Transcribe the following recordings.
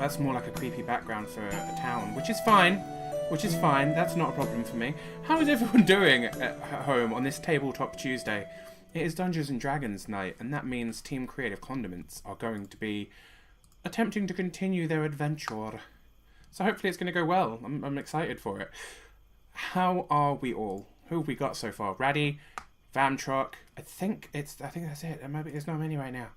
That's more like a creepy background for a town, which is fine. Which is fine. That's not a problem for me. How is everyone doing at home on this Tabletop Tuesday? It is Dungeons and Dragons night, and that means Team Creative Condiments are going to be attempting to continue their adventure. So hopefully it's going to go well. I'm excited for it. How are we all? Who have we got so far? Raddy, Vamtrock. I think that's it. Maybe there's not many right now.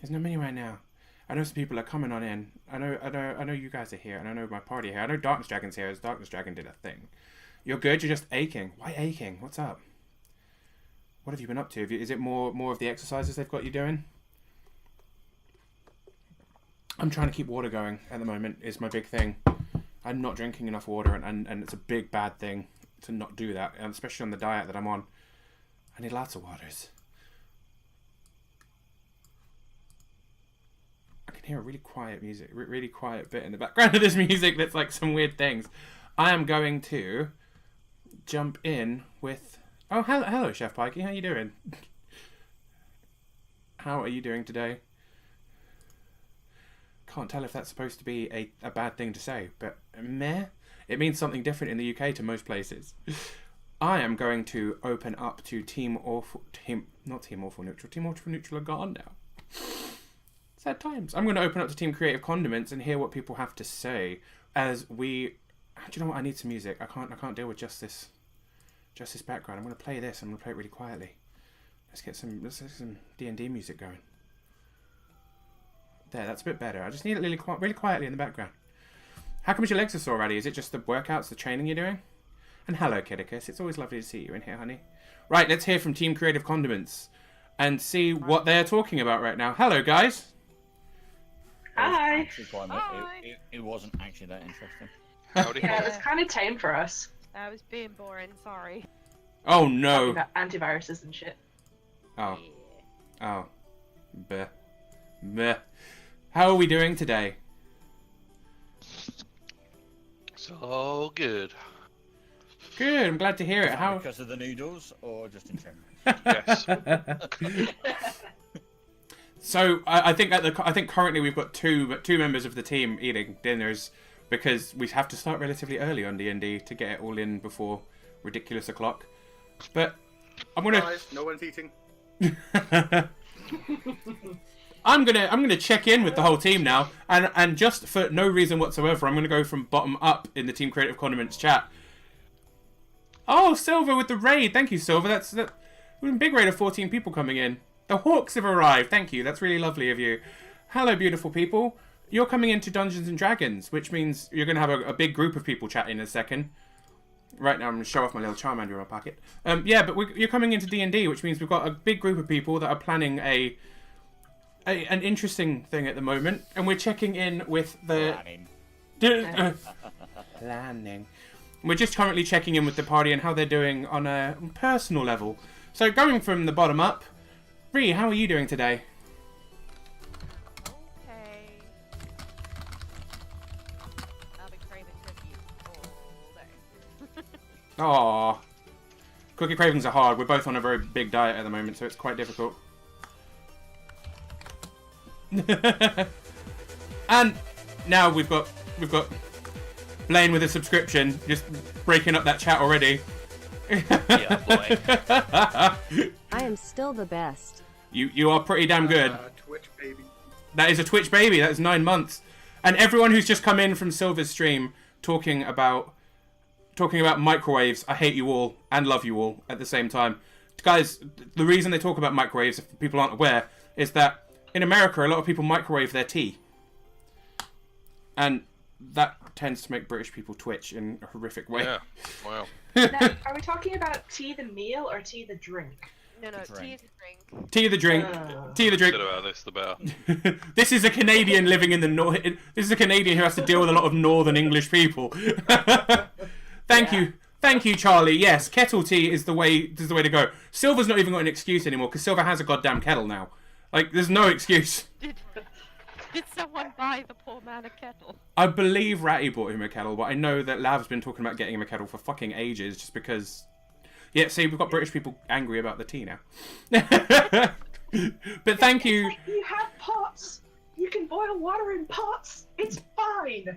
There's not many right now. I know some people are coming on in. I know you guys are here, and I know my party here. I know Darkness Dragon's here, as Darkness Dragon did a thing. You're good. You're just aching. Why aching? What's up? What have you been up to? Is it more of the exercises they've got you doing? I'm trying to keep water going at the moment. Is my big thing. I'm not drinking enough water, and it's a big bad thing to not do that, and especially on the diet that I'm on. I need lots of waters. I can hear a really quiet music, really quiet bit in the background of this music that's like some weird things. I am going to jump in with... Oh, hello, Chef Pikey. How you doing? How are you doing today? Can't tell if that's supposed to be a bad thing to say, but meh. It means something different in the UK to most places. I am going to open up to Team Awful Neutral are gone now. Sad times. I'm going to open up to Team Creative Condiments and hear what people have to say as we... Do you know what? I need some music. I can't deal with just this background. I'm going to play this. I'm going to play it really quietly. Let's get some D&D music going. There, that's a bit better. I just need it really quietly in the background. How come your legs are sore already? Is it just the workouts, the training you're doing? And hello, Kidicus. It's always lovely to see you in here, honey. Right, let's hear from Team Creative Condiments and see what they're talking about right now. Hello, guys. Hi. It wasn't actually that interesting. Howdy. Yeah, it was kind of tame for us. I was being boring, sorry. Oh, no. Antiviruses and shit. Oh. Oh. Bleh. Bleh. How are we doing today? So good. Good, I'm glad to hear it. How? Because of the noodles, or just in general? Yes. So I think currently we've got two members of the team eating dinners because we have to start relatively early on D&D to get it all in before ridiculous o'clock. But I'm gonna. Guys, no one's eating. I'm gonna check in with the whole team now, and just for no reason whatsoever, I'm gonna go from bottom up in the Team Creative Condiments chat. Oh, Silver with the raid. Thank you, Silver. That's a big raid of 14 people coming in. The Hawks have arrived. Thank you. That's really lovely of you. Hello, beautiful people. You're coming into Dungeons and Dragons, which means you're going to have a big group of people chatting in a second. Right now, I'm going to show off my little Charmander in my pocket. Yeah, but you're coming into D&D, which means we've got a big group of people that are planning an interesting thing at the moment, and we're checking in with the... Planning. We're just currently checking in with the party and how they're doing on a personal level. So going from the bottom up, Ree, how are you doing today? Okay. I'll be craving cookies all day. Aww. Cookie cravings are hard. We're both on a very big diet at the moment, so it's quite difficult. And now we've got Blaine with a subscription, just breaking up that chat already. Yeah, boy. I am still the best. You are pretty damn good. Twitch baby. That is a Twitch baby. That is 9 months. And everyone who's just come in from Silver's stream talking about microwaves, I hate you all and love you all at the same time. Guys, the reason they talk about microwaves, if people aren't aware, is that in America, a lot of people microwave their tea. And that tends to make British people twitch in a horrific way. Yeah. Wow. Now, are we talking about tea the meal or tea the drink? No, The tea drink. is a drink. Tea of the drink. Tea of the drink. Said about this, the better. This is a Canadian living in the north. This is a Canadian who has to deal with a lot of Northern English people. Thank you, Charlie. Yes, kettle tea is the way to go. Silver's not even got an excuse anymore because Silver has a goddamn kettle now. Like, there's no excuse. Did someone buy the poor man a kettle? I believe Ratty bought him a kettle, but I know that Lav's been talking about getting him a kettle for fucking ages, just because. Yeah, see, we've got British people angry about the tea now. But thank you. You have pots. You can boil water in pots. It's fine.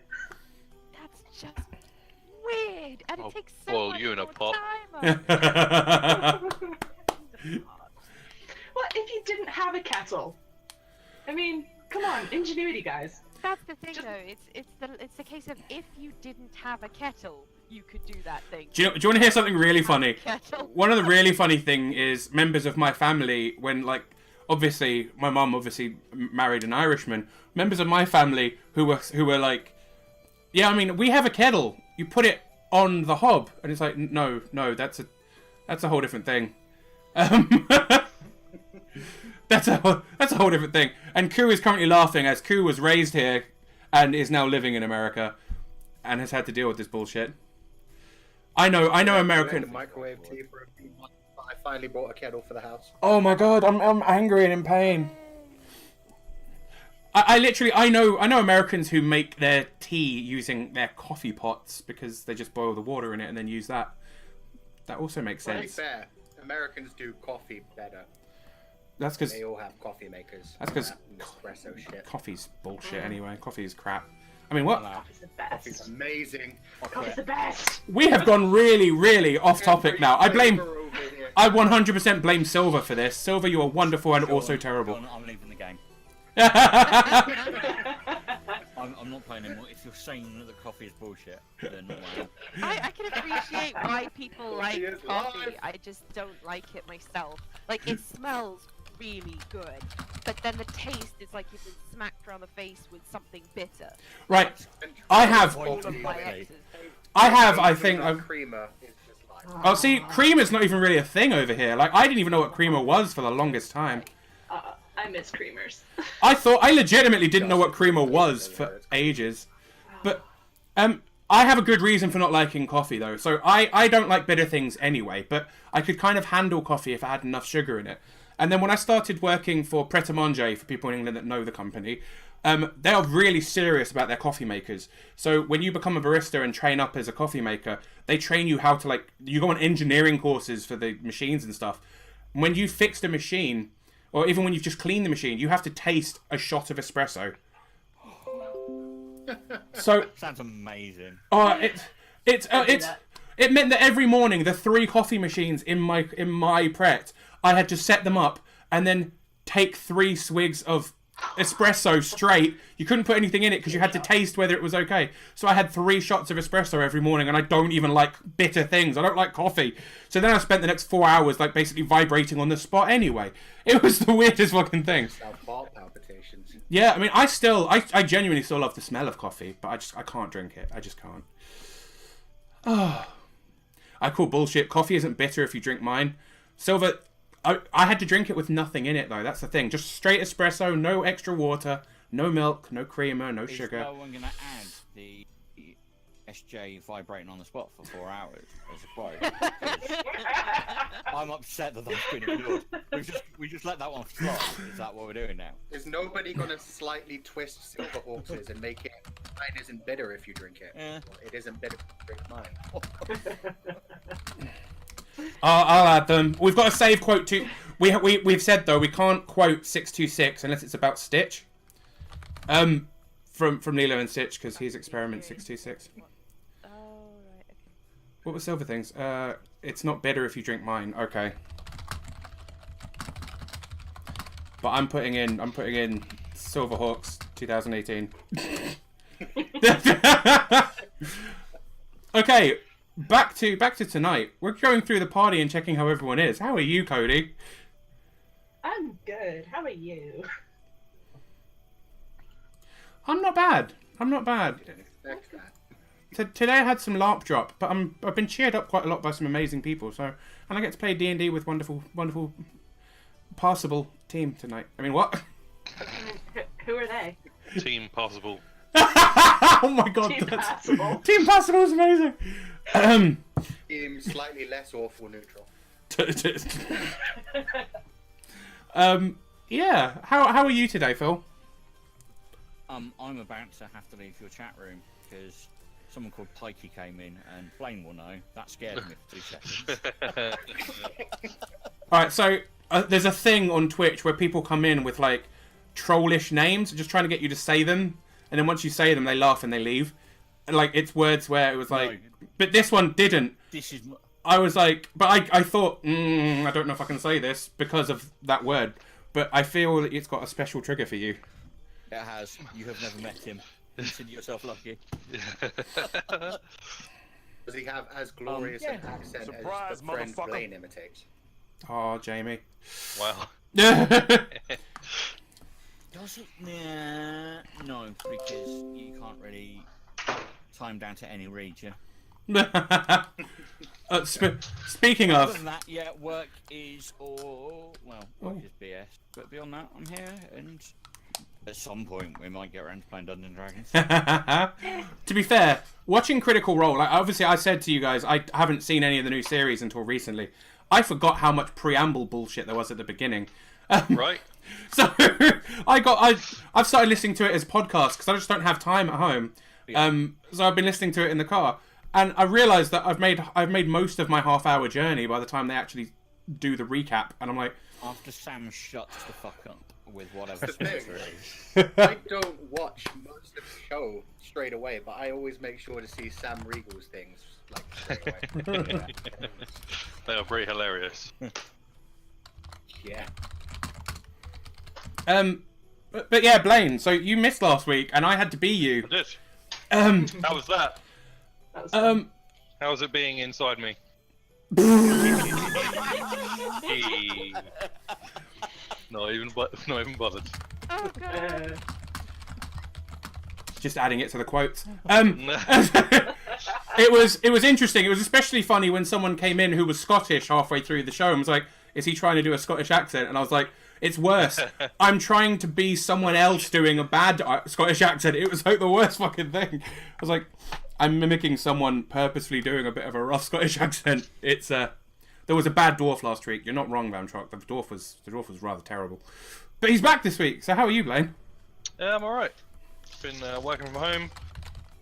That's just weird, and I'll it takes so boil much you in a more pot. time. Well, if you didn't have a kettle, I mean, come on, ingenuity, guys. That's the thing, Just- though. It's the case of if you didn't have a kettle, you could do that thing. Do you want to hear something really funny? Kettle. One of the really funny thing is members of my family, when like, obviously my mum obviously married an Irishman. Members of my family who were like, yeah, I mean, we have a kettle. You put it on the hob, and it's like, no, that's a whole different thing. That's a whole different thing. And Koo is currently laughing as Koo was raised here and is now living in America and has had to deal with this bullshit. I know American. Microwave tea for a few months, but I finally bought a kettle for the house. Oh my god, I'm angry and in pain. I know Americans who make their tea using their coffee pots because they just boil the water in it and then use that. That also makes To be sense. fair, Americans do coffee better. That's because They all have coffee makers. That's 'cause Espresso shit. coffee's bullshit anyway. Coffee is crap. I mean, what? Coffee's the Coffee's best. amazing. Coffee's the best. We have gone really, really off topic now. I 100% blame Silver for this. Silver, you are wonderful and also terrible. I'm leaving the game. I'm not playing anymore. If you're saying that the coffee is bullshit, then wow. I can appreciate why people like is coffee. live. I just don't like it myself. Like, it smells really good, but then the taste is like you've been smacked around the face with something bitter. Right, I have, All of my exes. I think, Creamer is just like. oh, see, cream is not even really a thing over here. Like, I didn't even know what creamer was for the longest time. I miss creamers. I legitimately didn't know what creamer was for ages. But, I have a good reason for not liking coffee, though. So, I don't like bitter things anyway, but I could kind of handle coffee if I had enough sugar in it. And then when I started working for Pret a Manger, for people in England that know the company, they are really serious about their coffee makers. So when you become a barista and train up as a coffee maker, they train you how to, like, you go on engineering courses for the machines and stuff. When you fixed a machine, or even when you've just cleaned the machine, you have to taste a shot of espresso. So, Sounds amazing. it meant that every morning the 3 coffee machines in my Pret, I had to set them up and then take 3 swigs of espresso straight. You couldn't put anything in it because you had to taste whether it was okay. So I had 3 shots of espresso every morning, and I don't even like bitter things. I don't like coffee. So then I spent the next 4 hours like basically vibrating on the spot anyway. It was the weirdest fucking thing. Heart palpitations. Yeah, I mean, I genuinely still love the smell of coffee, but I can't drink it. I just can't. Oh. I call bullshit. Coffee isn't bitter if you drink mine. Silver, I had to drink it with nothing in it, though. That's the thing. Just straight espresso, no extra water, no milk, no creamer, no sugar. Is no one going to add the SJ vibrating on the spot for 4 hours as a quote? 'Cause I'm upset that that's been ignored. We just let that one slide. Is that what we're doing now? Is nobody gonna slightly twist Silver Hawks and make it mine isn't bitter if you drink it? Yeah. Or it isn't bitter if you drink mine. I'll add them. We've got a save quote too. We've said though we can't quote 626 unless it's about Stitch. From Lilo and Stitch because he's experiment 626. Oh, right, okay. What was Silver things? It's not bitter if you drink mine. Okay. But I'm putting in Silverhawks 2018. Okay, back to tonight. We're going through the party and checking how everyone is. How are you, Cody? I'm good. How are you? I'm not bad. Expect that. Today I had some LARP drop, but I've been cheered up quite a lot by some amazing people. So, and I get to play D&D with wonderful, passable team tonight. I mean, what? Who are they? Team possible. Oh my god, Team Passable. Team Passable is amazing. Team slightly less awful neutral. Yeah. How are you today, Phil? I'm about to have to leave your chat room because someone called Pikey came in, and Blaine will know that scared me for 2 seconds. All right, so there's a thing on Twitch where people come in with like trollish names, just trying to get you to say them. And then once you say them, they laugh and they leave. And, like, it's words where it was like, No. but this one didn't. This is. I was like, but I thought, I don't know if I can say this because of that word. But I feel that it's got a special trigger for you. It has. You have never met him. Consider yourself lucky. Does he have as glorious yeah. an accent Surprise, as the friend motherfucker. Blaine imitates? Oh, Jamie. Wow. Does it? Nah, no, because you can't really time down to any region. Speaking Other of, than that, yeah, work is work is BS. But beyond that, I'm here, and at some point we might get around to playing Dungeons and Dragons. to be fair, watching Critical Role, like, obviously I said to you guys, I haven't seen any of the new series until recently. I forgot how much preamble bullshit there was at the beginning. Right. So I've started listening to it as podcast because I just don't have time at home. So I've been listening to it in the car, and I realised that I've made most of my half-hour journey by the time they actually do the recap, and I'm like, After Sam shuts the fuck up with whatever That's the thing. sponsor it is. I don't watch most of the show straight away, but I always make sure to see Sam Regal's things like straight away. They are pretty hilarious. Yeah. but yeah, Blaine. So you missed last week, and I had to be you. I did. Um, How was that? That was How was it being inside me? Not even bothered. Oh god. just adding it to the quotes. It was interesting. It was especially funny when someone came in who was Scottish halfway through the show and was like, "Is he trying to do a Scottish accent?" And I was like, "It's worse. I'm trying to be someone else doing a bad Scottish accent." It was like the worst fucking thing. I was like, I'm mimicking someone purposefully doing a bit of a rough Scottish accent. It's there was a bad dwarf last week. You're not wrong, Vamtrock. The dwarf was rather terrible. But he's back this week. So how are you, Blaine? Yeah, I'm alright. Been working from home.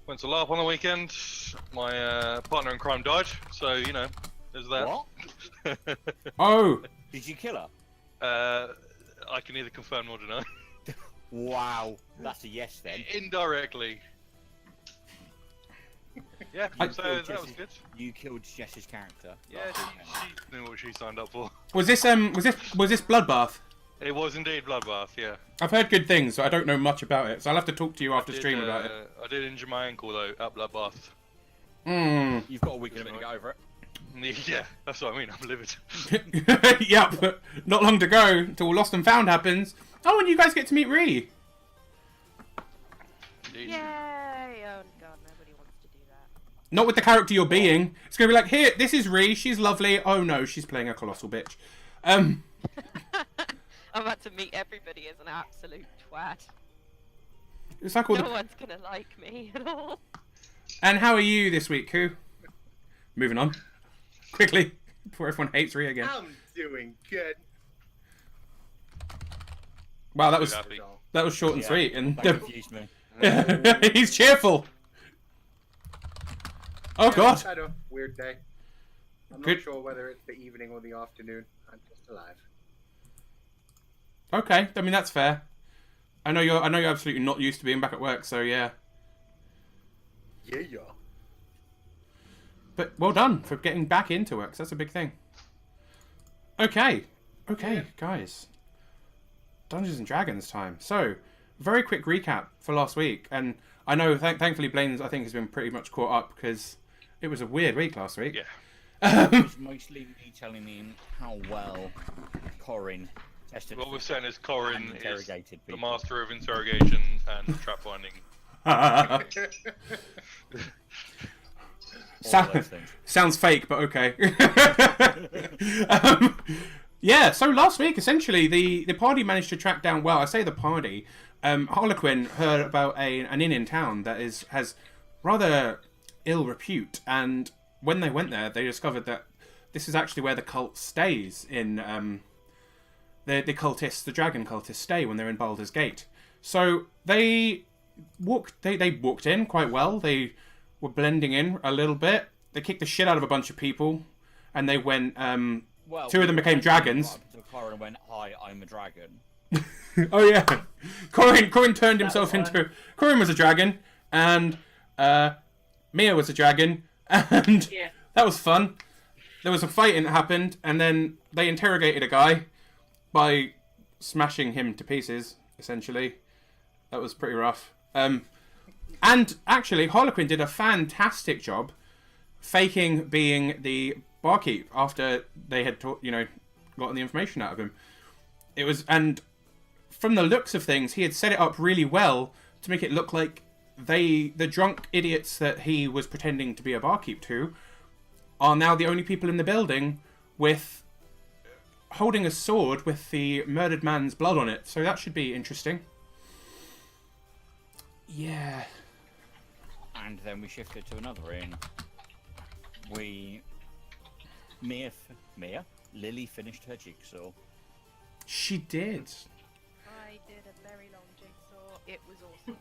Went to LARP on the weekend. My partner in crime died, so you know, there's that. What? Oh, Did you kill her? I can neither confirm nor deny. Wow, that's a yes then. Indirectly. Yeah, so that was good. You killed Jess's character. Yeah, she knew what she signed up for. was this Bloodbath? It was indeed Bloodbath, yeah. I've heard good things, but I don't know much about it. So I'll have to talk to you after stream about it. I did injure my ankle though at Bloodbath. You've got a week and a bit to get over it. Yeah, that's what I mean. I'm livid. Yep, not long to go until Lost and Found happens. Oh, and you guys get to meet Ree. Indeed. Yay! Oh god, nobody wants to do that. Not with the character you're being. It's gonna be like, here, this is Ree. She's lovely. Oh no, she's playing a colossal bitch. I'm about to meet everybody as an absolute twat. It's like all No the. one's gonna like me at all. And how are you this week, Koo? Moving on quickly before everyone hates Ree again. I'm doing good. Wow, that Good was happy. short and sweet, and That confused me. he's cheerful. Oh Yeah, god. I had a weird day. I'm Good. not sure whether it's the evening or the afternoon. I'm just alive. Okay, I mean that's fair. I know you're absolutely not used to being back at work, so yeah. Yeah. But well done for getting back into work. 'Cause that's a big thing. Okay, guys. Dungeons and Dragons time. So, very quick recap for last week, and I know thankfully Blaine's I think has been pretty much caught up because it was a weird week last week. Yeah. It was mostly me telling him how well Corin tested. What we're saying is Corin and is interrogated the people. master of interrogation and trap finding. All of those things. Sounds fake, but okay. Yeah, so last week, essentially, the party managed to track down, well, I say the party, Harlequin heard about an inn in town that has rather ill repute, and when they went there, they discovered that this is actually where the cult stays in, the cultists, the dragon cultists stay when they're in Baldur's Gate. So they walked in quite well, they were blending in a little bit, they kicked the shit out of a bunch of people, and they went, Well, two of them became dragons. Corin went, "Hi, I'm a dragon." Oh yeah, Corin turned That himself was into. Corin was a dragon, and Mia was a dragon, and Yeah. that was fun. There was a fighting that happened, and then they interrogated a guy by smashing him to pieces. Essentially, that was pretty rough. And actually, Harlequin did a fantastic job faking being the barkeep after they had gotten the information out of him. It was, and from the looks of things, he had set it up really well to make it look like the drunk idiots that he was pretending to be a barkeep to are now the only people in the building with holding a sword with the murdered man's blood on it. So that should be interesting. Yeah. And then we shifted to another inn. Lily finished her jigsaw. She did. I did a very long jigsaw. It was awesome.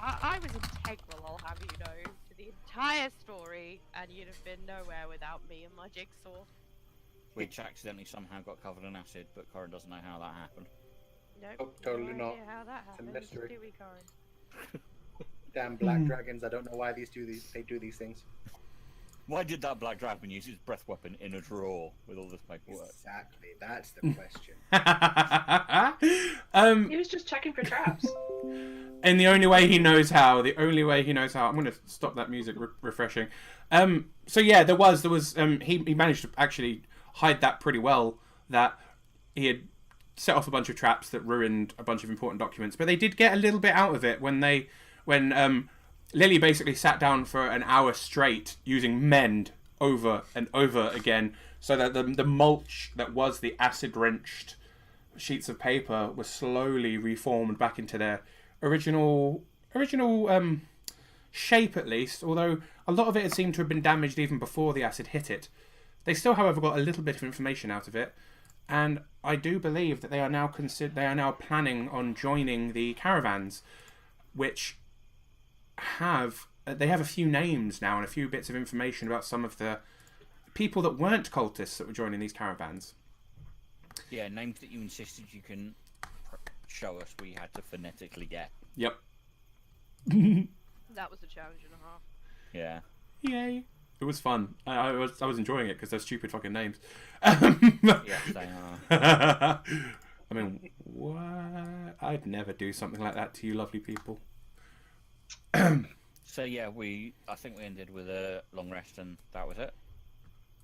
I was integral, I'll have you know, to the entire story, and you'd have been nowhere without me and my jigsaw. Which accidentally somehow got covered in acid, but Corin doesn't know how that happened. Nope, Oh, totally no not. idea how that It's a happened, mystery. do we, Corin? Damn black dragons! I don't know why they do these things. Why did that black dragon use his breath weapon in a drawer with all this paperwork? Exactly, that's the question. He was just checking for traps. And the only way he knows how. I'm going to stop that music refreshing. So yeah, there was. He managed to actually hide that pretty well. That he had set off a bunch of traps that ruined a bunch of important documents. But they did get a little bit out of it when Lily basically sat down for an hour straight using mend over and over again, so that the mulch that was the acid-drenched sheets of paper was slowly reformed back into their original shape, at least. Although a lot of it had seemed to have been damaged even before the acid hit it. They still, however, got a little bit of information out of it, and I do believe that they are now planning on joining the caravans, which have a few names now and a few bits of information about some of the people that weren't cultists that were joining these caravans. Yeah, names that you insisted you can show us we had to phonetically get. Yep. That was a challenge and a half. Yeah. Yay. It was fun. I was enjoying it because they're stupid fucking names. Yes, they are. I mean, what? I'd never do something like that to you lovely people. So yeah, I think we ended with a long rest and that was it.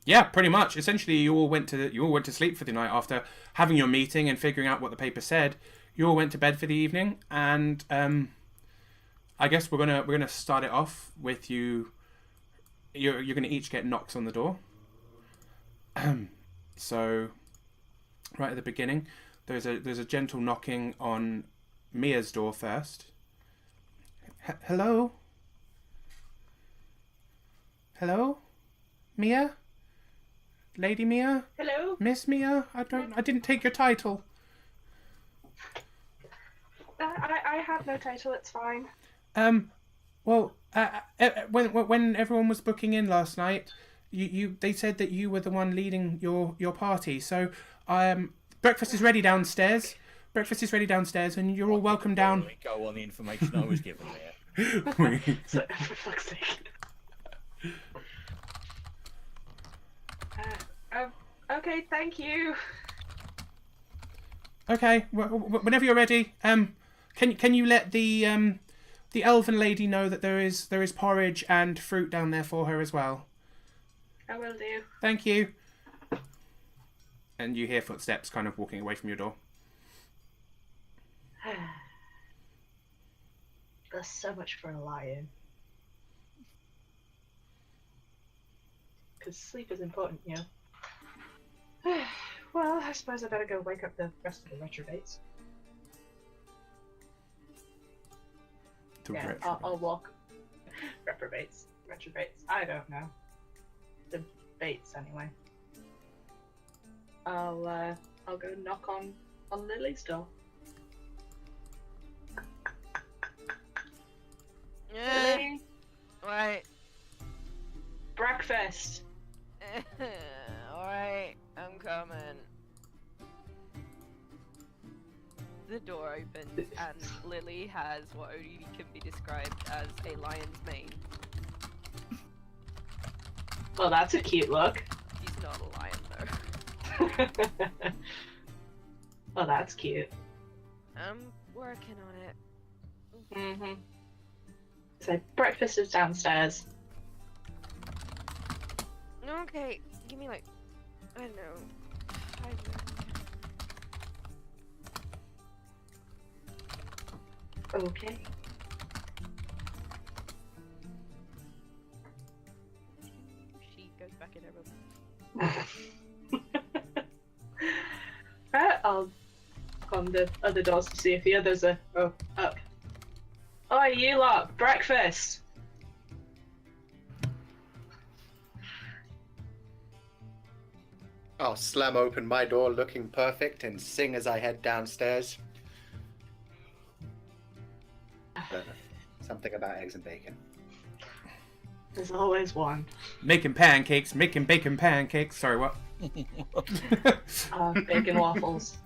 Yeah, pretty much. Essentially, you all went to sleep for the night after having your meeting and figuring out what the paper said. You all went to bed for the evening, and I guess we're gonna start it off with you. You're gonna each get knocks on the door. So, right at the beginning, there's a gentle knocking on Mia's door first. Hello? Hello? Mia? Lady Mia? Hello? Miss Mia? I didn't take your title. I have no title, it's fine. Well, when everyone was booking in last night, they said that you were the one leading your party. So, breakfast is ready downstairs. And you're all welcome down. Let me go on the information I was given there. So, for fuck's sake. Okay, thank you. Okay, whenever you're ready, can you let the elven lady know that there is porridge and fruit down there for her as well? I will do. Thank you. And you hear footsteps kind of walking away from your door. There's so much for a lion. Because sleep is important, you know. Well, I suppose I better go wake up the rest of the retrobates. Yeah, I'll walk. Reprobates. I don't know. The baits, anyway. I'll go knock on Lily's door. Lily, Right. breakfast. Alright, I'm coming. the door opens and Lily has what only can be described as a lion's mane. Well, that's a cute look. She's not a lion though. Well, that's cute. I'm working on it. Mm-hmm. So breakfast is downstairs. Okay, give me like, I don't know, 5 minutes. Okay. She goes back in her room. Right, I'll on the other doors to see if the others are up. Oh, you lot, breakfast! I'll slam open my door looking perfect and sing as I head downstairs. Something about eggs and bacon. There's always one. Making pancakes, making bacon pancakes. Sorry, what? Bacon waffles.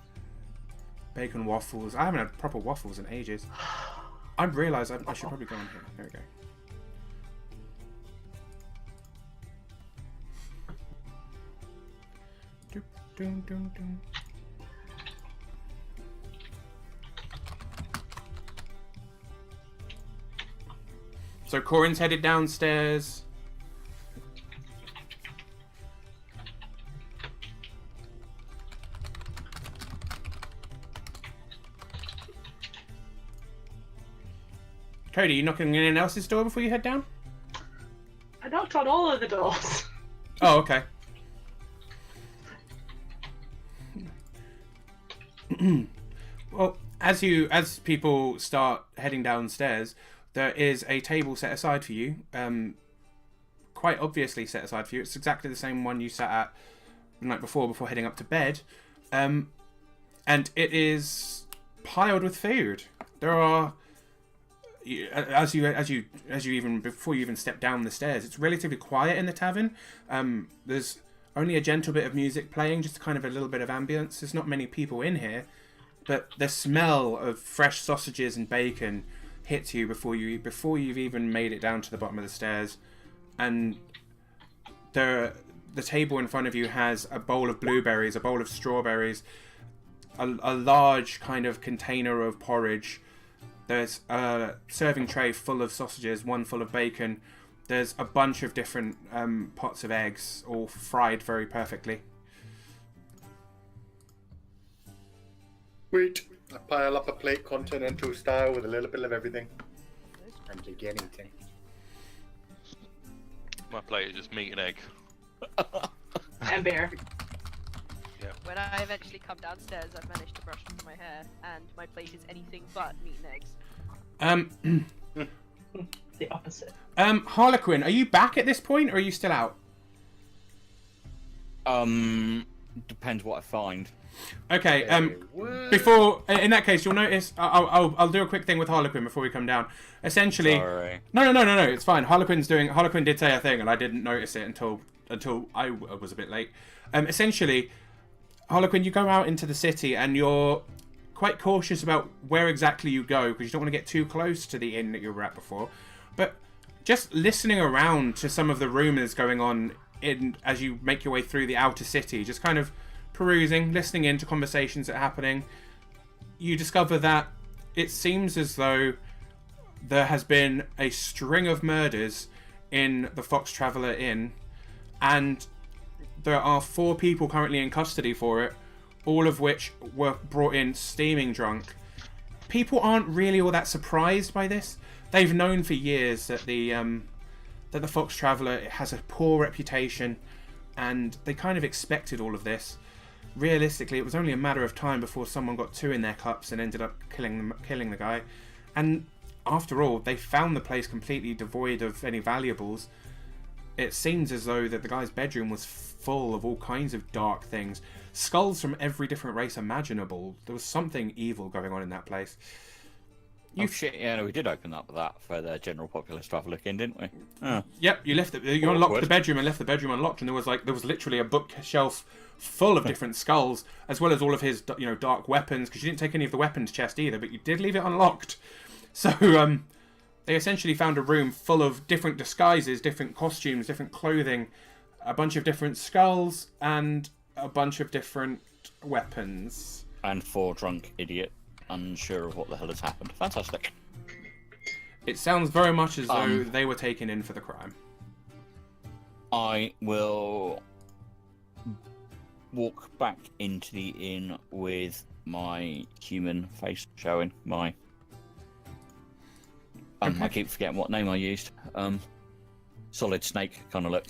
Bacon waffles. I haven't had proper waffles in ages. I realised I should probably go in here. There we go. Doop, doom, doom, doom. So Corin's headed downstairs. Cody, you knocking on anyone else's door before you head down? I knocked on all of the doors. Oh, okay. Well, as people start heading downstairs, there is a table set aside for you. Quite obviously set aside for you. It's exactly the same one you sat at the night before heading up to bed. And it is piled with food. There are, as you even before you even step down the stairs, it's relatively quiet in the tavern. There's only a gentle bit of music playing, just kind of a little bit of ambience. There's not many people in here, but the smell of fresh sausages and bacon hits you before you've even made it down to the bottom of the stairs. And the table in front of you has a bowl of blueberries, a bowl of strawberries, a large kind of container of porridge. There's a serving tray full of sausages, one full of bacon. There's a bunch of different pots of eggs, all fried very perfectly. Sweet. I pile up a plate continental style with a little bit of everything. I'm beginning to. My plate is just meat and egg. And beer. When I eventually come downstairs, I've managed to brush my hair, and my plate is anything but meat and eggs. The opposite. Harlequin, are you back at this point, or are you still out? Depends what I find. Okay. Before, in that case, you'll notice. I'll do a quick thing with Harlequin before we come down. Essentially, Sorry. No. It's fine. Harlequin did say a thing, and I didn't notice it until I was a bit late. Essentially, Harlequin, you go out into the city, and you're quite cautious about where exactly you go because you don't want to get too close to the inn that you were at before. But just listening around to some of the rumours going on as you make your way through the outer city, just kind of perusing, listening in to conversations that are happening, you discover that it seems as though there has been a string of murders in the Fox Traveller Inn, and there are 4 people currently in custody for it, all of which were brought in steaming drunk. People aren't really all that surprised by this. They've known for years that the Fox Traveller has a poor reputation, and they kind of expected all of this. Realistically, it was only a matter of time before someone got 2 in their cups and ended up killing the guy. And after all, they found the place completely devoid of any valuables. It seems as though that the guy's bedroom was full of all kinds of dark things. Skulls from every different race imaginable. There was something evil going on in that place. Oh shit, yeah, no, we did open up that for the general populace to have a look in, didn't we? Oh. Yep, you left it. You unlocked Awkward. the bedroom and left the bedroom unlocked, and there was literally a bookshelf full of different skulls, as well as all of his dark weapons. Because you didn't take any of the weapons chest either, but you did leave it unlocked. So they essentially found a room full of different disguises, different costumes, different clothing, a bunch of different skulls, and a bunch of different weapons. And 4 drunk idiot, unsure of what the hell has happened. Fantastic. It sounds very much as though they were taken in for the crime. I will walk back into the inn with my human face showing. My I keep forgetting what name I used. Solid Snake kind of look.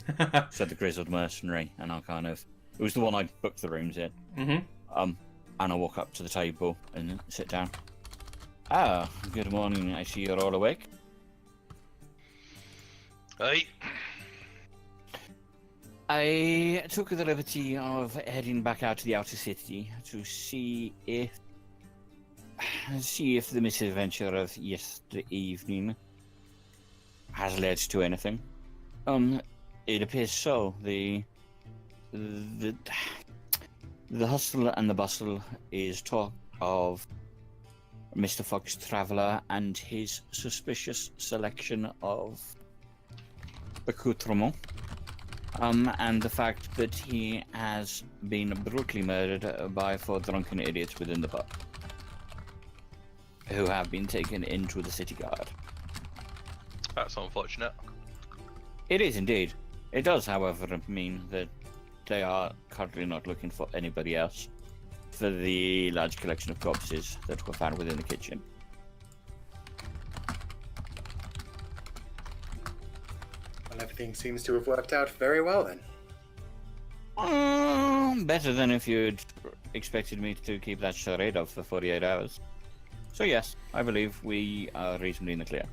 Said the grizzled mercenary, and I kind of it was the one I booked the rooms in. Mm-hmm. And I walk up to the table and sit down. Ah, good morning. I see you're all awake. Hey. I took the liberty of heading back out to the outer city to see if the misadventure of yesterday evening has led to anything. It appears so. The hustle and the bustle is talk of Mr. Fox Traveller and his suspicious selection of accoutrements. And the fact that he has been brutally murdered by 4 drunken idiots within the pub, who have been taken into the city guard. That's unfortunate. It is indeed. It does, however, mean that they are currently not looking for anybody else for the large collection of corpses that were found within the kitchen. Well, everything seems to have worked out very well then. Better than if you'd expected me to keep that charade up for 48 hours. So yes, I believe we are reasonably in the clear.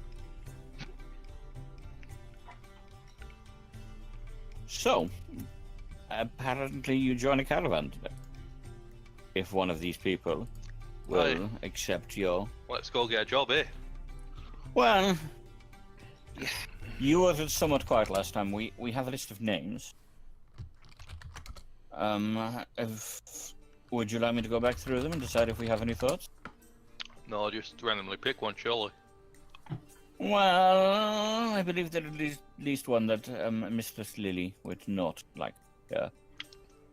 So, apparently you join a caravan today. If one of these people will accept your... Let's go get a job here. Well, you were somewhat quiet last time. We have a list of names. Would you like me to go back through them and decide if we have any thoughts? No, just randomly pick one, surely. Well, I believe there is at least one that Mistress Lily would not like.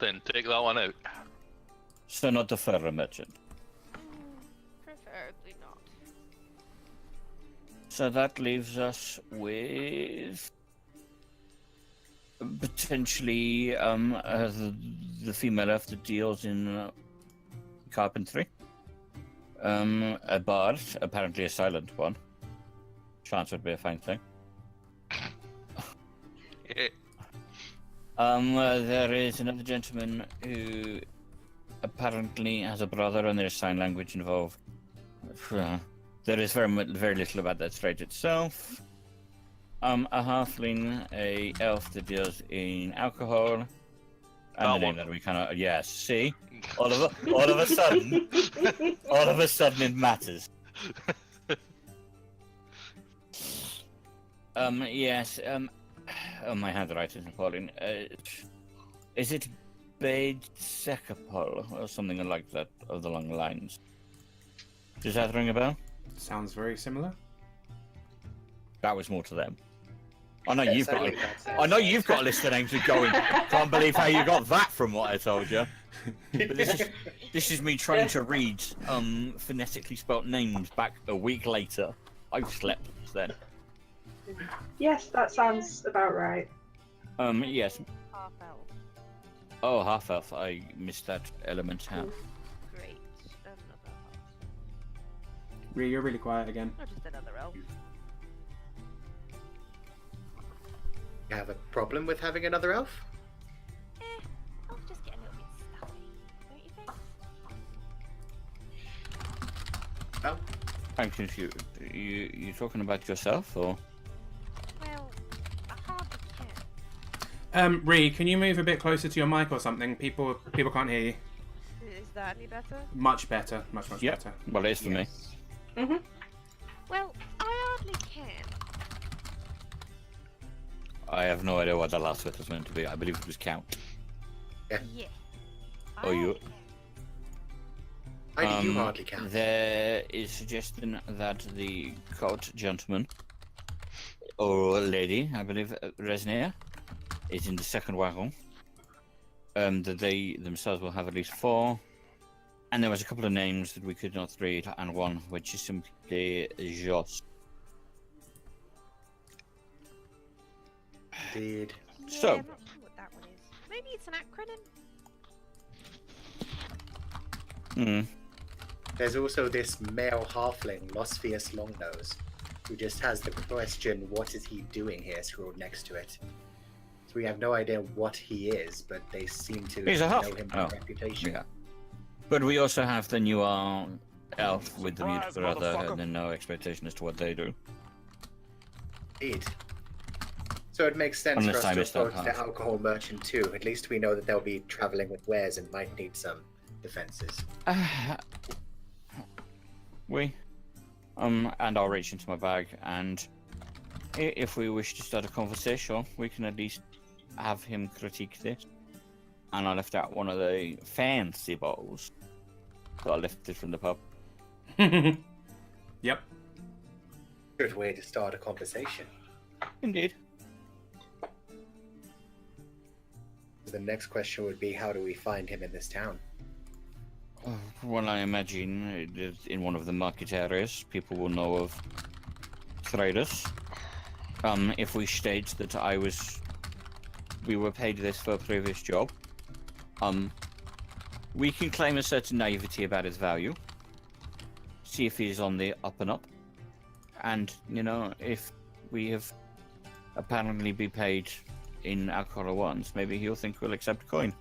Then take that one out. So not the fur merchant. Preferably not. So that leaves us with potentially the female elf that deals in carpentry. A bard, apparently a silent one. Chance would be a fine thing. Yeah. There is another gentleman who apparently has a brother, and there's sign language involved. There is very little about that trade itself. A halfling, a elf that deals in alcohol, and the name that we kind of see, all of a sudden, it matters. Yes. Oh, my handwriting is appalling. Is it Bade Sekapol or something like that along the lines? Does that ring a bell? Sounds very similar. That was more to them. I know you've got. I know you've got a list of names of going. Can't believe how you got that from what I told you. But this is me trying to read phonetically spelt names back a week later. I've slept since then. Yes, that sounds about right. Yes. Half elf. Oh, half elf. I missed that element out. Great. Another half. Rhea, you're really quiet again. Not just another elf. You have a problem with having another elf? Elves just get a little bit stuffy, don't you think? Oh, Thank you. You talking about yourself or? Well, I hardly can. Rhea, can you move a bit closer to your mic or something? People can't hear you. Is that any better? Much better. Much Yep. better. Well, it is for me. Mhm. Well, I hardly can. I have no idea what the last bit was meant to be. I believe it was count. Yeah. Oh, you- Why do you hardly count? There is suggestion that the court gentleman, or lady, I believe, Resnea, is in the second wagon. That they themselves will have at least 4. And there was a couple of names that we could not read, and one which is simply Jos. Indeed. Yeah, So- I'm not sure what that one is. Maybe it's an acronym? There's also this male halfling, Losfius Longnose, who just has the question, "What is he doing here?" scrawled next to it. So we have no idea what he is, but they seem to He's a half. know him by Oh, reputation. Yeah. But we also have the new elf with the mute Surprise, brother, motherfucker. and then no expectation as to what they do. Indeed. So it makes sense Unless for I us to missed that approach the part. alcohol merchant too. At least we know that they'll be traveling with wares and might need some defenses. And I'll reach into my bag, and if we wish to start a conversation, we can at least have him critique this. And I left out one of the fancy bottles that I lifted from the pub. Yep. Good way to start a conversation. Indeed. The next question would be, how do we find him in this town? Well, I imagine in one of the market areas, people will know of traders. If we state that we were paid this for a previous job, we can claim a certain naivety about its value. See if he's on the up and up, and if we have apparently be paid in alcohol once, maybe he'll think we'll accept coin.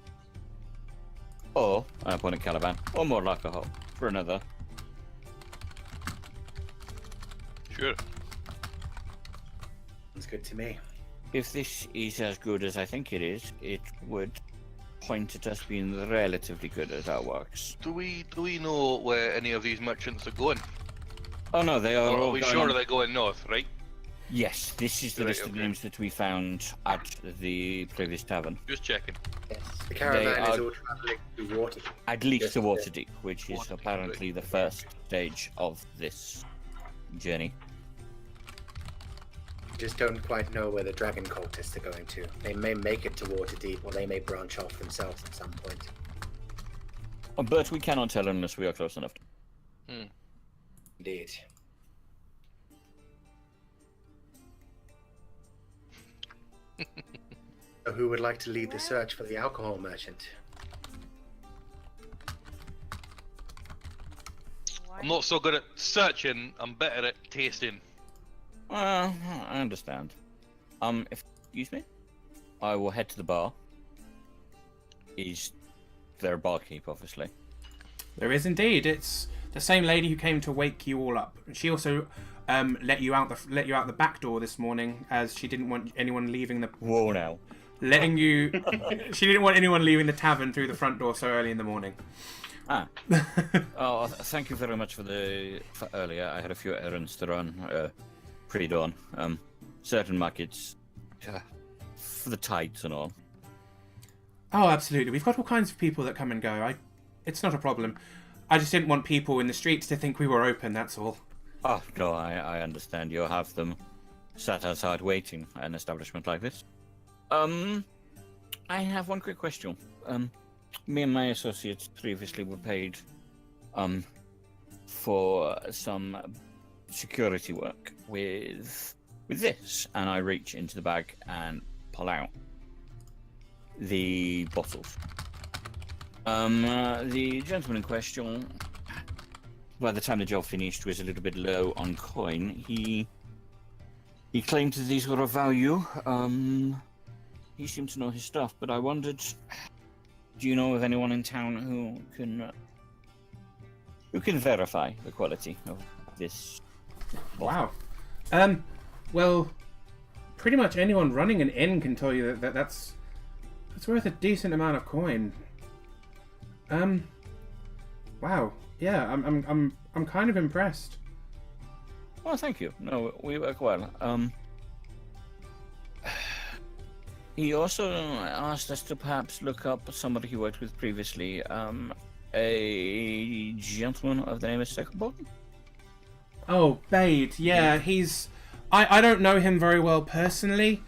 Or, I point at caravan, or more alcohol for another. Sure. Sounds good to me. If this is as good as I think it is, it would point at us being relatively good at our works. Do we know where any of these merchants are going? Oh no, they are Or all are we going sure on- they're going north, right? Yes, this is the Right, list of okay. names that we found at the previous tavern. Just checking. Yes. The caravan is are- all traveling through Waterdeep. At least Yes, to yeah. Waterdeep, which is Waterdeep, apparently right. the first stage of this journey. Just don't quite know where the dragon cultists are going to. They may make it to Waterdeep, or they may branch off themselves at some point. But we cannot tell unless we are close enough. Indeed. So who would like to lead the search for the alcohol merchant? I'm not so good at searching. I'm better at tasting. I understand. Excuse me? I will head to the bar. Is there a barkeep, obviously? There is indeed. It's the same lady who came to wake you all up. She also let you out the back door this morning, as she didn't want anyone leaving the Whoa now. letting you. She didn't want anyone leaving the tavern through the front door so early in the morning. Ah. Oh, thank you very much for earlier. I had a few errands to run pre-dawn. Certain markets for the tides and all. Oh, absolutely. We've got all kinds of people that come and go. It's not a problem. I just didn't want people in the streets to think we were open, that's all. Oh, no, I understand. You'll have them sat outside waiting at an establishment like this. I have one quick question. Me and my associates previously were paid for some security work with this, and I reach into the bag and pull out the bottles. The gentleman in question, by the time the job finished, was a little bit low on coin. He claimed that these were of value. He seemed to know his stuff, but I wondered, do you know of anyone in town who can verify the quality of this? Wow. Well, pretty much anyone running an inn can tell you that's worth a decent amount of coin. Wow. Yeah, I'm kind of impressed. Well, thank you. No, we work well. He also asked us to perhaps look up somebody he worked with previously. A gentleman of the name of Seckerborn? Oh, Bade. Yeah, he's. I don't know him very well personally.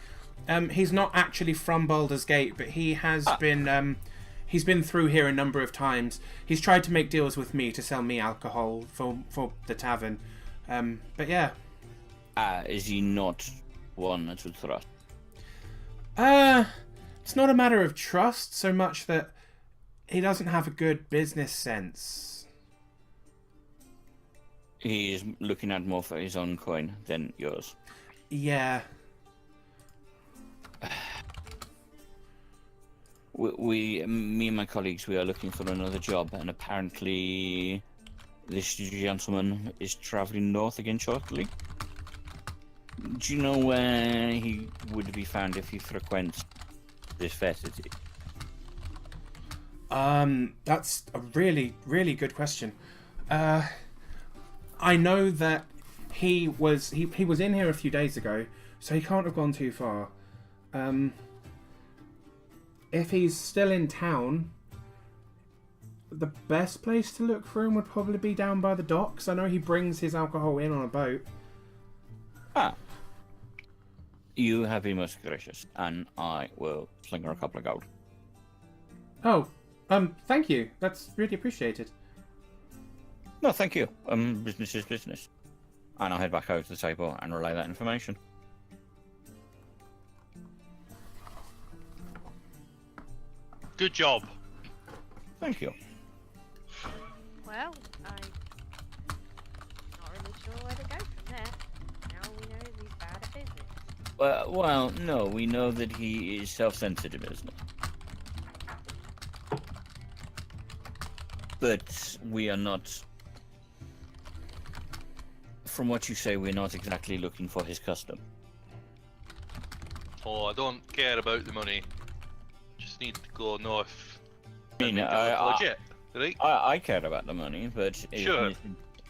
He's not actually from Baldur's Gate, but he has been. He's been through here a number of times. He's tried to make deals with me to sell me alcohol for the tavern. But yeah. Is he not one to trust? It's not a matter of trust so much that he doesn't have a good business sense. He is looking at more for his own coin than yours. Yeah. Me and my colleagues, we are looking for another job, and apparently this gentleman is traveling north again shortly. Do you know where he would be found if he frequents this facility? That's a really, really good question. I know that he was in here a few days ago, so he can't have gone too far. If he's still in town, the best place to look for him would probably be down by the docks. I know he brings his alcohol in on a boat. You have been most gracious, and I will sling her a couple of gold. Oh, thank you. That's really appreciated. No, thank you. Business is business. And I'll head back over to the table and relay that information. Good job. Thank you. Well, I'm not really sure where to go from there. Now we know he's bad at business. Well, no, we know that he is self-centered in business. But we are not... From what you say, we're not exactly looking for his custom. Oh, I don't care about the money. Just need to go north. I mean, legit, right? I care about the money, but Sure.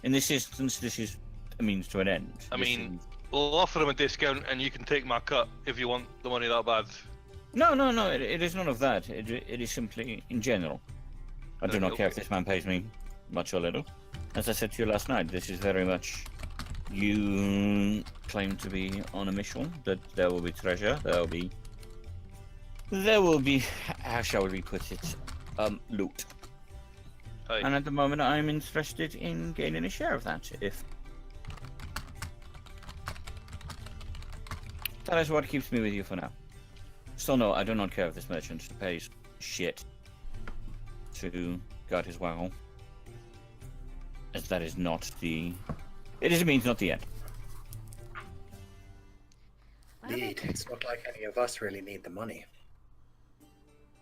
in this instance, this is a means to an end. I mean, we'll offer him a discount, and you can take my cut if you want the money that bad. No, it is none of that. It is simply in general. I do not care if this man pays me much or little. As I said to you last night, this is very much... You claim to be on a mission, that there will be treasure, there will be, how shall we put it, loot. Aye. And at the moment I'm interested in gaining a share of that, if... That is what keeps me with you for now. Still no, I do not care if this merchant pays shit to guard his wagon. As that is not the... It is a means, not the end. Indeed, it's not like any of us really need the money.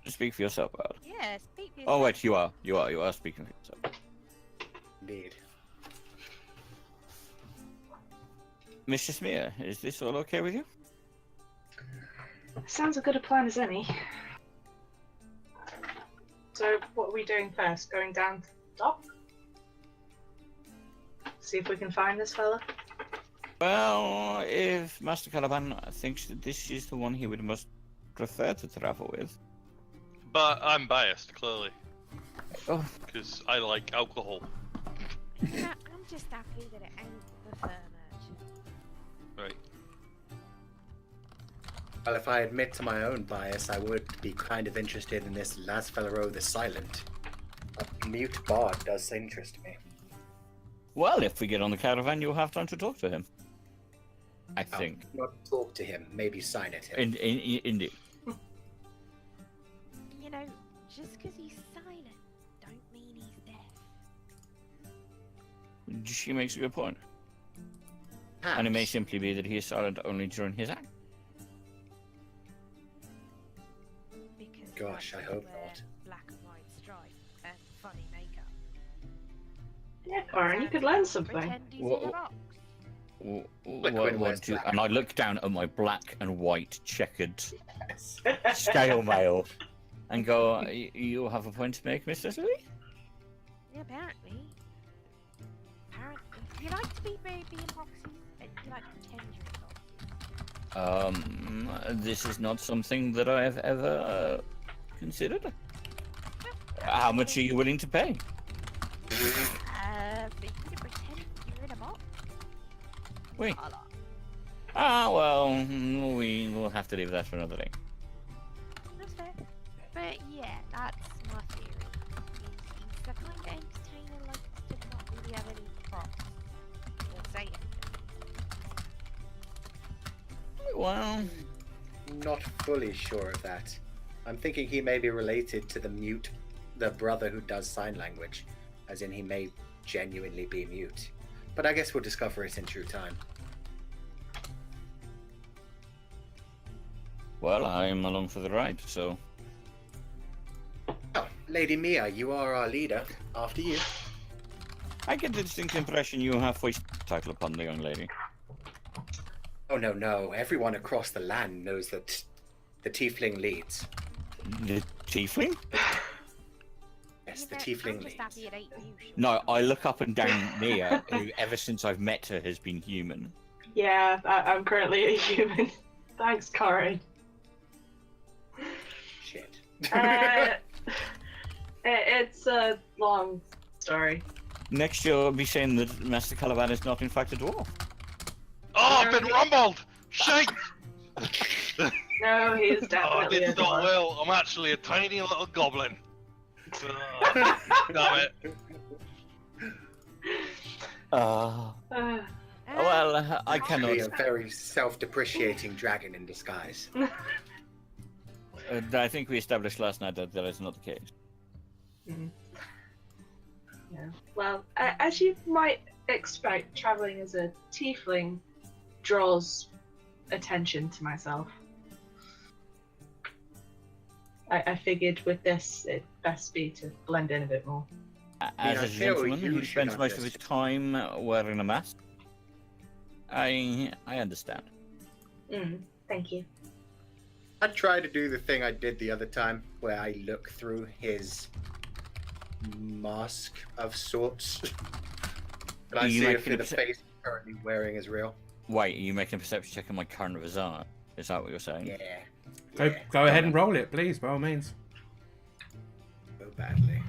Speak for yourself, Bard. Yeah, speak for Oh yourself. wait, you are speaking for yourself. Indeed. Mr. Smear, is this all okay with you? Sounds as good a plan as any. So, what are we doing first? Going down to the dock? See if we can find this fella? Well, if Master Caravan thinks that this is the one he would most prefer to travel with. But I'm biased, clearly, Oh, because I like alcohol. Yeah, I'm just happy that it ain't the fur merchant. Right. Well, if I admit to my own bias, I would be kind of interested in this Lasfellero the Silent. A mute bard does interest me. well, if we get on the caravan, you'll have time to talk to him. I I'll think. not talk to him, maybe sign at him. Indeed. You know, just because he's silent, don't mean he's deaf. She makes a good point. And it may simply be that he is silent only during his act. Because Gosh, I he hope wear not. Black and white stripe and funny makeup. Yeah, Corin, you could learn something. Pretend he's in Wha- a box. And I look down at my black and white checkered Yes. scale mail and go, you have a point to make, Mr. Lee? Yeah, apparently. Apparently. You like to be being proxies? You like to pretend you're a proxy? This is not something that I have ever considered. How much are you willing to pay? For you to pretend you're in a box? Wait. A lot. Well, we will have to leave that for another day. That's fair. But yeah, that's my theory. He's the kind of entertainer likes to not really have any props. Or say anything. Well, Not fully sure of that. I'm thinking he may be related to the brother who does sign language, as in he may genuinely be mute. But I guess we'll discover it in true time. well, I'm along for the ride, so Oh, Lady Mia, you are our leader. After you. I get the distinct impression you have voiced title upon the young lady. Oh no, everyone across the land knows that the tiefling leads. The tiefling? Yes, the I'm tiefling just happy leads. it ain't you, Sean. No, I look up and down Mia, who ever since I've met her has been human. Yeah, I'm currently a human. Thanks, Corin. Shit. It's a long story. Next you'll be saying that Master Caravan is not in fact a dwarf. Oh, I've been rumbled! Shite! No, he's Oh, I definitely did a not dwarf. well. I'm actually a tiny little goblin. Damn it. Well, I cannot. Actually, a very self-depreciating dragon in disguise. I think we established last night that that is not the case. Yeah. Well, as you might expect, traveling as a tiefling draws attention to myself. I figured with this, it'd best be to blend in a bit more. As I a feel gentleman you who should spends most of his understand. time wearing a mask, I understand. Thank you. I try to do the thing I did the other time, where I look through his mask of sorts, and I You see make if an the obse- face he's currently wearing is real. Wait, are you making a perception check on my current visage? Is that what you're saying? Yeah. Go ahead and roll it, please, by all means. So badly.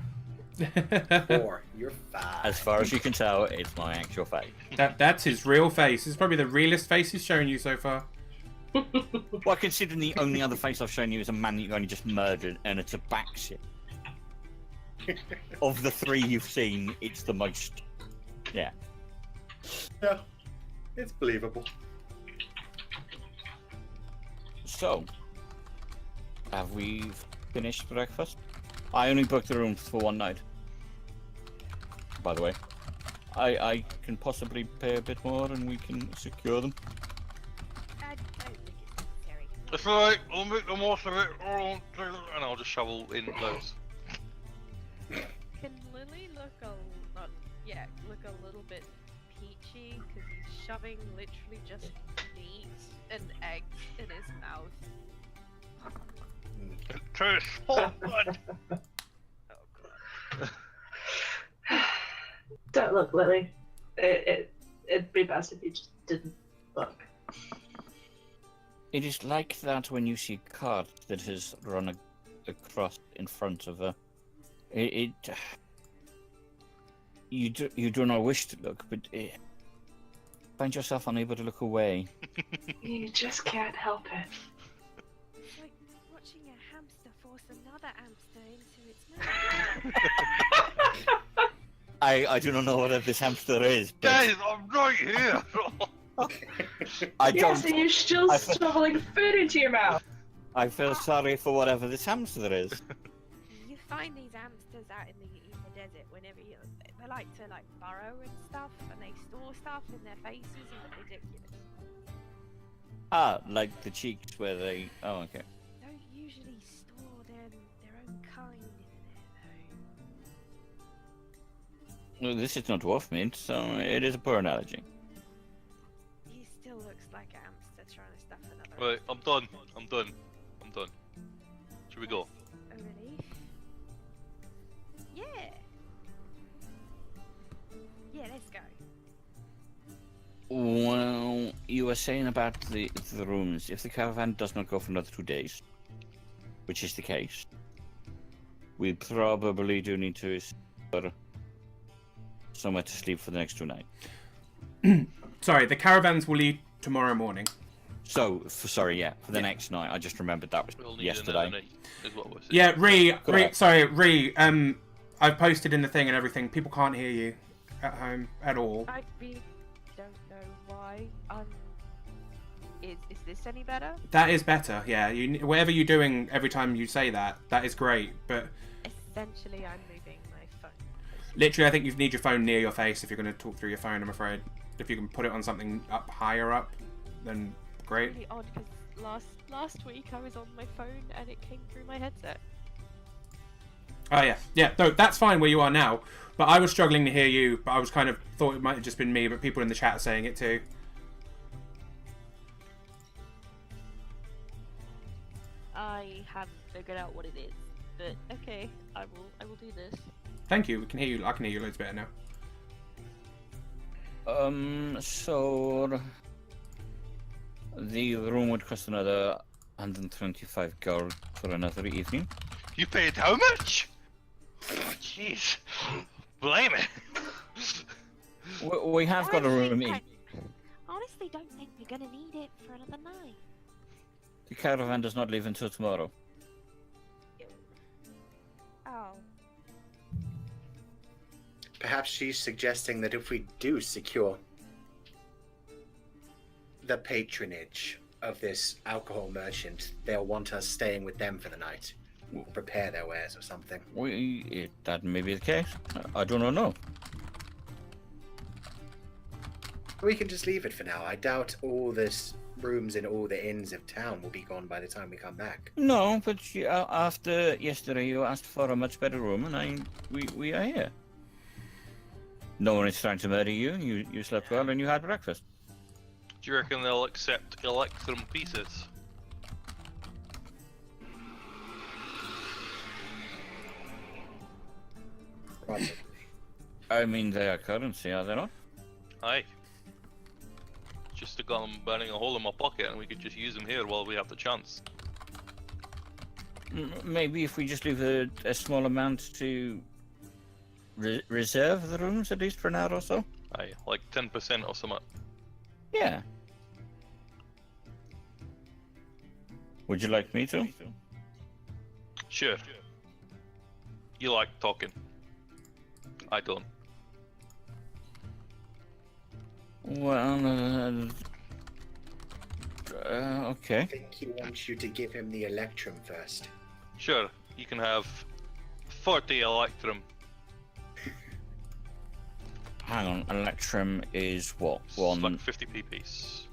4. You're 5. As far as you can tell, it's my actual face. That's his real face. It's probably the realest face he's shown you so far. Well, considering the only other face I've shown you is a man that you only just murdered, and it's a backshit. Of the 3 you've seen, it's the most. Yeah. Yeah, it's believable. So, have we finished breakfast? I only booked the rooms for one night. By the way, I can possibly pay a bit more and we can secure them. I don't think it's necessary. It's alright, I'll make the most of it, and I'll just shovel in loads. Can Lily look look a little bit peachy because he's shoving literally just meat and eggs in his mouth? It tastes so good! Oh god. Don't look, Lily. It'd be best if you just didn't look. It is like that when you see a cart that has run across in front of a. You do not wish to look, but find yourself unable to look away. You just can't help it. It's like watching a hamster force another hamster into its mouth. I do not know what this hamster is, but Guys, I'm right here! I Yes, don't. and you're still I- shoveling food into your mouth. I feel sorry for whatever this hamster is. You find these hamsters out in the desert whenever you. They like to burrow and stuff, and they store stuff in their faces, and it's ridiculous. Ah, like the cheeks where they. Oh, okay. Don't usually store their own kind in there, though. Well, this is not dwarf meat, so it is a poor analogy. He still looks like a hamster trying to stuff another. Right, I'm done. Should we go? Oh, really? Yeah. Yeah, let's go. you were saying about the rooms. If the caravan does not go for another 2 days, which is the case, we probably do need to secure somewhere to sleep for the next 2 nights. Sorry, the caravans will leave tomorrow morning. So, for the next night. I just remembered that was We'll need yesterday. another night, is what we're saying. Yeah, Correct. Ree, I've posted in the thing and everything. People can't hear you at home at all. I really don't know why. Is this any better? That is better, yeah. Whatever you're doing every time you say that is great. But Essentially, I'm moving my phone. literally, I think you need your phone near your face if you're going to talk through your phone, I'm afraid. If you can put it on something up higher up, then great. Really odd because last week I was on my phone and it came through my headset. Oh, yeah. No, that's fine where you are now. But I was struggling to hear you, but I was kind of thought it might have just been me, but people in the chat are saying it too. I haven't figured out what it is, but okay, I will do this. Thank you. We can hear you. I can hear you loads better now. So the room would cost another 125 gold for another evening. You paid how much? Oh, jeez. Blame it. We have got a room. Honestly, don't think we're gonna need it for another night. The caravan does not leave until tomorrow. Oh, Perhaps she's suggesting that if we do secure the patronage of this alcohol merchant, they'll want us staying with them for the night. We'll prepare their wares or something. That may be the case. I do not know. We can just leave it for now. I doubt all this rooms in all the inns of town will be gone by the time we come back. No, but after yesterday you asked for a much better room, and we are here. No one is trying to murder you. You slept well and you had breakfast. Do you reckon they'll accept electrum pieces? Probably. I mean, they are currency, are they not? Aye. Just to got them burning a hole in my pocket and we could just use them here while we have the chance. Maybe if we just leave a small amount to reserve the rooms, at least for an hour or so? Aye, like 10% or something. Yeah. Would you like me to? Sure. You like talking. I don't. Well, okay. I think he wants you to give him the electrum first. Sure, you can have 40 electrum. Hang on, electrum is what? It's One. like 50p piece.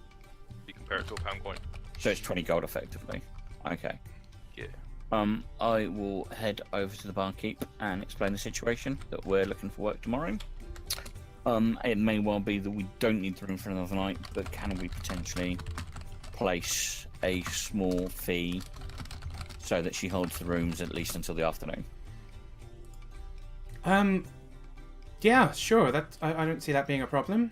You compare it to a pound coin. So it's 20 gold effectively. Okay. Yeah. I will head over to the barkeep and explain the situation that we're looking for work tomorrow. It may well be that we don't need the room for another night, but can we potentially place a small fee so that she holds the rooms at least until the afternoon? Yeah, sure. I don't see that being a problem.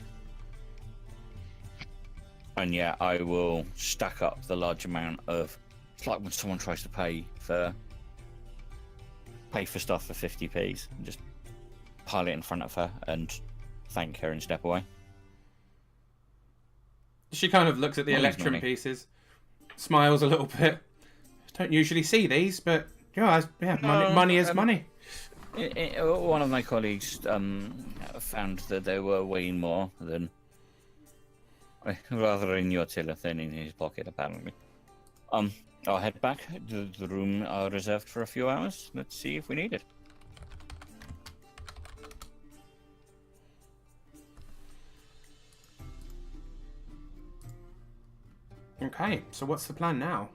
And yeah, I will stack up the large amount of. It's like when someone tries to pay for stuff for 50p's, and just pile it in front of her and thank her and step away. She kind of looks at the Money's electrum money. pieces, smiles a little bit. Don't usually see these, but money is money. One of my colleagues found that they were weighing more than rather in your tiller than in his pocket, apparently. I'll head back. The room are reserved for a few hours. Let's see if we need it. Okay, so what's the plan now?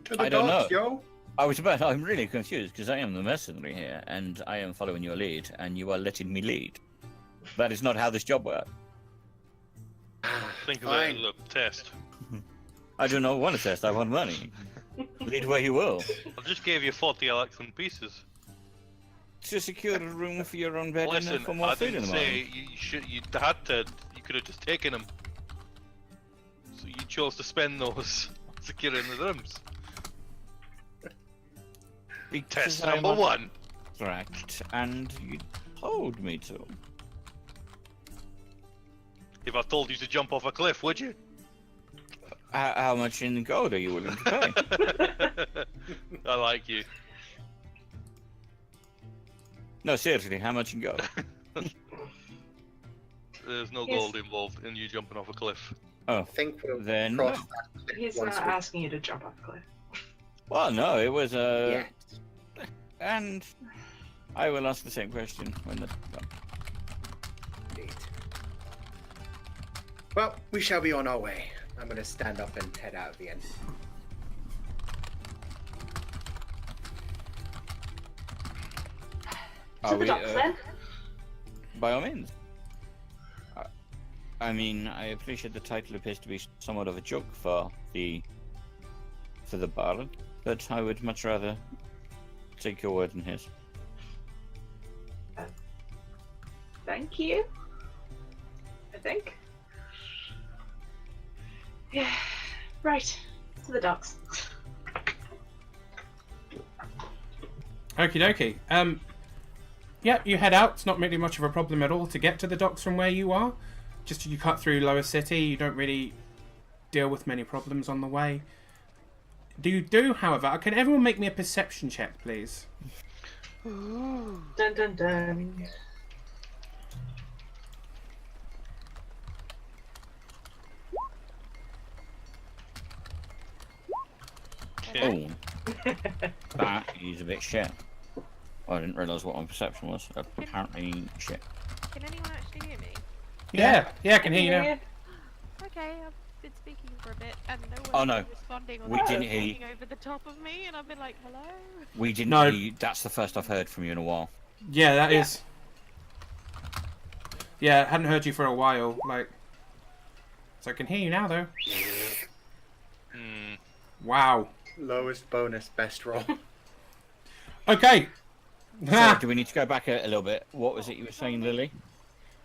To the I don't dogs, know. I'm really confused because I am the mercenary here and I am following your lead and you are letting me lead. That is not how this job works. Think of Fine. it as a test. I do not want to test, I want money. Lead where you will. I just gave you 40 electrum pieces. to secure a room for your own bed and Listen, for more I food in didn't the morning. say you had to. You could have just taken them. So you chose to spend those securing the rooms. Because Test I'm number a one. contract, and you told me to. If I told you to jump off a cliff, would you? How much in gold are you willing to pay? I like you. No, seriously, how much in gold? There's no Yes. gold involved in you jumping off a cliff. Oh, I think we'll then cross no. that cliff He's once not we asking you to jump off a cliff. Well, no, it was get. and I will ask the same question when the. Indeed. Well, we shall be on our way. I'm gonna stand up and head out of the inn. To the docks then. By all means. I mean, I appreciate the title appears to be somewhat of a joke for the bard, but I would much rather take your word in his. Thank you. I think. Yeah. Right. To the docks. Okie dokie. Yeah, you head out. It's not really much of a problem at all to get to the docks from where you are. Just you cut through Lower City. You don't really deal with many problems on the way. However, can everyone make me a perception check, please? Dun dun dun. Okay. Oh, that is a bit shit. I didn't realise what my perception was. Apparently shit. Can anyone actually hear me? Yeah, I can hear you now. Okay, I've been speaking for a bit and no Oh, one's no. been responding or We didn't hear you. speaking over the top of me, and I've been like, hello? We didn't No. hear you. That's the first I've heard from you in a while. Yeah, that is. Yeah, I hadn't heard you for a while. So I can hear you now, though. Hmm. Wow. Lowest bonus, best roll. Okay. So, do we need to go back a little bit? What was it you were saying, Lily?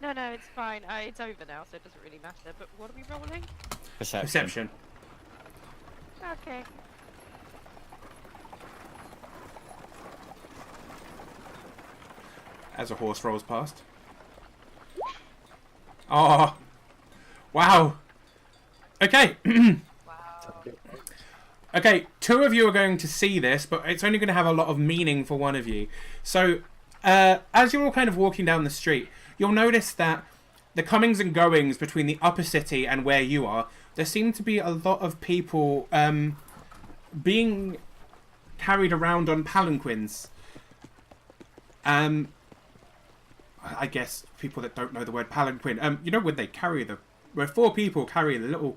No, it's fine. It's over now, so it doesn't really matter. But what are we rolling? Perception. Okay. As a horse rolls past. Oh. Wow. Okay. Wow. Okay, two of you are going to see this, but it's only going to have a lot of meaning for one of you. So, as you're all kind of walking down the street, you'll notice that the comings and goings between the upper city and where you are, there seem to be a lot of people being carried around on palanquins. I guess people that don't know the word palanquin, you know when they carry where four people carry the little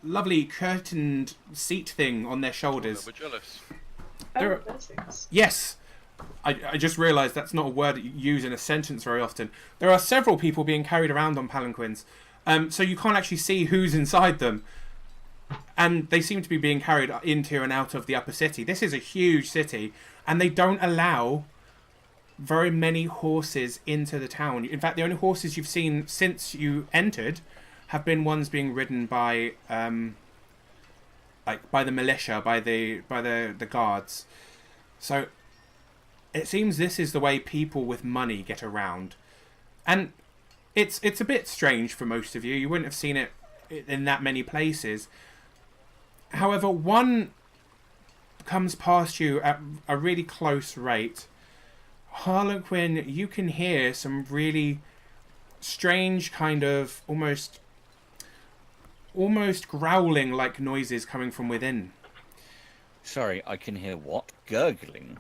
lovely curtained seat thing on their shoulders. We're jealous. There Oh, are- those things. Yes. I just realised that's not a word that you use in a sentence very often. There are several people being carried around on palanquins, so you can't actually see who's inside them. And they seem to be being carried into and out of the upper city. This is a huge city, and they don't allow very many horses into the town. In fact, the only horses you've seen since you entered have been ones being ridden by by the militia, by the guards. So it seems this is the way people with money get around. And it's a bit strange for most of you. You wouldn't have seen it in that many places. However, one comes past you at a really close rate. Harlequin, you can hear some really strange kind of almost growling like noises coming from within. Sorry, I can hear what? Gurgling.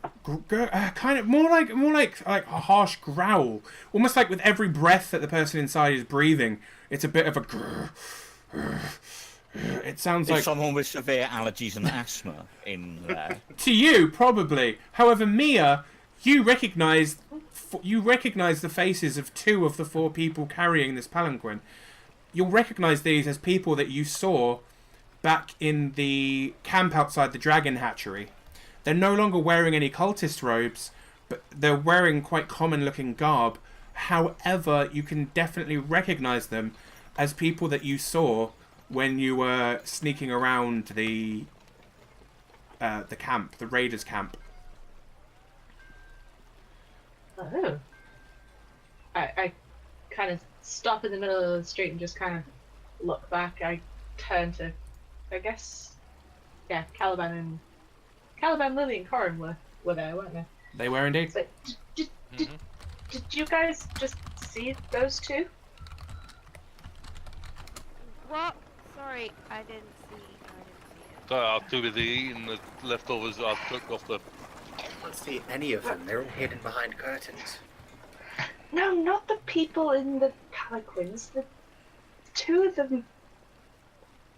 Kind of more like a harsh growl, almost like with every breath that the person inside is breathing, it's a bit of a grr. It sounds Is like someone with severe allergies and asthma in there? to you probably. However, Mia, you recognise the faces of two of the four people carrying this palanquin. You'll recognise these as people that you saw back in the camp outside the dragon hatchery. They're no longer wearing any cultist robes, but they're wearing quite common-looking garb. However, you can definitely recognize them as people that you saw when you were sneaking around the camp, the raiders' camp. Oh. I kind of stop in the middle of the street and just kind of look back. I turn to, I guess, yeah, Caliban, Lily, and Corin were there, weren't they? They were indeed. So, did you guys just see those two? What? Sorry, I didn't see it. So I was too busy eating the leftovers I took off the. I don't see any of them. They're all hidden behind curtains. No, not the people in the Harlequins. The two of them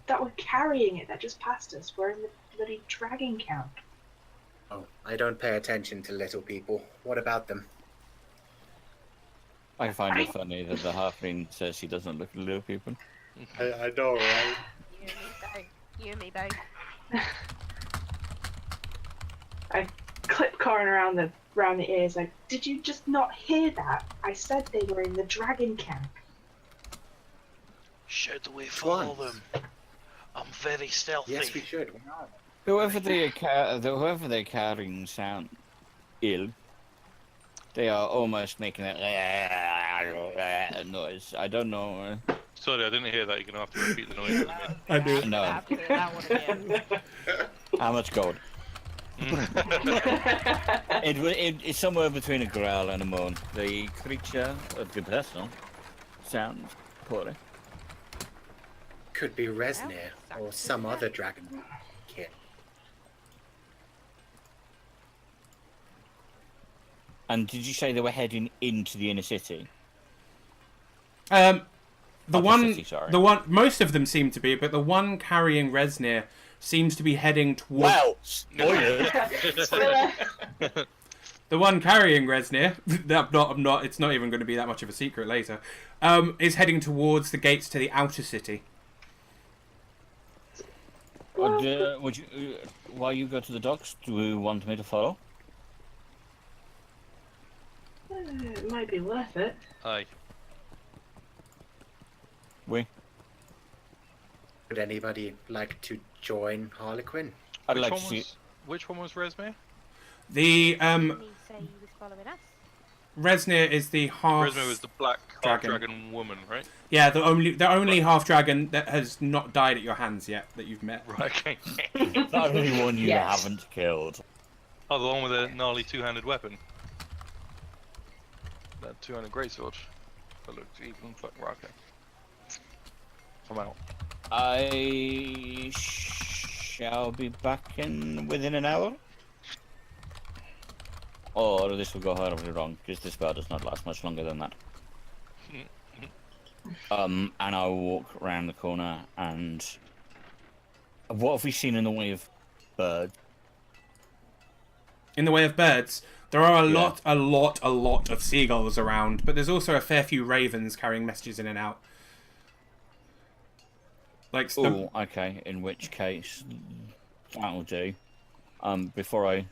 that were carrying it that just passed us were in the bloody dragon camp. Oh, I don't pay attention to little people. What about them? I find it funny that the halfling says he doesn't look at little people. I know, right? You and me both. I clip Corin around the ears like, did you just not hear that? I said they were in the dragon camp. Should we follow them? I'm very stealthy. Yes, we should. Whoever they're carrying sound ill. They are almost making that noise. I don't know. Sorry, I didn't hear that. You're gonna have to repeat the noise. I do. No. After that one again. How much gold? It's somewhere between a growl and a moan. The creature, the person, sounds poorly. Could be Resnir or some other dragon kid. And did you say they were heading into the inner city? The Upper one, city, sorry. the one, most of them seem to be, but the one carrying Resnir seems to be heading towards. Well, spoilers. The one carrying Resnir, I'm not. It's not even going to be that much of a secret later. Is heading towards the gates to the outer city. would you, while you go to the docks, do you want me to follow? It might be worth it. Aye. We? Would anybody like to join Harlequin? I'd like to see. Which one was Resmere? The Didn't he say he was following us? Resnir is the half. Resmere was the black dragon. dragon woman, right? Yeah, the only half dragon that has not died at your hands yet that you've met. Right. Okay. The only one you Yes. haven't killed. Oh, the one with a gnarly two-handed weapon. That two-handed greatsword. That looked even fucking rocket. I'm out. I shall be back in within an hour. Or this will go horribly wrong, because this spell does not last much longer than that. And I'll walk around the corner and... What have we seen in the way of birds? In the way of birds, there are a lot of seagulls around, but there's also a fair few ravens carrying messages in and out. Like, Oh, okay, in which case, that'll do. Before I...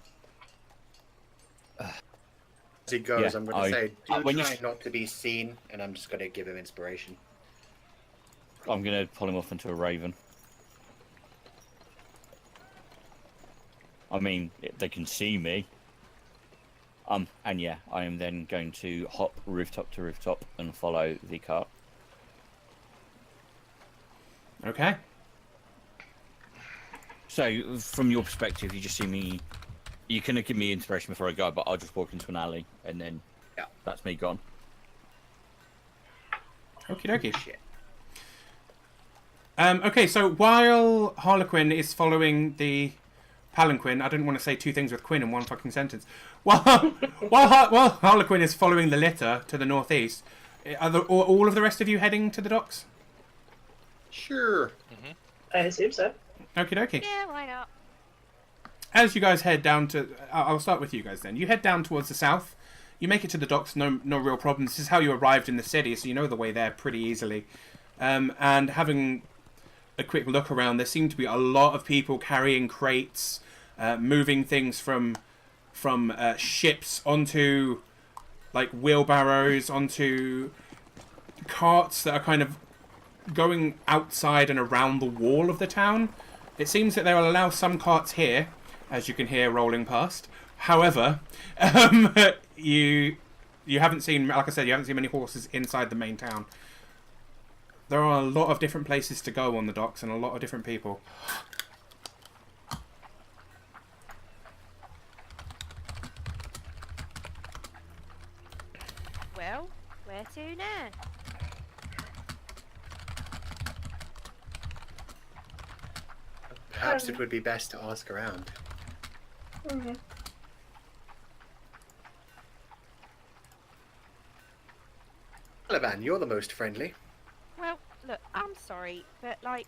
As he goes, Yeah, I'm going to say, do when you try s- not to be seen, and I'm just going to give him inspiration. I'm gonna pull him off into a raven. I mean, they can see me. And yeah, I am then going to hop rooftop to rooftop and follow the cart. okay. So, from your perspective, you just see me... You can give me inspiration before I go, but I'll just walk into an alley, and then Yeah. that's me gone. Okie dokie. Shit. Okay, so while Harlequin is following the palanquin, I didn't want to say two things with Quinn in one fucking sentence. While Harlequin is following the litter to the northeast, are all of the rest of you heading to the docks? Sure. I assume so. Okie dokie. Yeah, why not? As you guys head down to... I'll start with you guys then. You head down towards the south. You make it to the docks, no real problem. This is how you arrived in the city, so you know the way there pretty easily. And having a quick look around, there seem to be a lot of people carrying crates, moving things from ships onto like wheelbarrows, onto carts that are kind of going outside and around the wall of the town. It seems that they will allow some carts here, as you can hear rolling past. However, you haven't seen, like I said, you haven't seen many horses inside the main town. There are a lot of different places to go on the docks and a lot of different people. Well, where to now? Perhaps it would be best to ask around. Mm-hmm. Caliban, you're the most friendly. Well, look, I'm sorry, but like,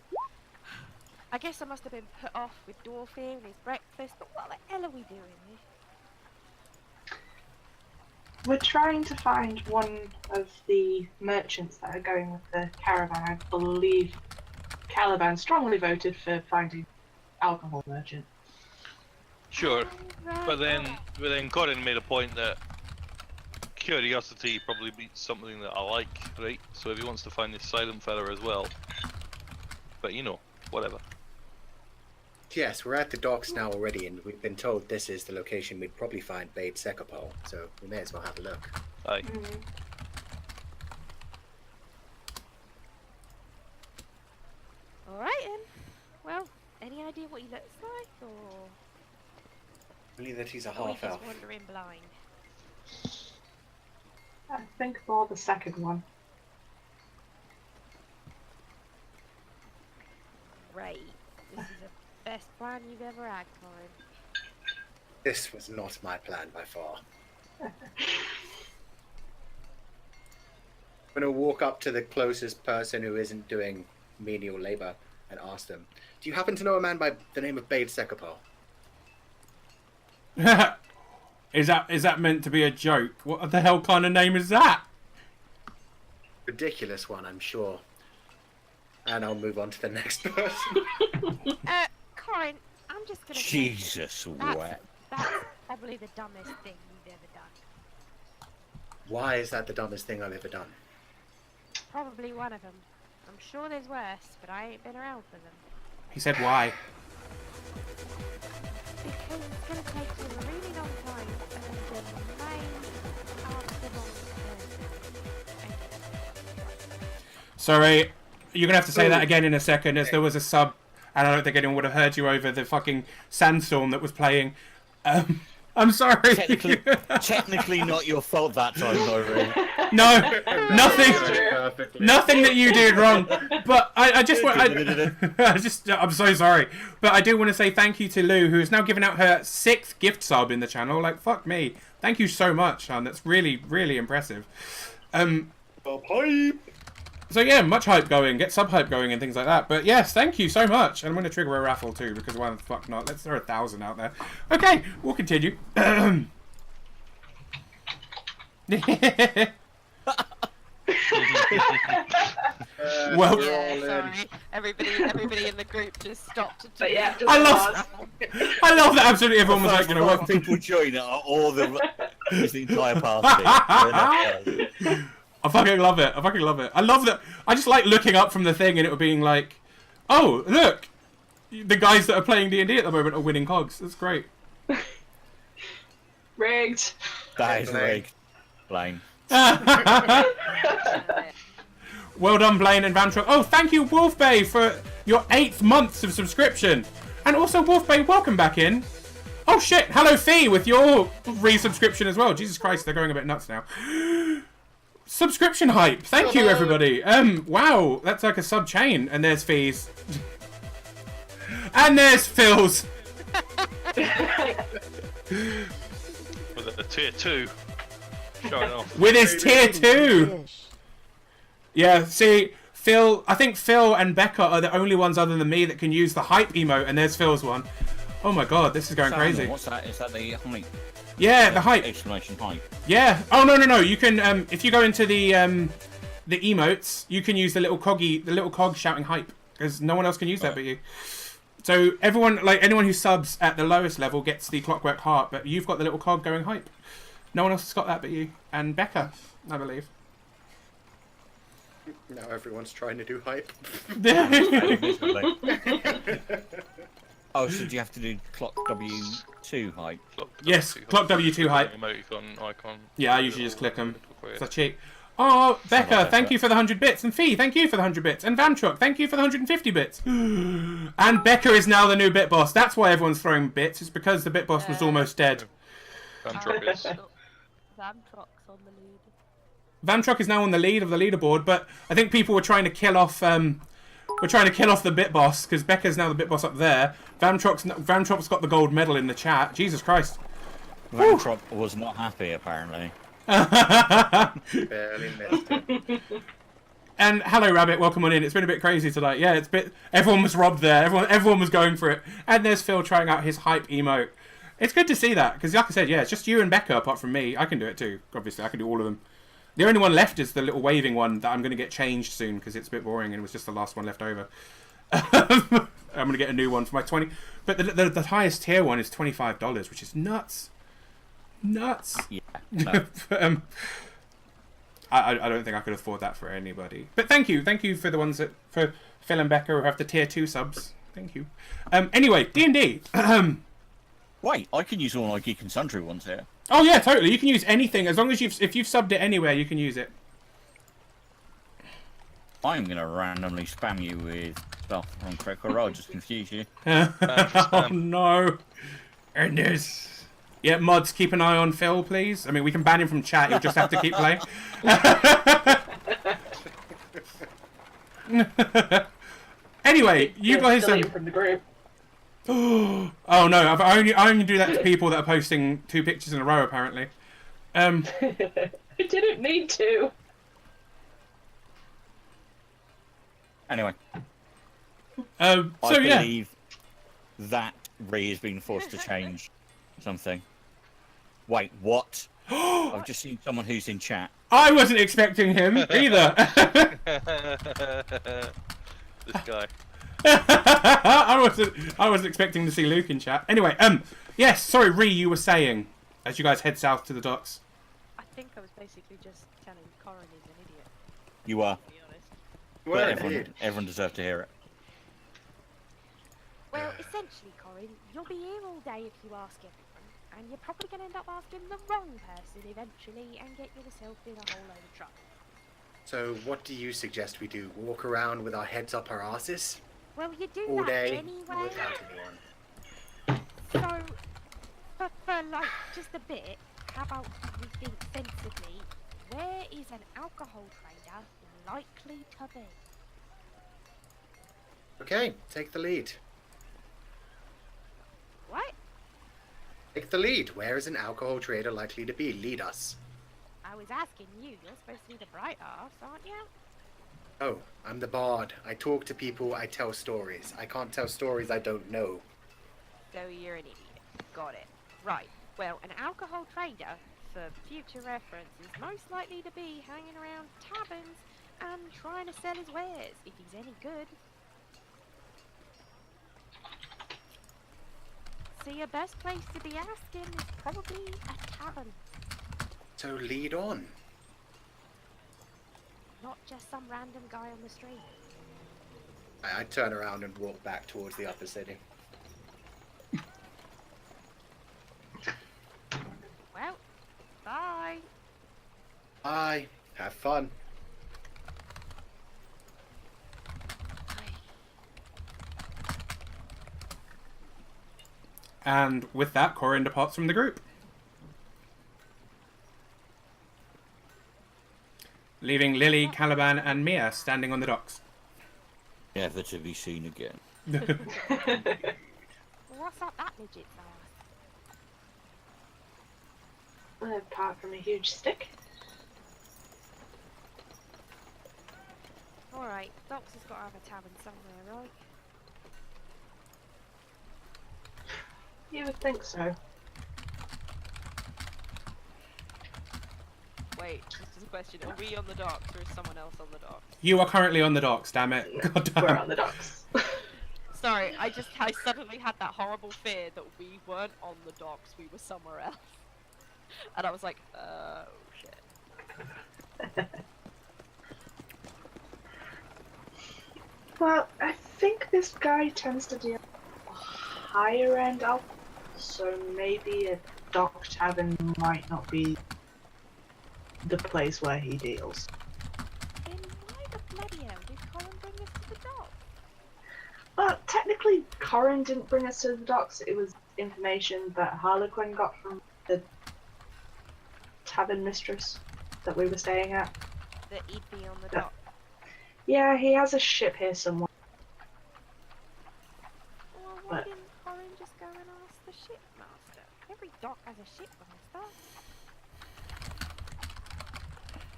I guess I must have been put off with Dorothy and his breakfast, but what the hell are we doing here? We're trying to find one of the merchants that are going with the caravan. I believe Caliban strongly voted for finding alcohol merchant. Sure, Right, but then alright. Corin made a point that curiosity probably beats something that I like, right? So if he wants to find this silent fella as well, but you know, whatever. Yes, we're at the docks now already, and we've been told this is the location we'd probably find Bade Sekapol, so we may as well have a look. Aye. Mm. Alright then. Well, any idea what he looks like, or Only that he's a are we half-elf. just wandering blind? I think more the second one. Great. This is the best plan you've ever had, Corin. This was not my plan by far. I'm gonna walk up to the closest person who isn't doing menial labor and ask them, do you happen to know a man by the name of Bade Sekapol? Is that meant to be a joke? What the hell kind of name is that? Ridiculous one, I'm sure. And I'll move on to the next person. Corin, I'm just gonna say Jesus, that's, wet. that's probably the dumbest thing you've ever done. Why is that the dumbest thing I've ever done? Probably one of them. I'm sure there's worse, but I ain't been around for them. He said why. Because it's gonna take you a really long time, and you may ask the wrong person. Sorry, you're gonna have to say that again in a second, as there was a sub, and I don't think anyone would have heard you over the fucking sandstorm that was playing. I'm sorry. Technically not your fault that time, though, really. No, nothing that you did wrong. But I'm so sorry. But I do want to say thank you to Lou, who has now given out her 6th gift sub in the channel. Like, fuck me. Thank you so much, that's really, really impressive. So yeah, much hype going, get sub hype going and things like that. But yes, thank you so much. And I'm going to trigger a raffle too, because why the fuck not? Let's throw 1,000 out there. Okay, we'll continue. Well, Yeah, sorry. Everybody in the group just stopped. But yeah, just I love that absolutely everyone was like, you know what? People join all the entire party. I fucking love it. I fucking love it. I love that. I just like looking up from the thing and it being like, oh, look, the guys that are playing D&D at the moment are winning cogs. That's great. Rigged. That is rigged. Blaine. Well done, Blaine and Vantro. Oh, thank you, Wolfbay, for your 8th month of subscription. And also, Wolfbay, welcome back in. Oh, shit. Hello, Fee, with your resubscription as well. Jesus Christ, they're going a bit nuts now. Subscription hype. Thank you, everybody. Wow, that's like a sub chain. And there's Fee's. And there's Phil's. With a tier 2. Showing off. With his tier 2. Yeah, see, Phil, I think Phil and Becca are the only ones other than me that can use the hype emote, and there's Phil's one. Oh my god, this is going crazy. What's that? Is that the hype? Yeah, the hype. Exclamation hype. Yeah. Oh no. You can if you go into the emotes, you can use the little cog shouting hype, because no one else can use that but you. So everyone, like anyone who subs at the lowest level gets the Clockwork Heart, but you've got the little cog going hype. No one else has got that but you. And Becca, I believe. Now everyone's trying to do hype. Oh, so do you have to do clock W2 height? Yes, clock W2 hype. Emoticon icon. Yeah, I usually just click them. It's cheap. Oh, Becca, thank you for the 100 bits. And Fee, thank you for the 100 bits. And Vantrock, thank you for the 150 bits. And Becca is now the new bit boss. That's why everyone's throwing bits. It's because the bit boss was almost dead. Vantrock is. Vantrock's on the lead. Vantrock is now on the lead of the leaderboard, but I think people were trying to kill off the bit boss because Becca's now the bit boss up there. Vantrock's got the gold medal in the chat. Jesus Christ. Vantrock was not happy apparently. Barely missed it. And hello, Rabbit. Welcome on in. It's been a bit crazy tonight. Yeah, it's a bit. Everyone was robbed there. Everyone was going for it. And there's Phil trying out his hype emote. It's good to see that because, like I said, yeah, it's just you and Becca apart from me. I can do it too. Obviously, I can do all of them. The only one left is the little waving one that I'm going to get changed soon because it's a bit boring and it was just the last one left over. I'm going to get a new one for my 20. But the highest tier one is $25, which is nuts. Nuts. Yeah. No. But, I don't think I could afford that for anybody. But thank you for the ones for Phil and Becca who have the tier 2 subs. Thank you. Anyway, D&D. Wait, I can use all my Geek and Sundry ones here. Oh yeah, totally. You can use anything as long as if you've subbed it anywhere, you can use it. I'm gonna randomly spam you with stuff on Critical Role, just confuse you. Oh no. And there's... Yeah, mods, keep an eye on Phil, please. I mean, we can ban him from chat. He'll just have to keep playing. Anyway, you guys... Delete from the group. Oh no! I only do that to people that are posting 2 pictures in a row. Apparently, I didn't need to. Anyway, so I yeah. believe that Ree has been forced to change something. Wait, what? I've just seen someone who's in chat. I wasn't expecting him either. This guy. I wasn't expecting to see Luke in chat. Anyway, yes. Sorry, Ree, you were saying as you guys head south to the docks. I think I was basically just telling Corin he's an idiot, You are. to be honest. Well, But everyone deserved to hear it. Well, essentially, Corin, you'll be here all day if you ask everyone, and you're probably going to end up asking the wrong person eventually and get yourself in a whole load of trouble. So what do you suggest we do? Walk around with our heads up our asses? Well, you do All that day anyway, without anyone. so for like just a bit, how about we think sensibly? Where is an alcohol trader likely to be? Okay, take the lead. What? Take the lead. Where is an alcohol trader likely to be? Lead us. I was asking you. You're supposed to be the bright ass, aren't you? Oh, I'm the bard. I talk to people, I tell stories. I can't tell stories I don't know. So you're an idiot. Got it. Right. Well, an alcohol trader, for future reference, is most likely to be hanging around taverns and trying to sell his wares, if he's any good. So your best place to be asking is probably a tavern, So lead on. not just some random guy on the street. I turn around and walk back towards the upper city. Well, bye. Bye. Have fun. And with that, Corin departs from the group, leaving Lily, Caliban, and Mia standing on the docks. Never to be seen again. What's up that midget's ass? Apart from a huge stick. Alright, Doc's has got to have a tavern somewhere, right? You would think so. Wait, just as a question, are we on the docks or is someone else on the docks? You are currently on the docks, damn it. God damn. We're on the docks. Sorry, I suddenly had that horrible fear that we weren't on the docks, we were somewhere else. And I was like, oh shit. Well, I think this guy tends to deal higher end alcohol, so maybe a dock tavern might not be the place where he deals. Then why the bloody hell did Colin bring us to the dock? Well, technically, Corin didn't bring us to the docks. It was information that Harlequin got from the tavern mistress that we were staying at. That he'd be on the dock. Yeah, he has a ship here somewhere. Well, why But- didn't Colin just go and ask the shipmaster? Every dock has a shipmaster.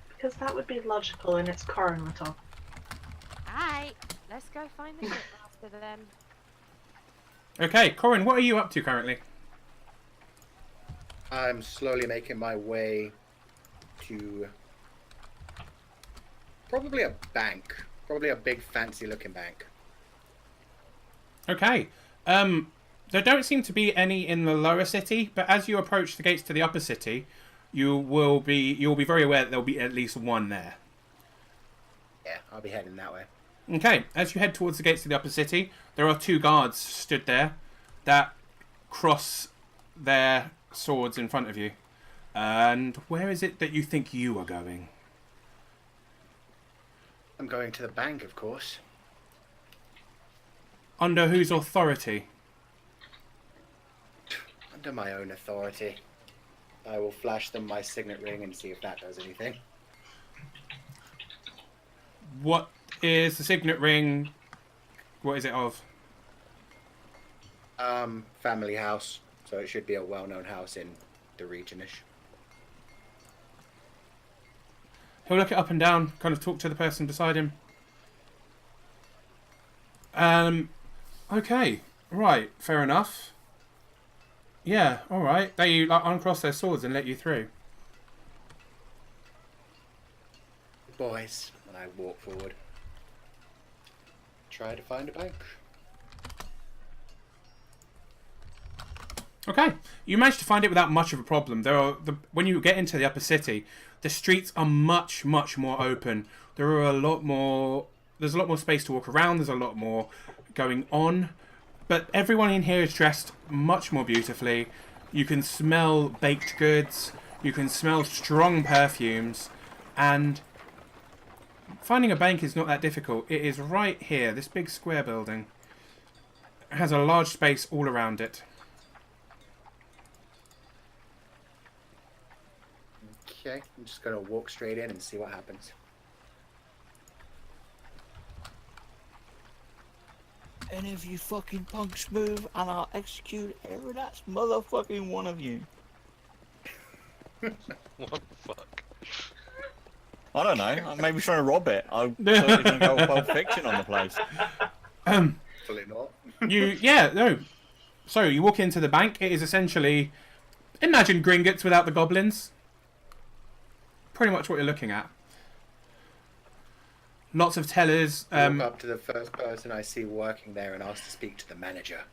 Because that would be logical, and it's Corin we're talking. Alright, let's go find the shipmaster then. Okay, Corin, what are you up to currently? I'm slowly making my way to probably a bank. Probably a big fancy looking bank. Okay. There don't seem to be any in the lower city, but as you approach the gates to the upper city, you'll be very aware that there'll be at least one there. Yeah, I'll be heading that way. Okay, as you head towards the gates to the upper city, there are 2 guards stood there that cross their swords in front of you. And where is it that you think you are going? I'm going to the bank, of course. Under whose authority? Under my own authority. I will flash them my signet ring and see if that does anything. What is the signet ring? What is it of? Family house. So it should be a well-known house in the regionish. He'll look it up and down, kind of talk to the person beside him. Okay, right, fair enough. Yeah, alright. They uncross their swords and let you through. Boys, when I walk forward. Try to find a bank. Okay, you managed to find it without much of a problem. When you get into the upper city, the streets are much more open. There's a lot more space to walk around. There's a lot more going on, but everyone in here is dressed much more beautifully. You can smell baked goods. You can smell strong perfumes, and finding a bank is not that difficult. It is right here, this big square building. It has a large space all around it. Okay, I'm just gonna walk straight in and see what happens. Any of you fucking punks move and I'll execute every last motherfucking one of you. What the fuck? I don't know. I may be trying to rob it. I certainly didn't go Pulp Fiction on the place. Hopefully not. No. So you walk into the bank. It is essentially, imagine Gringotts without the goblins. Pretty much what you're looking at. Lots of tellers. Walk up to the first person I see working there and ask to speak to the manager.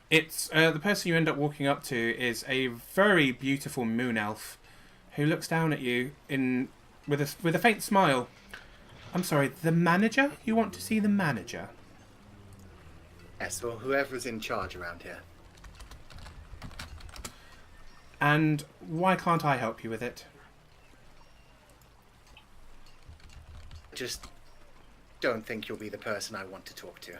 It's the person you end up walking up to is a very beautiful moon elf, who looks down at you with a faint smile. I'm sorry, the manager? You want to see the manager? Yes, or whoever's in charge around here. And why can't I help you with it? Just don't think you'll be the person I want to talk to.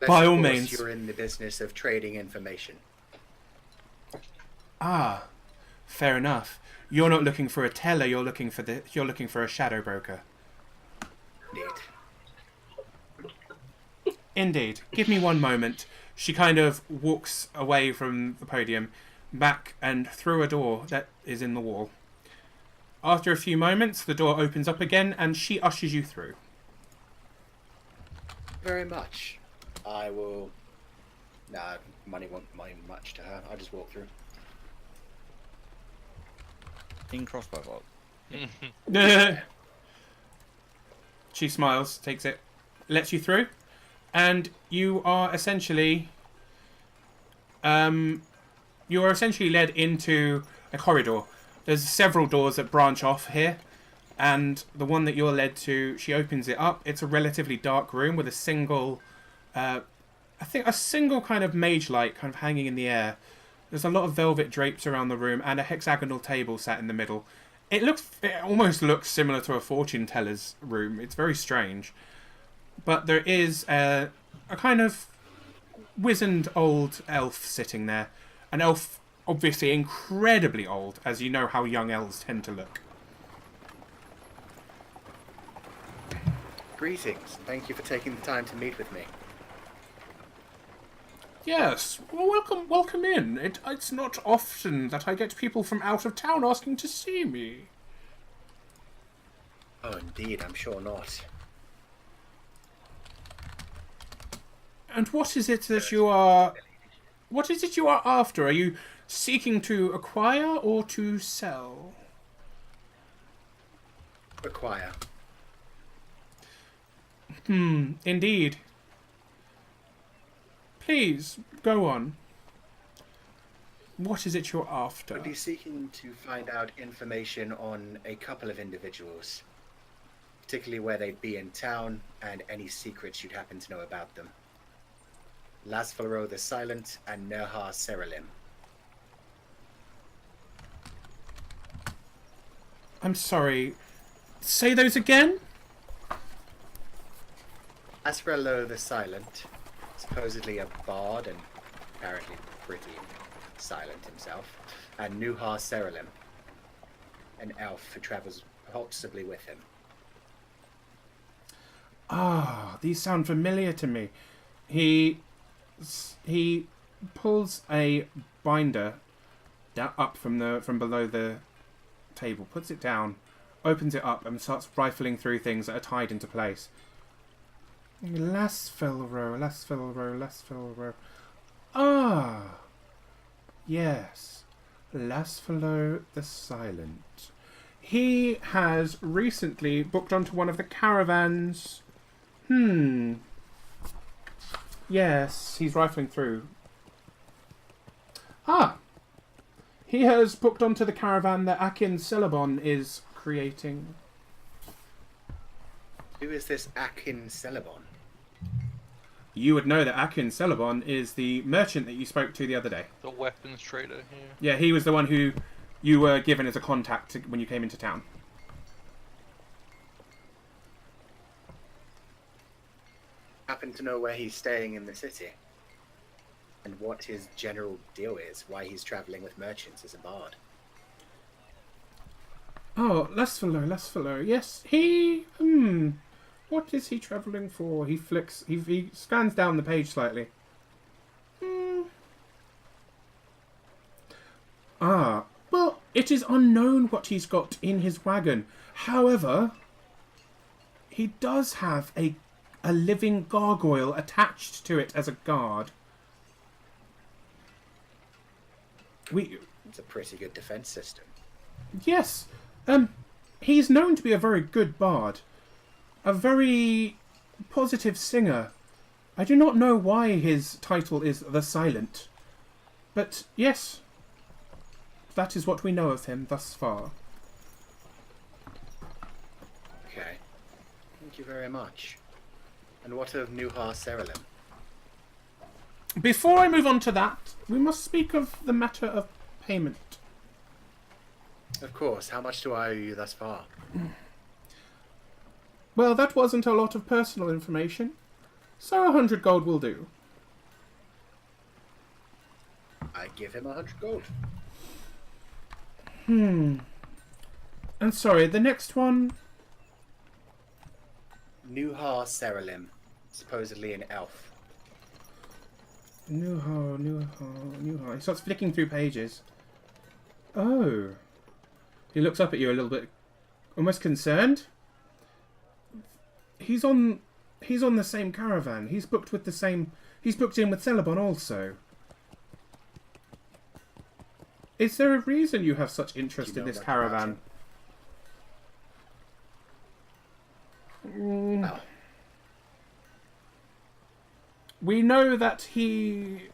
By all Of course, means. You're in the business of trading information. Ah, fair enough. You're not looking for a teller. You're looking for a shadow broker. Indeed. Indeed. Give me one moment. She kind of walks away from the podium, back and through a door that is in the wall. After a few moments, the door opens up again and she ushers you through. Very much. I will... Nah, money won't mean much to her. I'll just walk through. in crossbow bolt. She smiles, takes it, lets you through, and you are essentially led into a corridor. There's several doors that branch off here, and the one that you're led to, she opens it up. It's a relatively dark room with a single, I think a single kind of mage light kind of hanging in the air. There's a lot of velvet drapes around the room and a hexagonal table sat in the middle. It almost looks similar to a fortune teller's room. It's very strange. But there is a kind of wizened old elf sitting there. An elf obviously incredibly old, as you know how young elves tend to look. Greetings. Thank you for taking the time to meet with me. Yes, well, welcome in. It's not often that I get people from out of town asking to see me. Oh, indeed, I'm sure not. And what is it that you are... What is it you are after? Are you seeking to acquire or to sell? Acquire. Indeed. Please, go on. What is it you're after? I'd be seeking to find out information on a couple of individuals, particularly where they'd be in town and any secrets you'd happen to know about them. Lasfalro the Silent and Nerhar Seralim. I'm sorry. Say those again? Lasfalro the Silent, supposedly a bard and apparently pretty silent himself, and Nuhar Seralim, an elf who travels possibly with him. Ah, these sound familiar to me. He pulls a binder up from below the table, puts it down, opens it up, and starts rifling through things that are tied into place. Lasfalro. Ah, yes, Lasfalro the Silent. He has recently booked onto one of the caravans. Yes, he's rifling through. Ah! He has booked onto the caravan that Akin Celebon is creating. Who is this Akin Celebon? You would know that Akin Celebon is the merchant that you spoke to the other day. The weapons trader here. Yeah, he was the one who you were given as a contact when you came into town. Happen to know where he's staying in the city? And what his general deal is, why he's travelling with merchants as a bard? Oh, Lasfallo. Yes, he... What is he travelling for? He flicks... He scans down the page slightly. Ah, well, it is unknown what he's got in his wagon. However, he does have a living gargoyle attached to it as a guard. It's a pretty good defense system. Yes. He's known to be a very good bard. A very positive singer. I do not know why his title is The Silent. But, yes. That is what we know of him thus far. Okay. Thank you very much. And what of Nuhar Seralim? Before I move on to that, we must speak of the matter of payment. Of course. How much do I owe you thus far? Well, that wasn't a lot of personal information, so 100 gold will do. I give him 100 gold. And sorry, the next one... Nuhar Seralim, supposedly an elf. Nuhar. He starts flicking through pages. Oh. He looks up at you a little bit, almost concerned. He's on the same caravan. He's booked in with Celebon also. Is there a reason you have such interest Do you in know this much about caravan? Oh, We know that he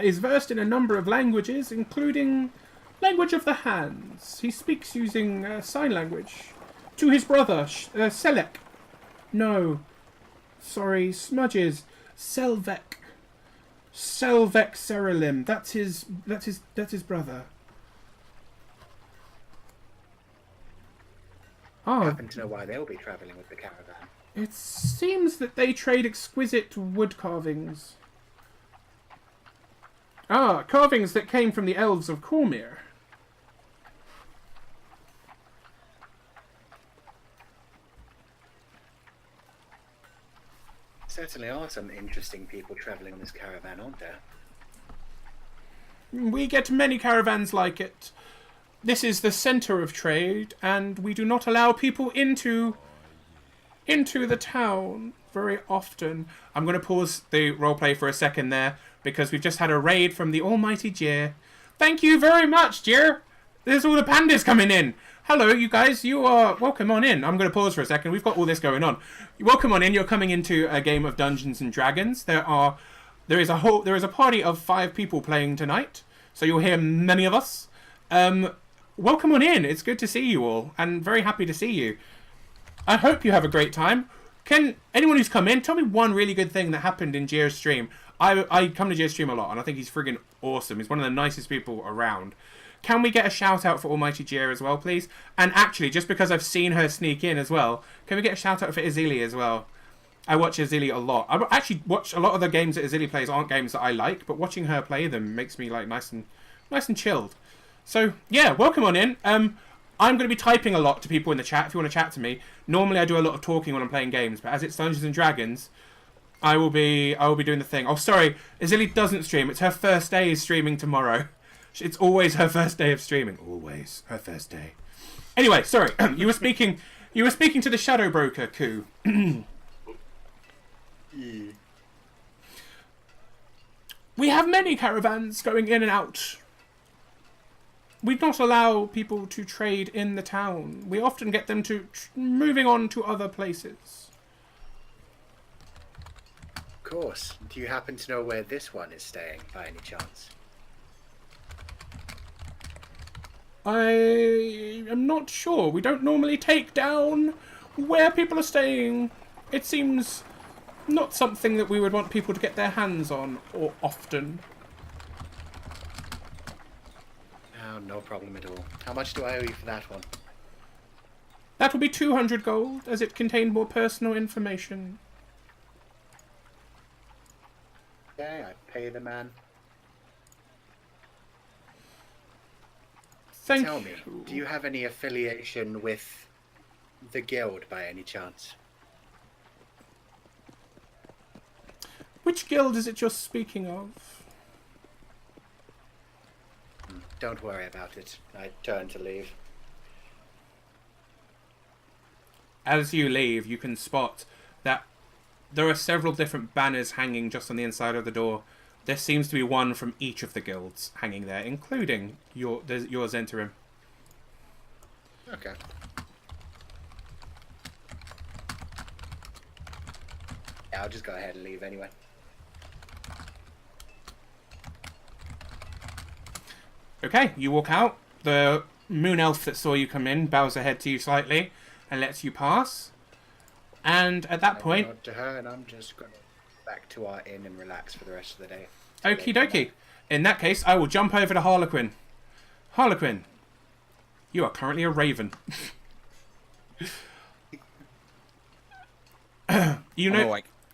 is versed in a number of languages, including language of the hands. He speaks using sign language to his brother, Selek. No, sorry, smudges. Selvek. Selvek Seralim. That's his brother. I Oh, happen to know why they'll be travelling with the caravan. it seems that they trade exquisite wood carvings. Ah, carvings that came from the elves of Cormyr. Certainly are some interesting people travelling on this caravan, aren't there? We get many caravans like it. This is the centre of trade, and we do not allow people into the town very often. I'm going to pause the roleplay for a second there, because we've just had a raid from the almighty Jir. Thank you very much, Jir! There's all the pandas coming in. Hello, you guys. You are welcome on in. I'm going to pause for a second. We've got all this going on. Welcome on in. You're coming into a game of Dungeons and Dragons. There is a party of 5 people playing tonight, so you'll hear many of us. Welcome on in. It's good to see you all, and very happy to see you. I hope you have a great time. Can anyone who's come in tell me one really good thing that happened in Jir's stream? I come to Jir's stream a lot, and I think he's friggin' awesome. He's one of the nicest people around. Can we get a shout out for Almighty Jir as well, please? And actually, just because I've seen her sneak in as well, can we get a shout out for Izili as well? I watch Izili a lot. I actually watch a lot of the games that Izili plays aren't games that I like, but watching her play them makes me like nice and chilled. So yeah, welcome on in. I'm going to be typing a lot to people in the chat if you want to chat to me. Normally I do a lot of talking when I'm playing games, but as it's Dungeons and Dragons, I will be doing the thing. Oh, sorry, Izili doesn't stream. It's her first day is streaming tomorrow. It's always her first day of streaming. Always her first day. Anyway, sorry. You were speaking to the Shadow Broker, Koo. We have many caravans going in and out. We don't allow people to trade in the town. We often get them to moving on to other places. Of course. Do you happen to know where this one is staying, by any chance? I am not sure. We don't normally take down where people are staying. It seems not something that we would want people to get their hands on or often. Oh, no problem at all. How much do I owe you for that one? That will be 200 gold, as it contained more personal information. Okay, I pay the man. Tell me, do you have any affiliation with the guild by any chance? Which guild is it you're speaking of? Don't worry about it. I turn to leave. As you leave, you can spot that there are several different banners hanging just on the inside of the door. There seems to be one from each of the guilds hanging there, including yours, Interim. Okay. Yeah, I'll just go ahead and leave anyway. Okay, you walk out. The moon elf that saw you come in bows her head to you slightly and lets you pass. And at that point... nod to her, and I'm just going back to our inn and relax for the rest of the day. Okie dokie. In that case, I will jump over to Harlequin. Harlequin, you are currently a raven. You know...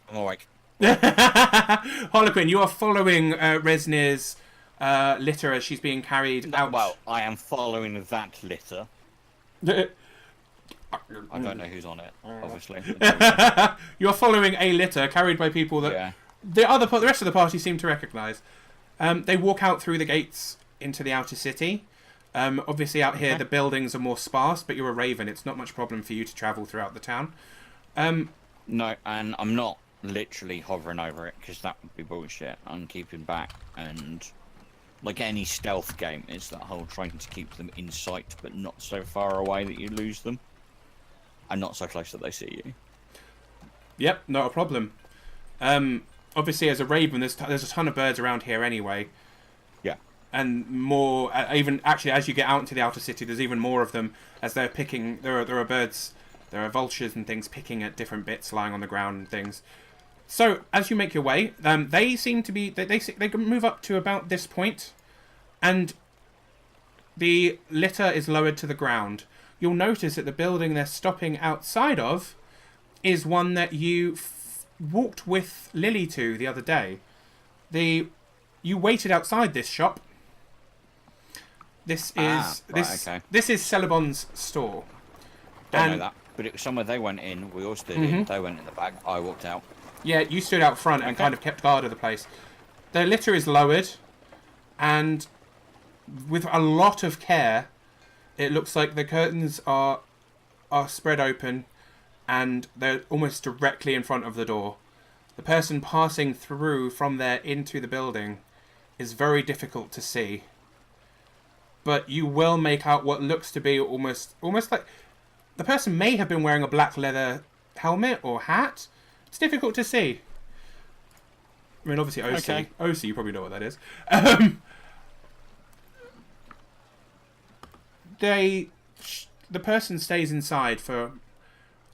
I'm awake. Harlequin, you are following Resnir's litter as she's being carried out. Well, I am following that litter. I don't know who's on it, obviously. You're following a litter carried by people that the rest of the party seem to recognise. They walk out through the gates into the outer city. Obviously, out here the buildings are more sparse, but you're a raven. It's not much problem for you to travel throughout the town. No, and I'm not literally hovering over it because that would be bullshit. I'm keeping back and like any stealth game, it's that whole trying to keep them in sight, but not so far away that you lose them, and not so close that they see you. Yep, not a problem. Obviously, as a raven, there's a ton of birds around here anyway. Yeah. And more, even actually, as you get out into the outer city, there's even more of them as they're picking. There are birds, there are vultures and things picking at different bits lying on the ground and things. So as you make your way, they seem to be they can move up to about this point, and the litter is lowered to the ground. You'll notice that the building they're stopping outside of is one that you walked with Lily to the other day. You waited outside this shop. This is okay. This is Celebon's store. Don't know that, but it was somewhere they went in. We all stood in. They went in the back. I walked out. Yeah, you stood out front and kind of kept guard of the place. The litter is lowered, and with a lot of care, it looks like the curtains are spread open, and they're almost directly in front of the door. The person passing through from there into the building is very difficult to see. But you will make out what looks to be almost like the person may have been wearing a black leather helmet or hat. It's difficult to see. I mean, obviously, OC. Okay. OC, you probably know what that is. The person stays inside for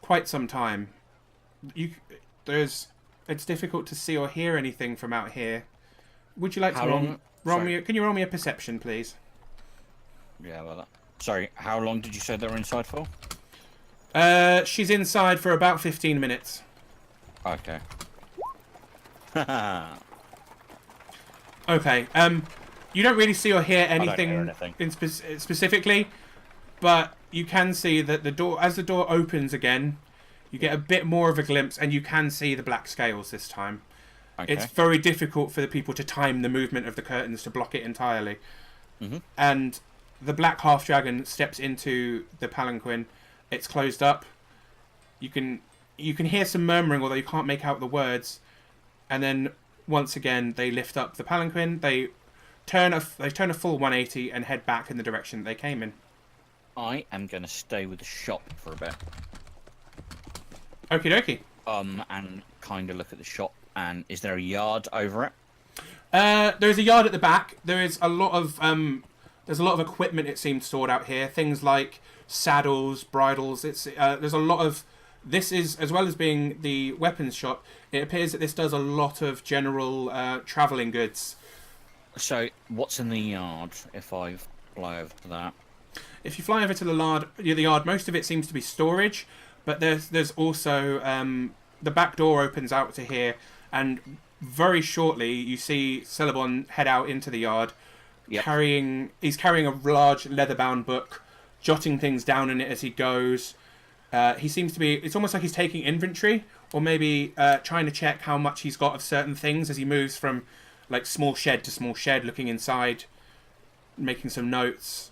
quite some time. It's difficult to see or hear anything from out here. Would you like to roll me? Can you roll me a perception, please? Yeah, well, that. Sorry, how long did you say they were inside for? She's inside for about 15 minutes. Okay. Okay. You don't really see or hear anything, specifically, but you can see that as the door opens again, you get a bit more of a glimpse, and you can see the black scales this time. Okay. It's very difficult for the people to time the movement of the curtains to block it entirely. And the black half-dragon steps into the palanquin. It's closed up. You can hear some murmuring, although you can't make out the words. And then once again, they lift up the palanquin. They turn a full 180 and head back in the direction they came in. I am going to stay with the shop for a bit. Okie dokie. And kind of look at the shop. And is there a yard over it? There's a yard at the back. There is a lot of there's a lot of equipment, it seems, stored out here. Things like saddles, bridles. There's a lot of. This is, as well as being the weapons shop, it appears that this does a lot of general travelling goods. So, what's in the yard, if I fly over to that? If you fly over to the yard, most of it seems to be storage, but there's also the back door opens out to here, and very shortly you see Celebon head out into the yard, he's carrying a large leather-bound book, jotting things down in it as he goes. He seems to be, it's almost like he's taking inventory, or maybe trying to check how much he's got of certain things as he moves from like small shed to small shed, looking inside, making some notes.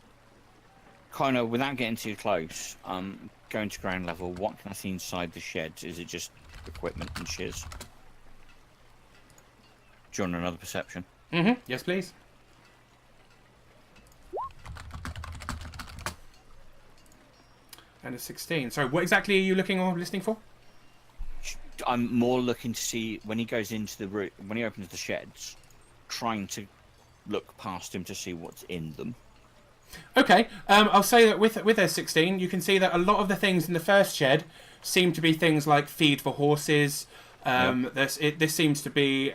Kind of, without getting too close, going to ground level, what can I see inside the sheds? Is it just equipment and shiz? Do you want another perception? Yes, please. And a 16. So what exactly are you looking or listening for? I'm more looking to see when he goes into the room, when he opens the sheds, trying to look past him to see what's in them. Okay, I'll say that with their 16, you can see that a lot of the things in the first shed seem to be things like feed for horses. This seems to be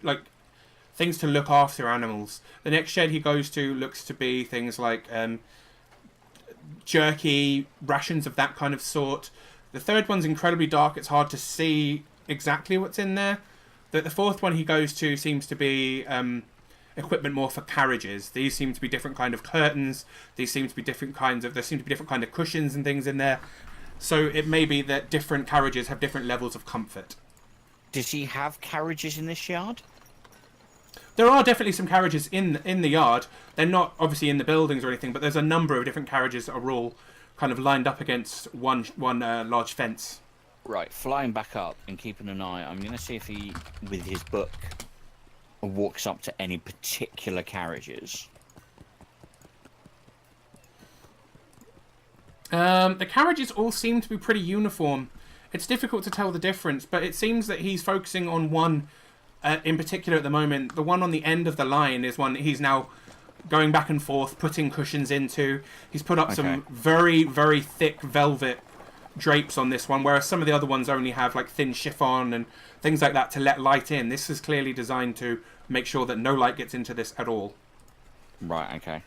like things to look after animals. The next shed he goes to looks to be things like jerky, rations of that kind of sort. The third one's incredibly dark. It's hard to see exactly what's in there. The fourth one he goes to seems to be equipment more for carriages. These seem to be different kind of curtains. These seem to be different kinds of. There seem to be different kind of cushions and things in there. So it may be that different carriages have different levels of comfort. Does he have carriages in this yard? There are definitely some carriages in the yard. They're not obviously in the buildings or anything, but there's a number of different carriages that are all kind of lined up against one large fence. Right, flying back up and keeping an eye. I'm going to see if he, with his book, walks up to any particular carriages? The carriages all seem to be pretty uniform. It's difficult to tell the difference, but it seems that he's focusing on one in particular at the moment. The one on the end of the line is one he's now going back and forth, putting cushions into. He's put up some very, very thick velvet drapes on this one, whereas some of the other ones only have like thin chiffon and things like that to let light in. This is clearly designed to make sure that no light gets into this at all. Right, okay.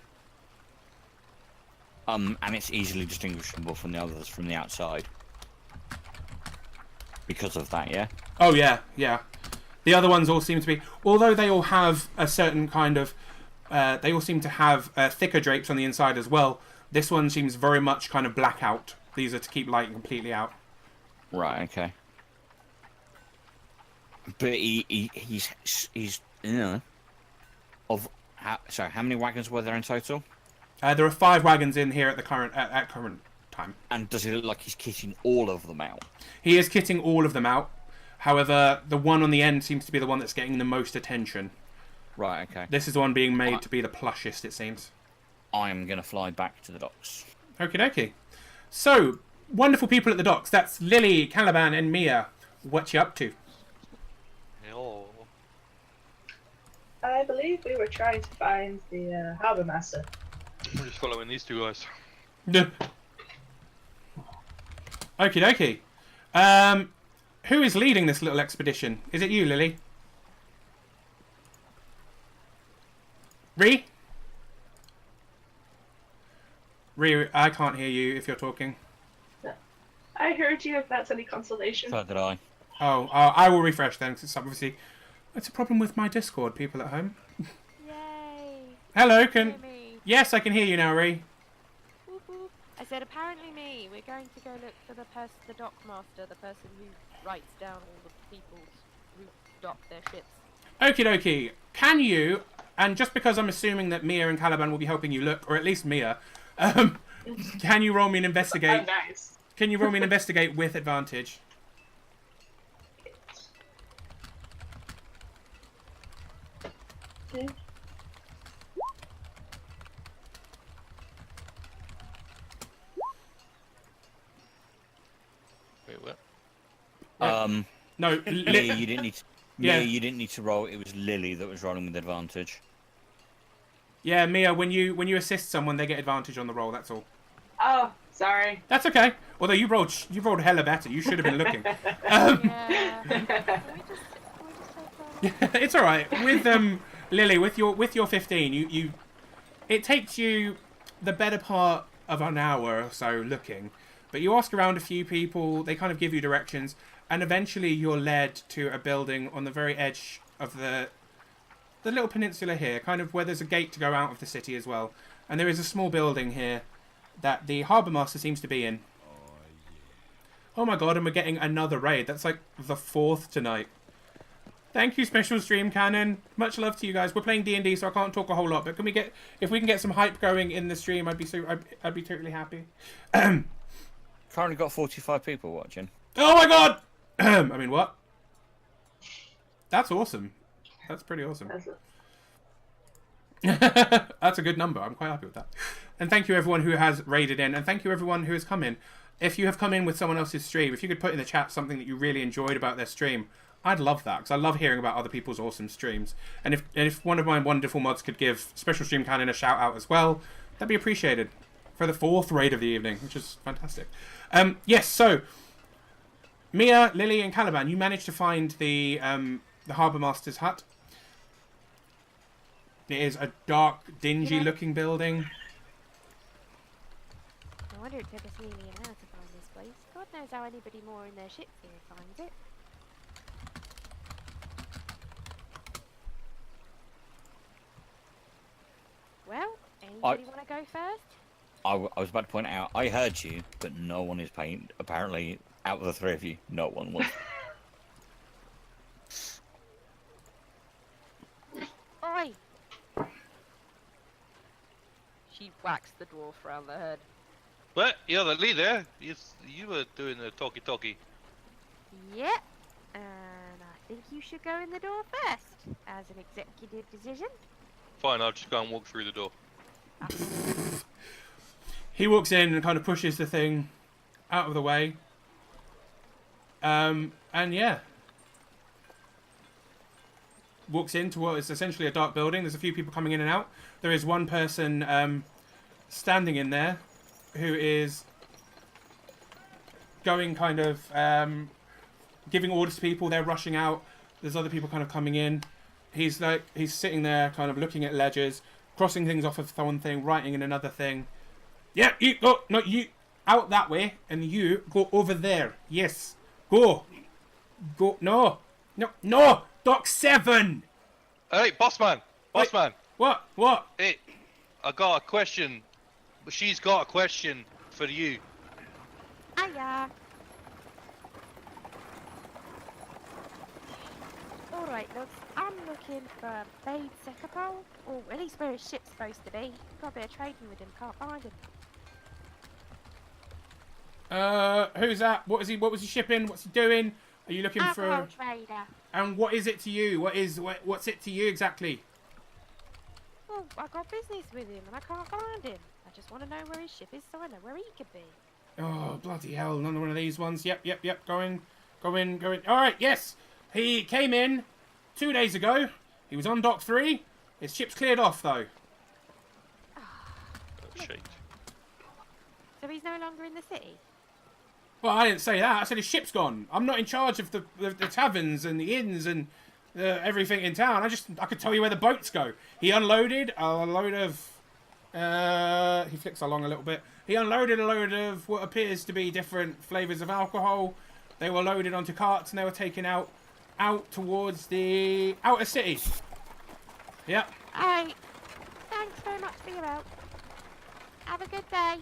And it's easily distinguishable from the others from the outside. Because of that, yeah? Oh, yeah, yeah. The other ones all seem to be... Although they all have a certain kind of... they all seem to have thicker drapes on the inside as well. This one seems very much kind of blackout. These are to keep light completely out. Right, okay. But he's you know... Sorry, how many wagons were there in total? There are 5 wagons in here at the current time. And does it look like he's kitting all of them out? He is kitting all of them out. However, the one on the end seems to be the one that's getting the most attention. Right, okay. This is the one being made to be the plushest, it seems. I'm going to fly back to the docks. Okie dokie. So, wonderful people at the docks. That's Lily, Caliban, and Mia. What you up to? Hello. I believe we were trying to find the harbour master. We're just following these two guys. Okie dokie. Who is leading this little expedition? Is it you, Lily? Ree, I can't hear you if you're talking. I heard you, if that's any consolation. So did I. Oh, I will refresh then, because obviously it's a problem with my Discord, people at home. Yay! Hello, Hear me. Yes, I can hear you now, Ree. Whoop, whoop. I said, apparently me. We're going to go look for the dock master, the person who writes down all the people who dock their ships. Okie dokie. Can you, and just because I'm assuming that Mia and Caliban will be helping you look, or at least Mia, can you roll me an investigate? Oh, nice. Can you roll me an investigate with advantage? Okay. Wait, what? No, Mia, you didn't need to. Yeah. Mia, you didn't need to roll. It was Lily that was rolling with advantage. Yeah, Mia, when you assist someone, they get advantage on the roll. That's all. Oh, sorry. That's okay. Although you rolled hella better. You should have been looking. Yeah. Can we just take that? It's all right. With Lily, with your 15, it takes you the better part of an hour or so looking, but you ask around a few people. They kind of give you directions, and eventually you're led to a building on the very edge of the little peninsula here, kind of where there's a gate to go out of the city as well. And there is a small building here that the harbour master seems to be in. Oh my god, and we're getting another raid. That's like the 4th tonight. Thank you, Special Stream Cannon. Much love to you guys. We're playing D&D, so I can't talk a whole lot. But if we can get some hype going in the stream, I'd be totally happy. Currently got 45 people watching. Oh my god! I mean, what? That's awesome. That's pretty awesome. That's a good number. I'm quite happy with that. And thank you everyone who has raided in, and thank you everyone who has come in. If you have come in with someone else's stream, if you could put in the chat something that you really enjoyed about their stream, I'd love that, because I love hearing about other people's awesome streams. And if one of my wonderful mods could give Special Stream Cannon a shout out as well, that'd be appreciated for the 4th raid of the evening, which is fantastic. Yes, so Mia, Lily, and Caliban, you managed to find the Harbour Master's hut. It is a dark, dingy-looking building. I wonder it took us nearly an hour to find this place. God knows how anybody more in their ship here finds it. Well, anybody want to go first? I was about to point out, I heard you, but no one is paying. Apparently, out of the 3 of you, no one was. Oi! She whacks the dwarf round the head. What? You're the leader? You were doing the talkie-talkie. Yep. And I think you should go in the door first, as an executive decision. Fine, I'll just go and walk through the door. He walks in and kind of pushes the thing out of the way. And yeah. Walks into what is essentially a dark building. There's a few people coming in and out. There is one person standing in there who is going kind of giving orders to people. They're rushing out. There's other people kind of coming in. He's sitting there kind of looking at ledgers, crossing things off of one thing, writing in another thing. Yeah, you go. No, you out that way, and you go over there. Yes, go. No. Dock 7. Hey, boss man. What? Hey, I got a question. She's got a question for you. Hiya. Alright, looks, I'm looking for a Bade Secapole, or at least where his ship's supposed to be. Got a bit of trading with him, can't find him. Who's that? What was he shipping? What's he doing? Are you looking Alcohol for? trader. And what is it to you? What's it to you exactly? Well, I got business with him and I can't find him. I just want to know where his ship is so I know where he could be. Oh, bloody hell, another one of these ones. Yep. Go in. Alright, yes. He came in 2 days ago. He was on dock 3. His ship's cleared off, though. Oh, shit. So he's no longer in the city? Well, I didn't say that. I said his ship's gone. I'm not in charge of the taverns and the inns and everything in town. I could tell you where the boats go. He unloaded a load of... he flicks along a little bit. He unloaded a load of what appears to be different flavours of alcohol. They were loaded onto carts and they were taken out towards the outer city. Yep. Alright. Thanks very much for your help. Have a good day.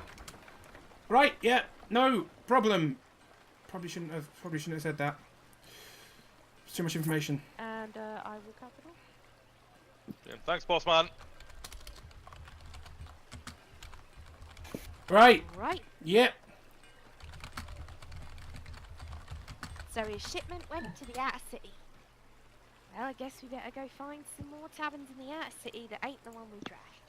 Right, yeah. No problem. Probably shouldn't have said that. It's too much information. And I will capital. Yeah, thanks, boss man. Right. Right. Yep. So his shipment went to the outer city. Well, I guess we better go find some more taverns in the outer city that ain't the one we trashed.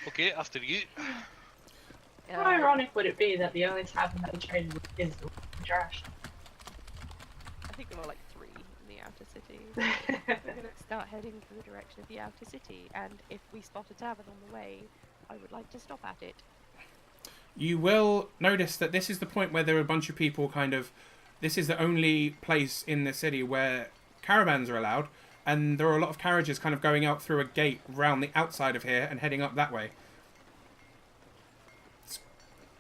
Okay, after you. How ironic would it be that the only tavern that we traded with is the trash? I think there were like 3 in the outer city. We're gonna start heading to the direction of the outer city, and if we spot a tavern on the way, I would like to stop at it. You will notice that this is the point where there are a bunch of people this is the only place in the city where caravans are allowed, and there are a lot of carriages kind of going out through a gate round the outside of here and heading up that way.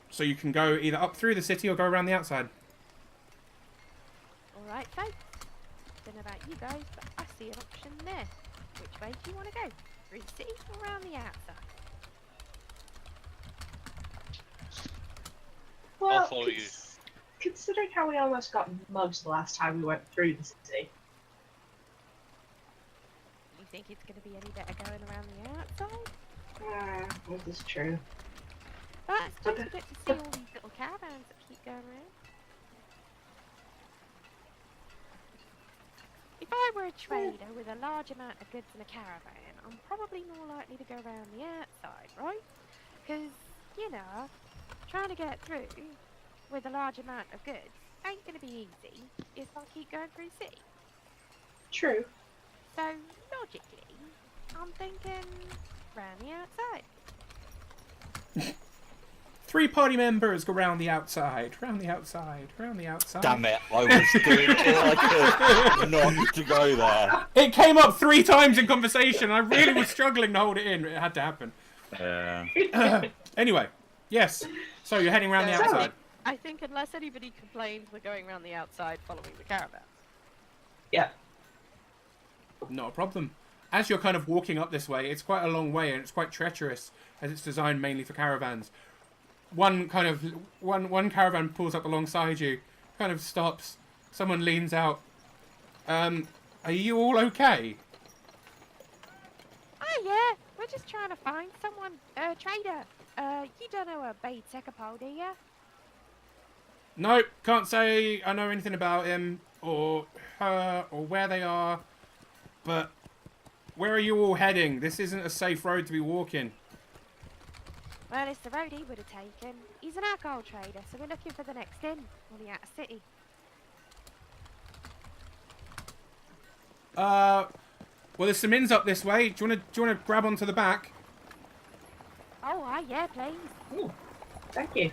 So you can go either up through the city or go around the outside. Alright, folks. Don't know about you guys, but I see an option there. Which way do you want to go? Through the city or around the outside? Well, follow you. Considering how we almost got mugged the last time we went through the city. You think it's going to be any better going around the outside? This is true. But it's just a bit to see all these little caravans that keep going around. If I were a trader with a large amount of goods in a caravan, I'm probably more likely to go around the outside, right? Because, you know, trying to get through with a large amount of goods ain't going to be easy if I keep going through the city. True. So, logically, I'm thinking round the outside. 3 party members go round the outside, round the outside. Damn it, I was doing all I could not to go there. It came up 3 times in conversation. I really was struggling to hold it in. It had to happen. Anyway, yes. So you're heading round the outside. I think unless anybody complains, we're going around the outside following the caravans. Yeah. Not a problem. As you're kind of walking up this way, it's quite a long way and it's quite treacherous as it's designed mainly for caravans. One caravan pulls up alongside you, kind of stops. Someone leans out. Are you all okay? Oh yeah, we're just trying to find someone, trader. You don't know a Bade Secapole, do you? Nope, can't say I know anything about him or her or where they are. But where are you all heading? This isn't a safe road to be walking. Well, it's the road he would have taken. He's an alcohol trader, so we're looking for the next inn on the outer city. Well, there's some inns up this way. Do you wanna grab onto the back? Oh, yeah, please. Ooh, thank you.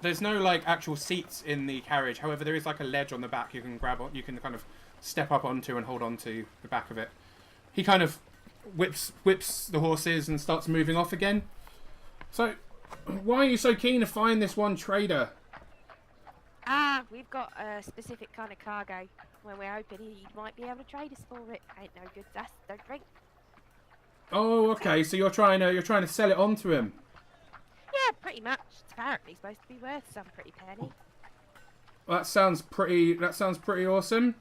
There's no like actual seats in the carriage. However, there is like a ledge on the back you can grab on. You can kind of step up onto and hold on to the back of it. He kind of whips the horses and starts moving off again. So, why are you so keen to find this one trader? We've got a specific kind of cargo where we're hoping he might be able to trade us for it. Ain't no good to us, don't drink. Oh, okay. So you're trying to sell it on to him. Yeah, pretty much. It's apparently supposed to be worth some pretty penny. Well, that sounds pretty awesome.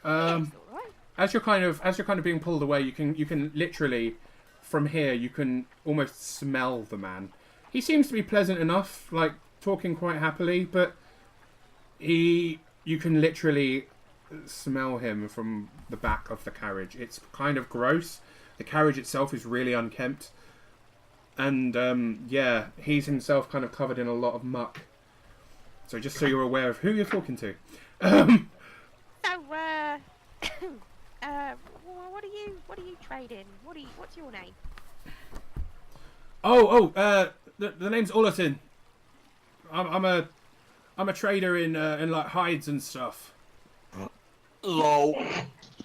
Yeah, it's all right. As you're kind of being pulled away, you can literally from here you can almost smell the man. He seems to be pleasant enough, like talking quite happily, but you can literally smell him from the back of the carriage. It's kind of gross. The carriage itself is really unkempt, and yeah, he's himself kind of covered in a lot of muck. So just so you're aware of who you're talking to. What are you trading? What's your name? The name's Ullerton. I'm a trader in like hides and stuff. Lol.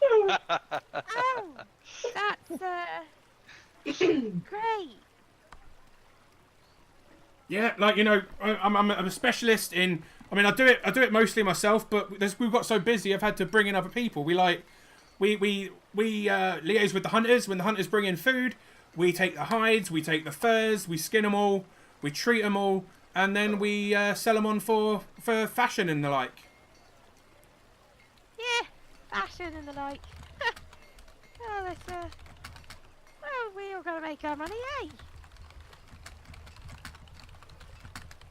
Oh, that's great. Yeah, like I'm a specialist in. I mean, I do it mostly myself, but we've got so busy. I've had to bring in other people. We liaise with the hunters. When the hunters bring in food, we take the hides, we take the furs, we skin them all, we treat them all, and then we sell them on for fashion and the like. Yeah, fashion and the like. Oh, that's well, we all gotta make our money, eh?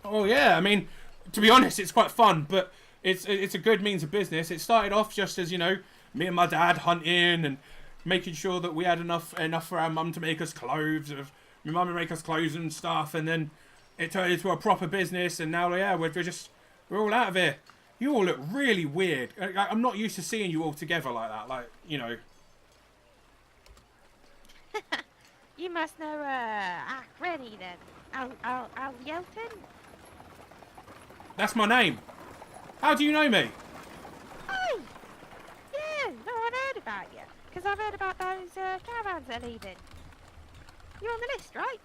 Oh yeah, I mean, to be honest, it's quite fun, but it's a good means of business. It started off just as me and my dad hunting and making sure that we had enough for our mum to make us clothes. My mum would make us clothes and stuff, and then it turned into a proper business. And now, yeah, we're all out of here. You all look really weird. I'm not used to seeing you all together like that. Like You must know Rennie then. Al Yelton. That's my name. How do you know me? Oh, yeah, no, I've heard about you. Because I've heard about those caravans that are leaving. You're on the list, right?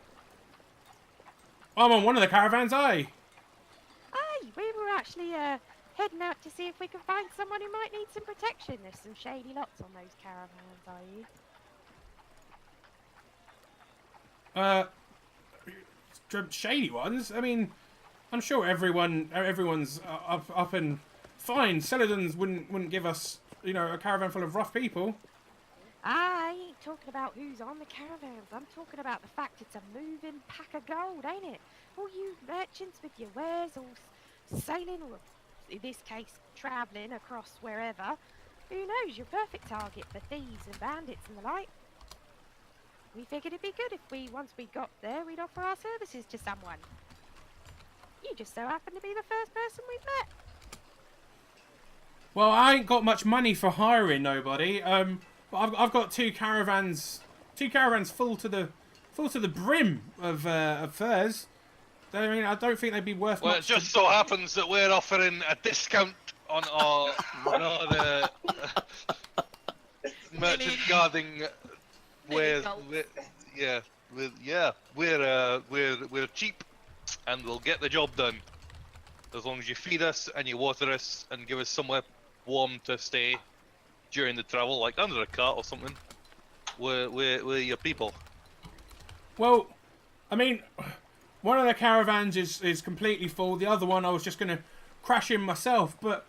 I'm on one of the caravans, aye. Aye, we were actually heading out to see if we could find someone who might need some protection. There's some shady lots on those caravans, are you? Shady ones. I mean, I'm sure everyone's up and fine. Celadons wouldn't give us, a caravan full of rough people. I ain't talking about who's on the caravans. I'm talking about the fact it's a moving pack of gold, ain't it? All you merchants with your wares all sailing, or in this case, travelling across wherever. Who knows? You're a perfect target for thieves and bandits and the like. We figured it'd be good if once we got there, we'd offer our services to someone. You just so happen to be the first person we've met. Well, I ain't got much money for hiring nobody. But I've got two caravans full to the brim of furs. I mean, I don't think they'd be worth Well, much. it just so happens that we're offering a discount on our merchant guarding wares. We're cheap, and we'll get the job done. As long as you feed us and you water us and give us somewhere warm to stay during the travel, like under a cart or something. We're your people. Well, I mean, one of the caravans is completely full. The other one I was just going to crash in myself, but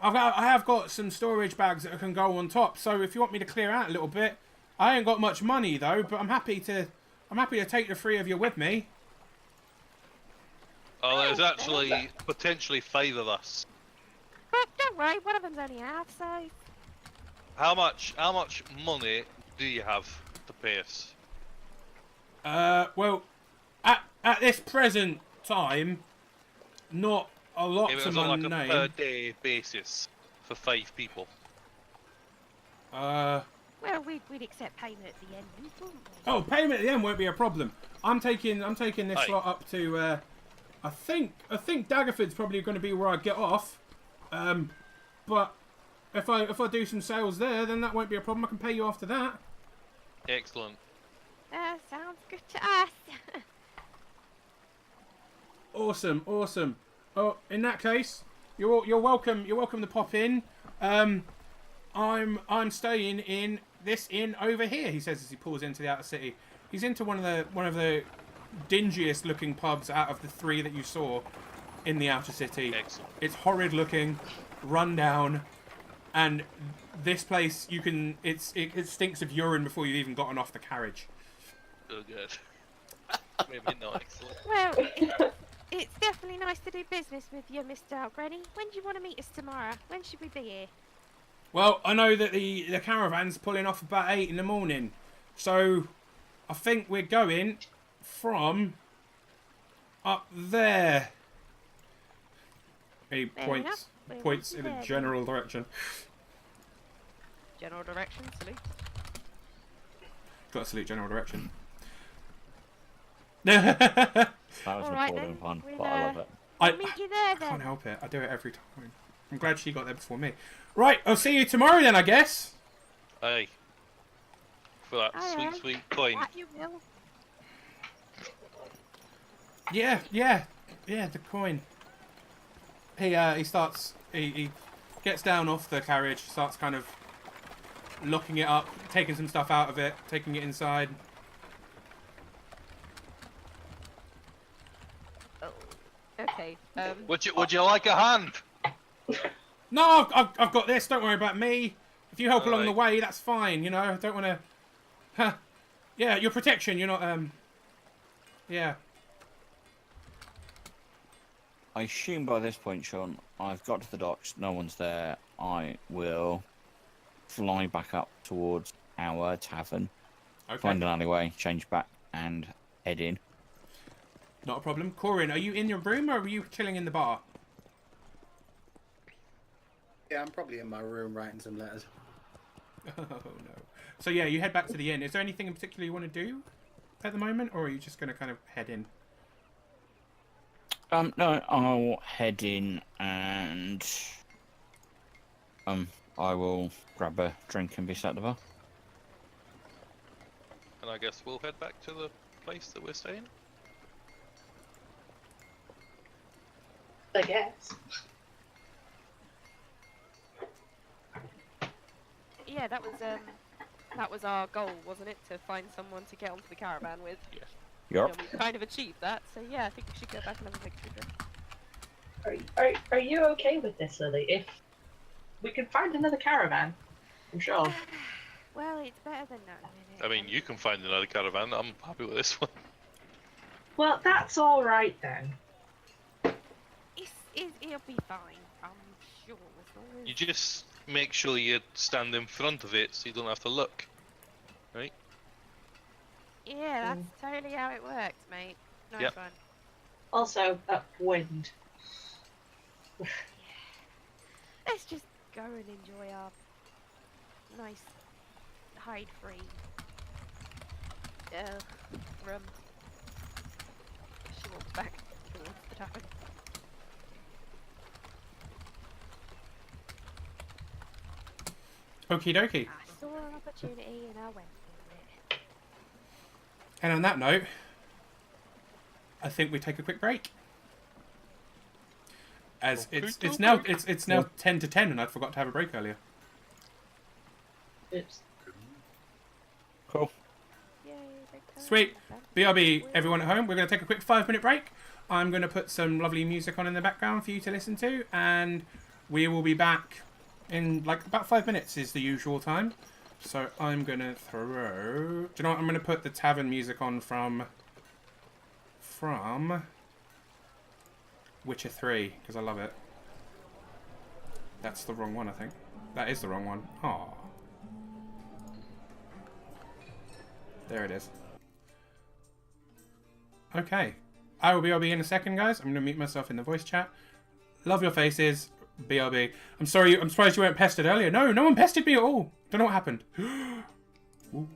I have got some storage bags that can go on top. So if you want me to clear out a little bit, I ain't got much money though, but I'm happy to take the three of you with me. Oh, there's Oh, actually potentially 5 of us. But don't worry, one of them's only half size. How much money do you have to pay us? Well, at this present time, not a lot If it to was my on like a name. per day basis for 5 people. Well, we'd accept payment at the end, wouldn't we? Oh, payment at the end won't be a problem. I'm taking this Aye. slot up to. I think Daggerford's probably going to be where I get off. But if I do some sales there, then that won't be a problem. I can pay you after that. Excellent. Sounds good to us. Awesome, awesome. Oh, in that case, you're welcome. You're welcome to pop in. I'm staying in this inn over here. He says as he pulls into the outer city. He's into one of the dingiest looking pubs out of the 3 that you saw in the outer city. Excellent. It's horrid looking, run down, and this place it stinks of urine before you've even gotten off the carriage. Oh, good. Maybe not excellent. Well, it's definitely nice to do business with you, Mr. Algrenny. When do you want to meet us tomorrow? When should we be here? Well, I know that the caravan's pulling off about 8 in the morning, so I think we're going from up there. He Fair points enough. We'll points meet in you a there, general direction. General direction, salute. Got to salute general direction. That was All an right, important then. pun, We'll, but I love it. I Meet you there then. can't help it. I do it every time. I'm glad she got there before me. Right, I'll see you tomorrow then, I guess. Aye. For that Aye, sweet coin. That you will. Yeah, the coin. He gets down off the carriage, starts kind of locking it up, taking some stuff out of it, taking it inside. Oh, okay. Would you like a hand? No, I've got this. Don't worry about me. If you help along the Alright. way, that's fine. You know, I don't want to. Huh. Yeah, your protection. You're not. Yeah. I assume by this point, Sean, I've got to the docks, no one's there. I will fly back up towards our tavern, Okay. find an alleyway, change back, and head in. Not a problem. Corin, are you in your room or are you chilling in the bar? Yeah, I'm probably in my room writing some letters. Oh no. So yeah, you head back to the inn. Is there anything in particular you want to do at the moment, or are you just going to kind of head in? No, I'll head in and I will grab a drink and be sat at the bar. And I guess we'll head back to the place that we're staying. I guess. Yeah, that was our goal, wasn't it? To find someone to get onto the caravan with. Yes. Yup. And we kind of achieved that, so yeah, I think we should go back and have a picture drink. Are you okay with this, Lily? If we can find another caravan, I'm sure. Well, it's better than none, isn't it? I mean, you can find another caravan. I'm happy with this one. Well, that's all right then. It'll be fine, I'm sure. As long as... You just make sure you stand in front of it so you don't have to look. Right? Yeah, that's totally how it works, mate. Nice Yep. one. Also, upwind. Let's just go and enjoy our nice hide-free room. She walks back towards the tavern. Okie dokie. I saw an opportunity and I went for it. And on that note, I think we take a quick break. As it's now 10 to 10 and I forgot to have a break earlier. Oops. Cool. Yay, big time. Sweet. BRB, everyone at home, we're going to take a quick 5-minute break. I'm going to put some lovely music on in the background for you to listen to, and we will be back in like about 5 minutes is the usual time. So I'm going to throw... Do you know what? I'm going to put the tavern music on from... Witcher 3, because I love it. That's the wrong one, I think. That is the wrong one. Aww. There it is. Okay. I will BRB in a second, guys. I'm going to mute myself in the voice chat. Love your faces. BRB. I'm sorry. I'm surprised you weren't pestered earlier. No, no one pestered me at all. Don't know what happened. Ooh.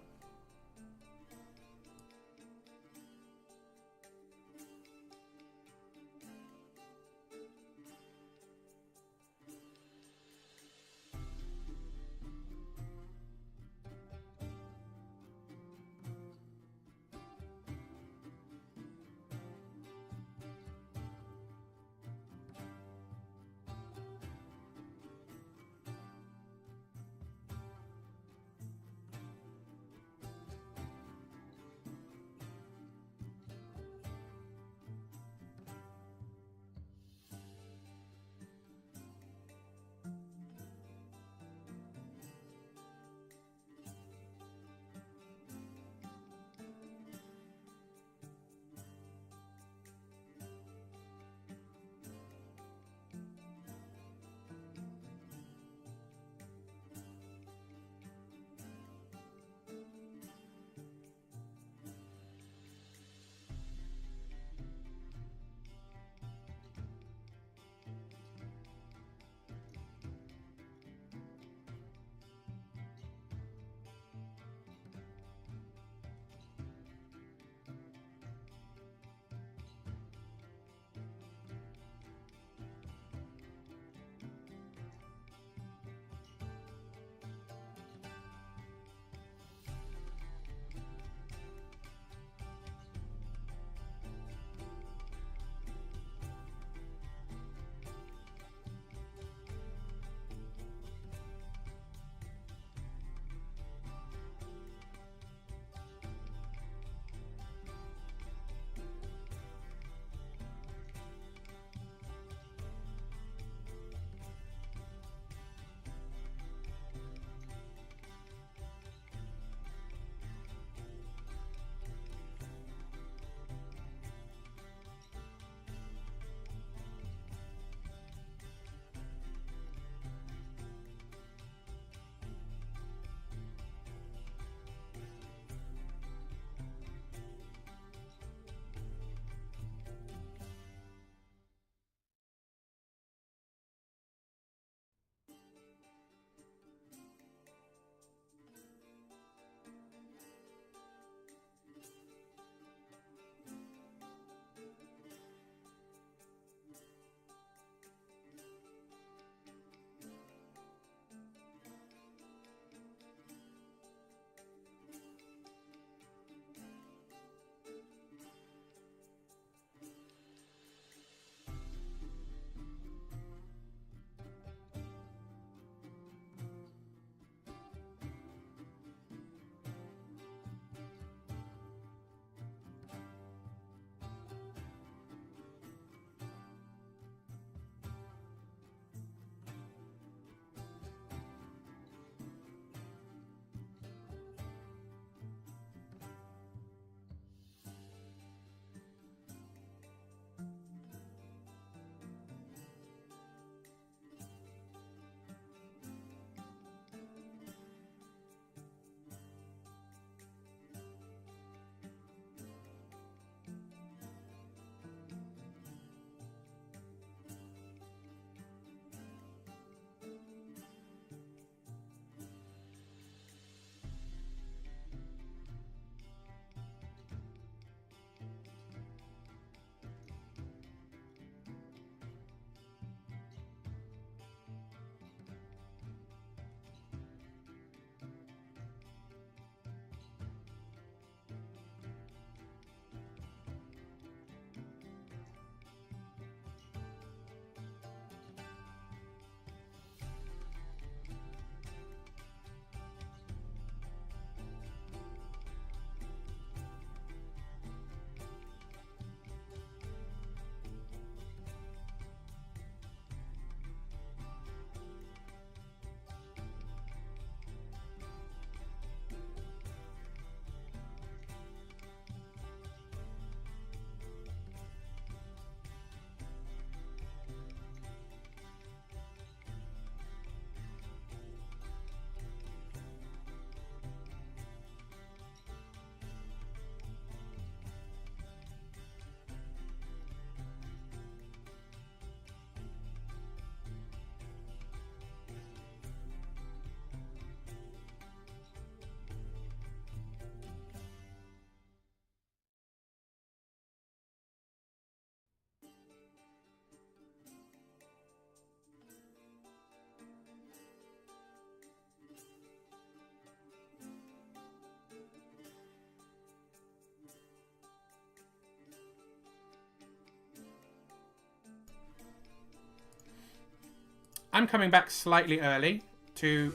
I'm coming back slightly early to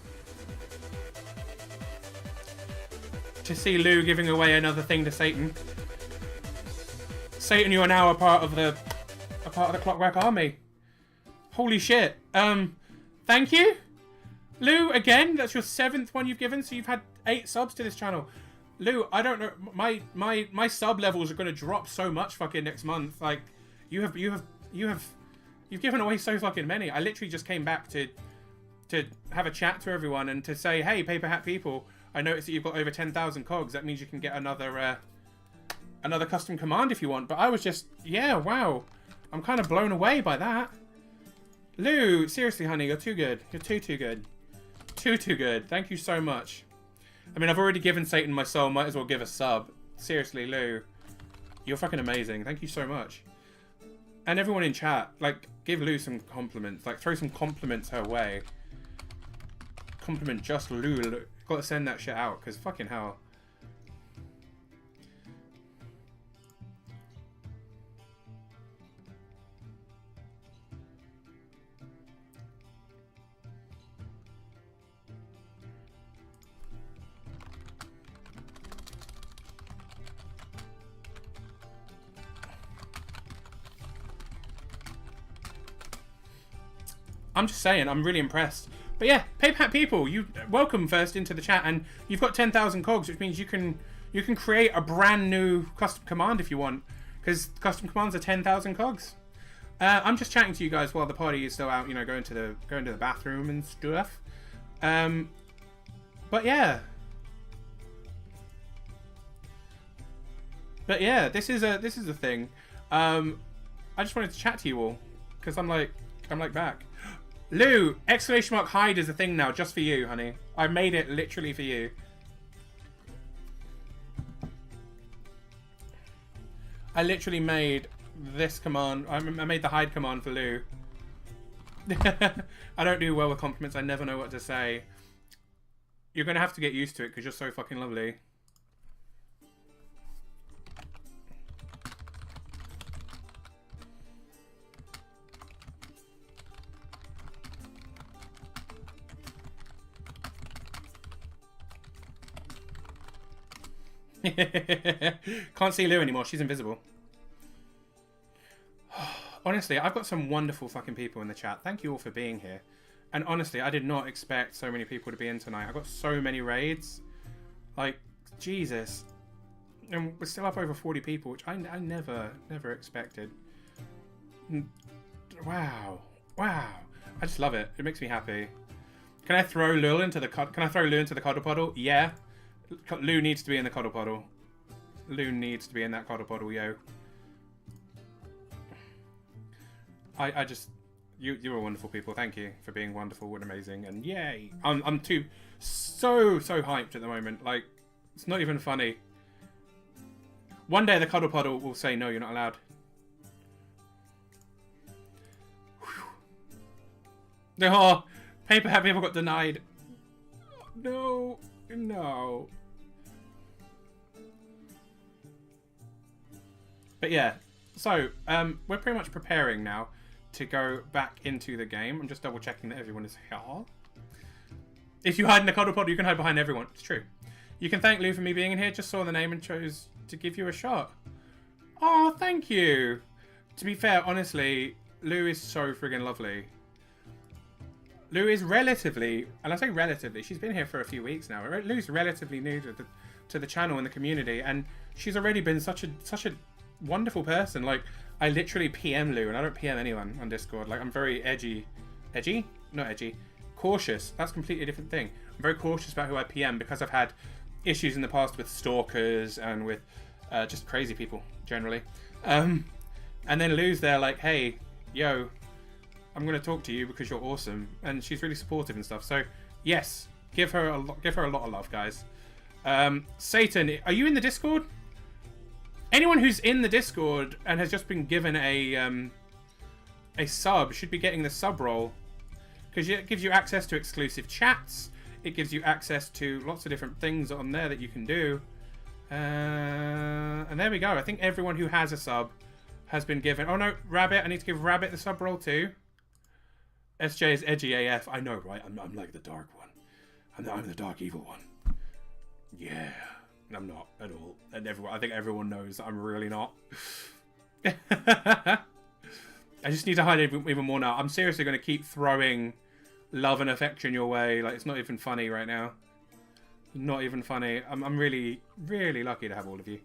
see Lou giving away another thing to Satan. Satan, you are now a part of the Clockwork Army. Holy shit. Thank you, Lou. Again, that's your 7th one you've given, so you've had 8 subs to this channel. Lou, I don't know. My sub levels are going to drop so much fucking next month. Like, you've given away so fucking many. I literally just came back to have a chat to everyone and to say, hey, Paper Hat people, I noticed that you've got over 10,000 cogs. That means you can get another custom command if you want. But I was just, yeah, wow. I'm kind of blown away by that. Lou, seriously, honey, you're too good. You're too good. Too good. Thank you so much. I mean, I've already given Satan my soul. Might as well give a sub. Seriously, Lou. You're fucking amazing. Thank you so much. And everyone in chat, like, give Lou some compliments. Like, throw some compliments her way. Compliment just Lou. Gotta send that shit out, because fucking hell. I'm just saying, I'm really impressed. But yeah, Paper Hat people, you welcome first into the chat, and you've got 10,000 cogs, which means you can create a brand new custom command if you want, because custom commands are 10,000 cogs. I'm just chatting to you guys while the party is still out, you know, going to the bathroom and stuff. But yeah. But yeah, this is a thing. I just wanted to chat to you all because I'm like back. Lou, exclamation mark hide is a thing now, just for you, honey. I made it literally for you. I literally made this command. I made the hide command for Lou. I don't do well with compliments. I never know what to say. You're gonna have to get used to it because you're so fucking lovely. Can't see Lou anymore. She's invisible. Honestly, I've got some wonderful fucking people in the chat. Thank you all for being here. And honestly, I did not expect so many people to be in tonight. I got so many raids. Like, Jesus. And we're still up over 40 people, which I never expected. Wow. Wow. I just love it. It makes me happy. Can I throw Lou into the cuddle puddle? Yeah. Lou needs to be in the cuddle puddle. Lou needs to be in that cuddle puddle, yo. I just... You're wonderful people. Thank you for being wonderful and amazing. And yay! I'm so hyped at the moment. Like, it's not even funny. One day the cuddle puddle will say, no, you're not allowed. Whew. Oh, Paper Hat people got denied. No. No. But yeah, so we're pretty much preparing now to go back into the game. I'm just double checking that everyone is here. If you hide in the cuddle pod, you can hide behind everyone. It's true. You can thank Lou for me being in here. Just saw the name and chose to give you a shot. Oh, thank you. To be fair, honestly, Lou is so friggin' lovely. Lou is relatively, and I say relatively, she's been here for a few weeks now. Lou's relatively new to the channel and the community, and she's already been such a wonderful person. Like, I literally PM Lou, and I don't PM anyone on Discord. Like, I'm very edgy, not edgy, cautious. That's a completely different thing. I'm very cautious about who I PM because I've had issues in the past with stalkers and with just crazy people generally. And then Lou's there like, hey, yo, I'm going to talk to you because you're awesome, and she's really supportive and stuff. So yes, give her a lot of love, guys. Satan, are you in the Discord? Anyone who's in the Discord and has just been given a sub should be getting the sub roll, because it gives you access to exclusive chats. It gives you access to lots of different things on there that you can do. And there we go. I think everyone who has a sub has been given. Oh no, Rabbit! I need to give Rabbit the sub roll too. SJ is edgy AF. I know, right? I'm like the dark one. I'm the dark evil one. Yeah. I'm not at all. And I think everyone knows that I'm really not. I just need to hide even more now. I'm seriously going to keep throwing love and affection your way. Like, it's not even funny right now. Not even funny. I'm really, really lucky to have all of you.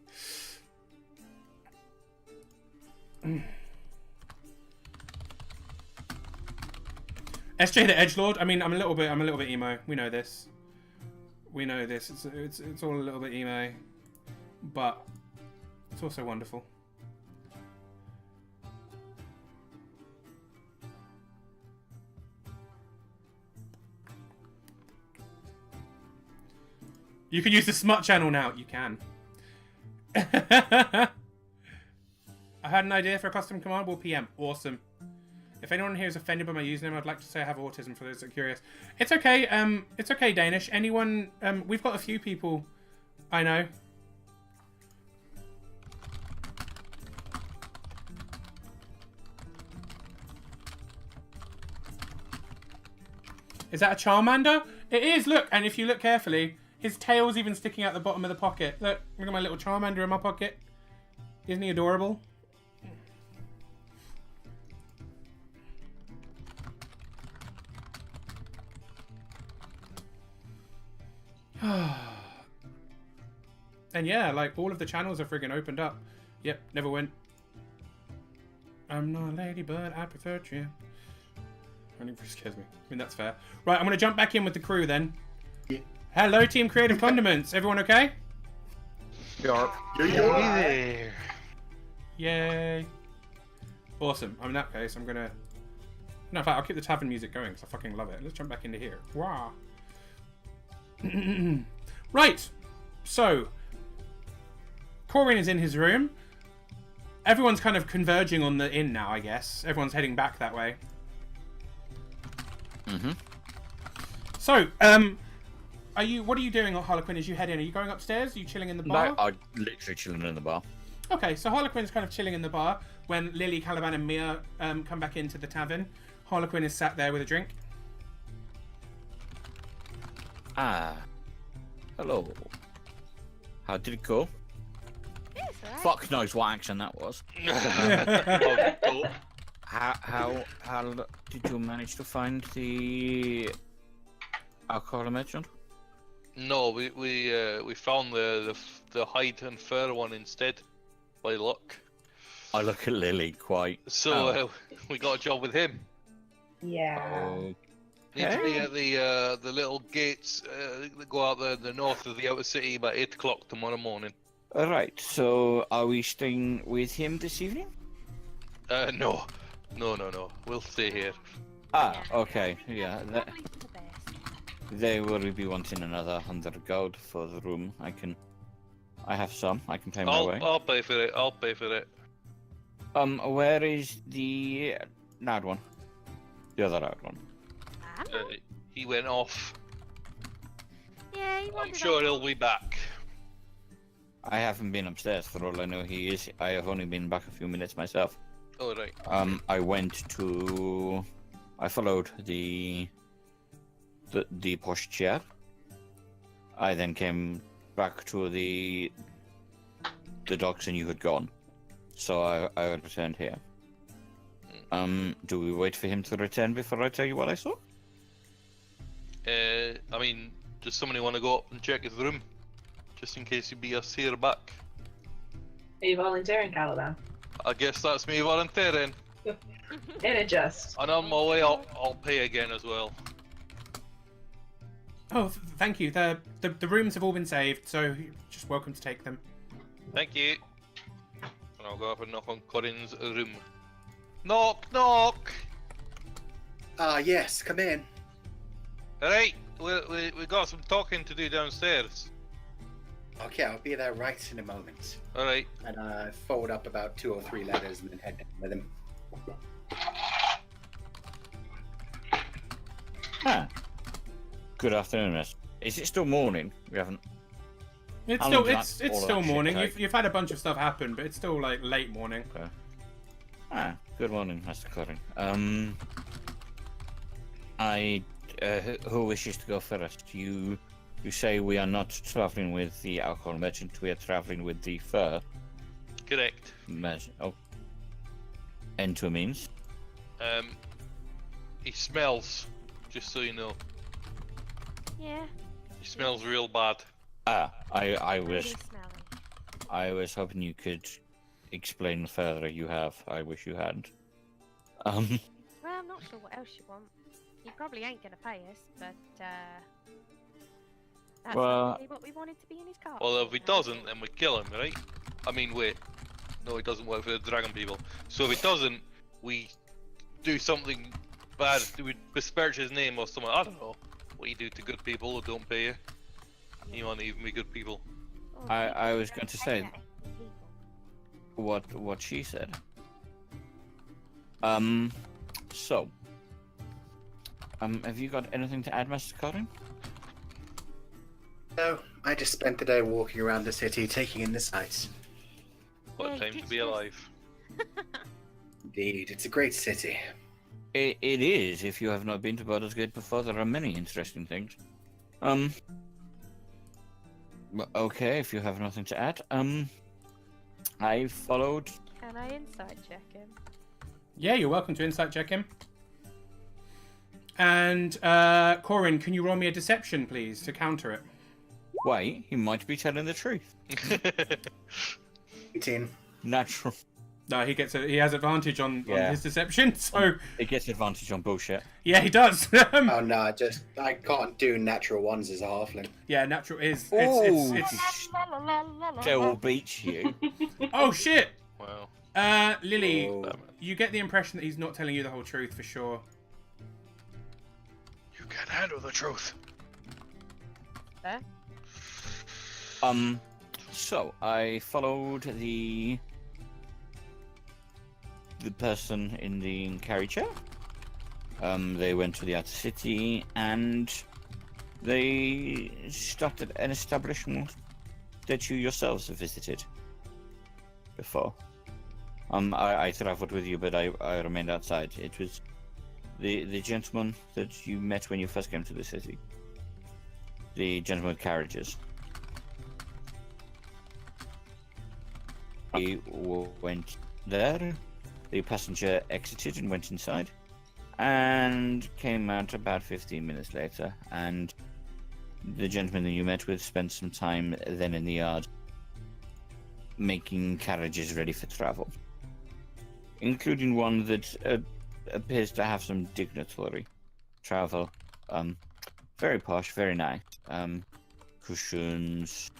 SJ the Edgelord. I mean, I'm a little bit emo. We know this. We know this. It's all a little bit emo, but it's also wonderful. You can use the smut channel now. You can. I had an idea for a custom commandable PM. Awesome. If anyone here is offended by my username, I'd like to say I have autism for those that are curious. It's okay. It's okay, Danish. Anyone? We've got a few people I know. Is that a Charmander? It is. Look, and if you look carefully, his tail's even sticking out the bottom of the pocket. Look at my little Charmander in my pocket. Isn't he adorable? And yeah, like, all of the channels are friggin' opened up. Yep, never went. I'm not a lady, but I prefer trim. Running scares me. I mean, that's fair. Right, I'm gonna jump back in with the crew then. Yeah. Hello, Team Creative Condiments. Everyone okay? Yarp. There. Yay. Awesome. In that case, I'm gonna... No, in fact, I'll keep the tavern music going because I fucking love it. Let's jump back into here. Wow. Right. So, Corin is in his room. Everyone's kind of converging on the inn now, I guess. Everyone's heading back that way. Mm-hmm. So, what are you doing, Harlequin, as you head in? Are you going upstairs? Are you chilling in the bar? No, I'm literally chilling in the bar. Okay, so Harlequin's kind of chilling in the bar when Lily, Caliban, and Mia come back into the tavern. Harlequin is sat there with a drink. Ah. Hello. How did it go? Yes, right. Fuck knows what accent that was. Oh, How did you manage to find the alcohol I mentioned? no, we found the hide and fur one instead, by luck. I look at Lily quite. So we got a job with him. Yeah. Need to be at the little gates that go out the north of the outer city by 8 o'clock tomorrow morning. Alright, so are we staying with him this evening? No. We'll stay here. Ah, okay, yeah. Probably for the best. They will be wanting another 100 gold for the room. I have some. I can pay my way. I'll pay for it. Where is the loud one? The other loud one. He went off. Yeah, he I'm wandered sure off. he'll be back. I haven't been upstairs for all I know he is. I have only been back a few minutes myself. All right. I followed the posh chair. I then came back to the docks and you had gone. So I returned here. Do we wait for him to return before I tell you what I saw? I mean, does somebody want to go up and check his room? Just in case he be us here back. Are you volunteering, Caliban? I guess that's me volunteering. In a just. And on my way, I'll pay again as well. Oh, thank you. The rooms have all been saved, so you're just welcome to take them. Thank you. And I'll go up and knock on Corin's room. Knock, knock! Yes, come in. Alright, we got some talking to do downstairs. Okay, I'll be there right in a moment. Alright. And I fold up about 2 or 3 letters and then head down with him. Ah. Good afternoon, miss. Is it still morning? We haven't. It's How still long does it's that- it's all still that shit morning. take? You've had a bunch of stuff happen, but it's still like late morning. Okay. Ah, good morning, Mr. Corin. Who wishes to go first? You say we are not traveling with the alcohol merchant. We are traveling with the fur Correct. merchant. Oh, Ento means. He smells, just so you know. Yeah, He smells real bad. I really was smelly. hoping you could explain further. You have. I wish you hadn't. Well, I'm not sure what else you want. He probably ain't gonna pay us, but that's Well- not really what we wanted to be in his car. Well, if for, he no. doesn't, then we kill him, right? I mean, wait. No, he doesn't work for the dragon people. So if he doesn't, we do something bad. We besmirch his name or something. I don't know. What you do to good people who don't pay you. You want to even be good people. Well, I people was don't going to pay say- that, people. What she said. So. Have you got anything to add, Master Corin? No, I just spent the day walking around the city, taking in the sights. What Yeah, a time did to be you- alive. Indeed, it's a great city. It is. If you have not been to Baldur's Gate before, there are many interesting things. Okay, if you have nothing to add. I followed. Can I insight check him? Yeah, you're welcome to insight check him. And Corin, can you roll me a deception, please, to counter it? Wait, he might be telling the truth. 18. Natural. No, he has advantage on Yeah. his deception. So It gets advantage on bullshit. yeah, he does. Oh no, I can't do natural ones as a halfling. Yeah, natural is. Oh, It's Still beats you. oh shit. Wow. Lily, Oh. you get the impression that he's not telling you the whole truth for sure. You can't handle the truth. There? So I followed the person in the carry chair. They went to the outer city and they stopped at an establishment that you yourselves have visited before. I traveled with you, but I remained outside. It was the gentleman that you met when you first came to the city. The gentleman with carriages. We went there. The passenger exited and went inside, and came out about 15 minutes later. And the gentleman that you met with spent some time then in the yard, making carriages ready for travel, including one that appears to have some dignitary travel. Very posh, very nice. Cushions.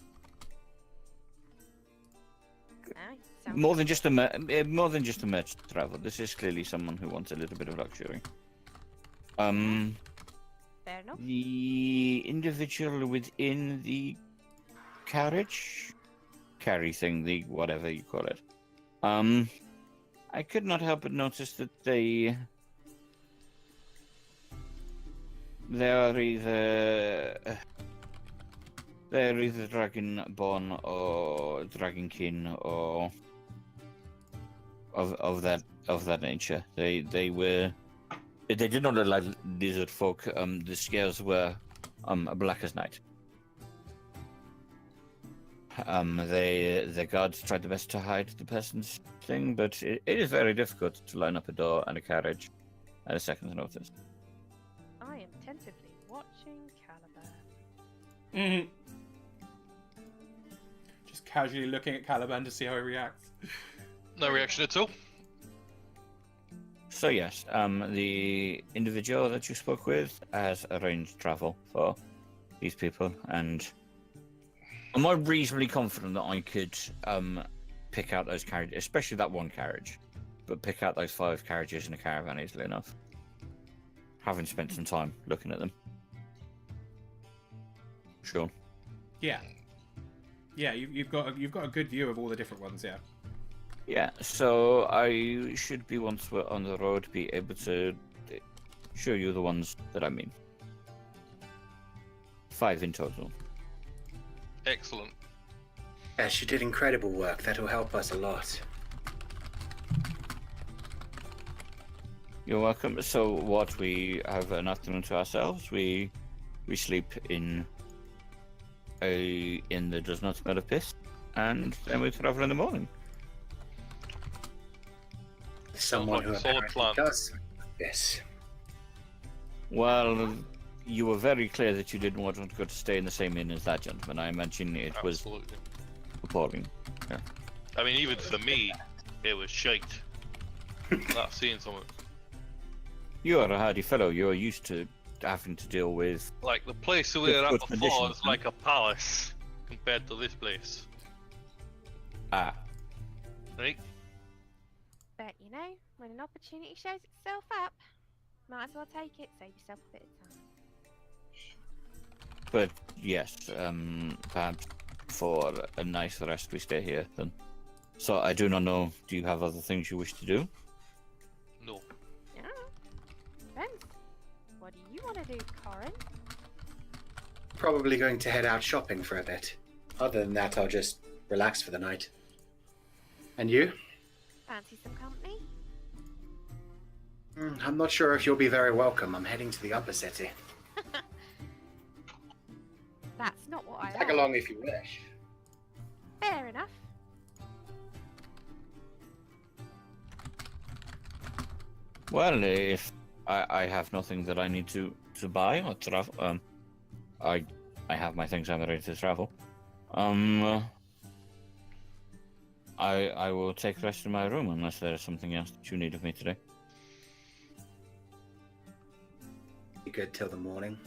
Sounds More than just a merchant travel. This is clearly someone who wants a little bit of luxury. fair enough. The individual within the carry thing, the whatever you call it. I could not help but notice that they are either dragonborn or dragonkin or of that nature. They did not look like lizard folk. The scales were black as night. The guards tried the best to hide the person's thing, but it is very difficult to line up a door and a carriage at a second's notice. I am tentatively watching Caliban. Mhm. Just casually looking at Caliban to see how he reacts. No reaction at all. So yes, the individual that you spoke with has arranged travel for these people, and am I reasonably confident that I could pick out those carriages, especially that one carriage, but pick out those 5 carriages in a caravan easily enough, having spent some time looking at them? Sure. Yeah. Yeah, you've got a good view of all the different ones. Yeah. Yeah, so I should be, once we're on the road, be able to show you the ones that I mean. 5 in total. Excellent. Yes, you did incredible work. That'll help us a lot. You're welcome. So what, we have an afternoon to ourselves? We sleep in a inn that does not smell of piss, and then we travel in the morning. Someone like who a solid apparently plan. does. Yes. Well, you were very clear that you didn't want to go to stay in the same inn as that gentleman. I imagine it was Absolutely. appalling. I mean, even for me, it was shite. Not seeing someone. You are a hardy fellow. You're used to having to deal with. Like, the place we were at Difficult before conditions, is like a palace compared to this place. Ah, Right? But you know, when an opportunity shows itself up, might as well take it, save yourself a bit of time. but yes, perhaps for a nice rest we stay here then. So I do not know. Do you have other things you wish to do? No. Yeah. Depends. What do you want to do, Corin? Probably going to head out shopping for a bit. Other than that, I'll just relax for the night. And you? Fancy some company? I'm not sure if you'll be very welcome. I'm heading to the upper city. That's not what I Tag asked. along if you wish. Fair enough. Well, if I have nothing that I need to buy or travel, I have my things. I'm ready to travel. I will take rest in my room unless there is something else that you need of me today. Be good till the morning.